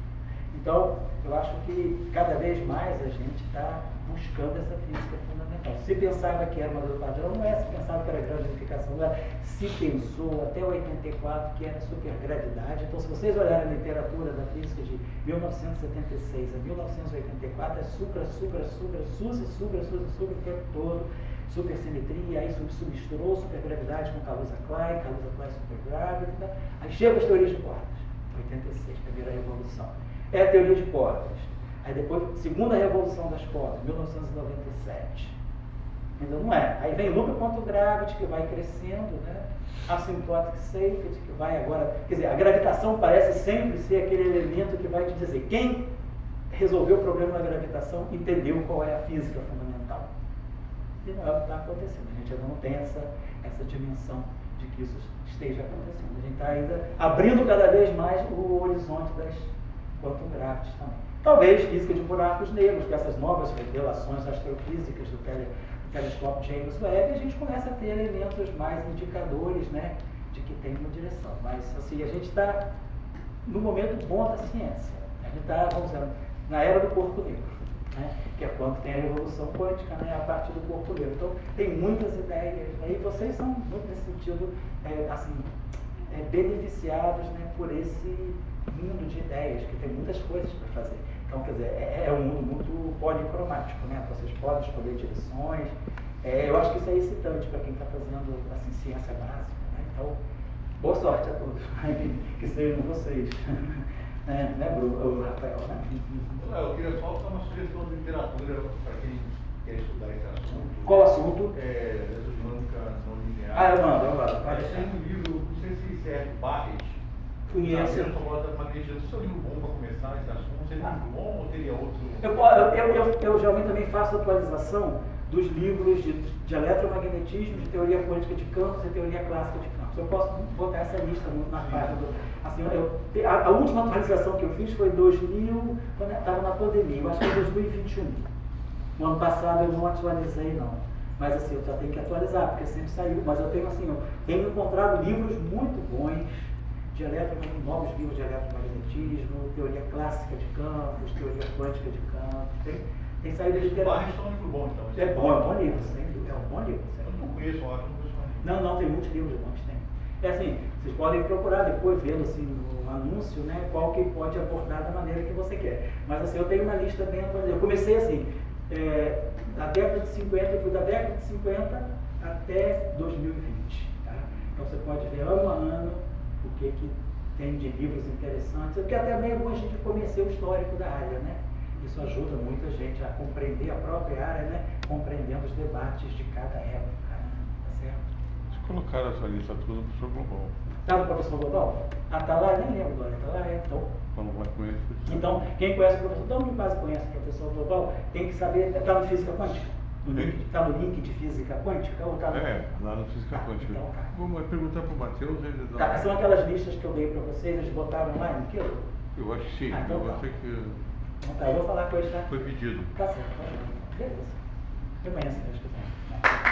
Então, eu acho que cada vez mais a gente está buscando essa física fundamental. Se pensava que era o modelo padrão, não é. Se pensava que era grande unificação, não é. Se pensou até 84 que era supergravidade. Então, se vocês olharem a literatura da física de 1976 a 1984, é supra o tempo todo, supersimetria, aí substrou, supergravidade com Kaluza-Klein supergrávida. Aí chega as teorias de cordas, 86, primeira revolução. É a teoria de cordas. Aí depois, segunda revolução das cordas, 1997. Ainda não é. Aí vem Loop quanto gravity, que vai crescendo, né? Asymptotic safety, que vai agora... Quer dizer, a gravitação parece sempre ser aquele elemento que vai te dizer quem resolveu o problema da gravitação entendeu qual é a física fundamental. E não é o que está acontecendo. A gente ainda não tem essa dimensão de que isso esteja acontecendo. A gente está ainda abrindo cada vez mais o horizonte das quantum gravities também. Talvez física de buracos negros, com essas novas revelações astrofísicas do telescópio James Webb, a gente começa a ter elementos mais indicadores, né, de que tem uma direção. Mas assim, a gente está no momento bom da ciência. A gente está, vamos dizer, na era do corpo negro, né? Que é quando tem a revolução quântica, né? A partir do corpo negro. Então, tem muitas ideias, né? E vocês são, muito nesse sentido, beneficiados, né, por esse mundo de ideias, que tem muitas coisas para fazer. Então, quer dizer, é um mundo muito policromático, né? Vocês podem escolher direções. Eu acho que isso é excitante para quem está fazendo assim, ciência básica, né? Então, boa sorte a todos, que sejam vocês. Né, Bruno? O Rafael, né? Eu queria só dar uma sugestão de literatura para quem quer estudar esse assunto. Qual assunto? Exodinâmica não linear. Eu mando. Mas tem um livro, não sei se serve Barrett. Conheço. Seu livro bom para começar esse assunto, seria muito bom ou teria outro? Eu geralmente também faço atualização dos livros de eletromagnetismo, de teoria quântica de campos e teoria clássica de campos. Eu posso botar essa lista na página do... Assim, a última atualização que eu fiz foi em 2000, quando estava na pandemia, eu acho que foi 2021. No ano passado eu não atualizei, não. Mas assim, eu já tenho que atualizar, porque sempre saiu. Mas eu tenho assim, eu tenho encontrado livros muito bons de novos livros de eletromagnetismo, teoria clássica de campos, teoria quântica de campos. Tem saído de literatura. Barrett é um livro bom, então. É bom livro, sem dúvida. É um bom livro. Eu não conheço, eu acho que não conheço mais. Não, tem muitos livros bons, tem. É assim, vocês podem procurar depois, vendo assim no anúncio, né, qual que pode abordar da maneira que você quer. Mas assim, eu tenho uma lista bem atualizada. Eu comecei assim, da década de 50, eu fui da década de 50 até 2020. Tá? Então você pode ver ano a ano o que tem de livros interessantes, porque até meio bom a gente conhecer o histórico da área, né? Isso ajuda muito a gente a compreender a própria área, né? Compreendendo os debates de cada época, né? Tá certo? Vocês colocaram essa lista toda do professor Global. Tá no professor Global? Tá lá, nem lembro agora, tá lá, então. Então não vai conhecer. Então, quem conhece o professor, todo mundo quase conhece o professor Global, tem que saber, tá no Física Quântica? Está no link de Física Quântica? Ou tá no... Lá no Física Quântica. Então, tá. Vamos perguntar para o Matheus, ele dá... Tá, são aquelas listas que eu dei para vocês, eles botaram lá em aquilo? Eu acho que sim, então eu tá. sei que Então tá, eu vou falar com eles, tá? foi pedido. Tá certo, beleza. Eu conheço, acho que tá.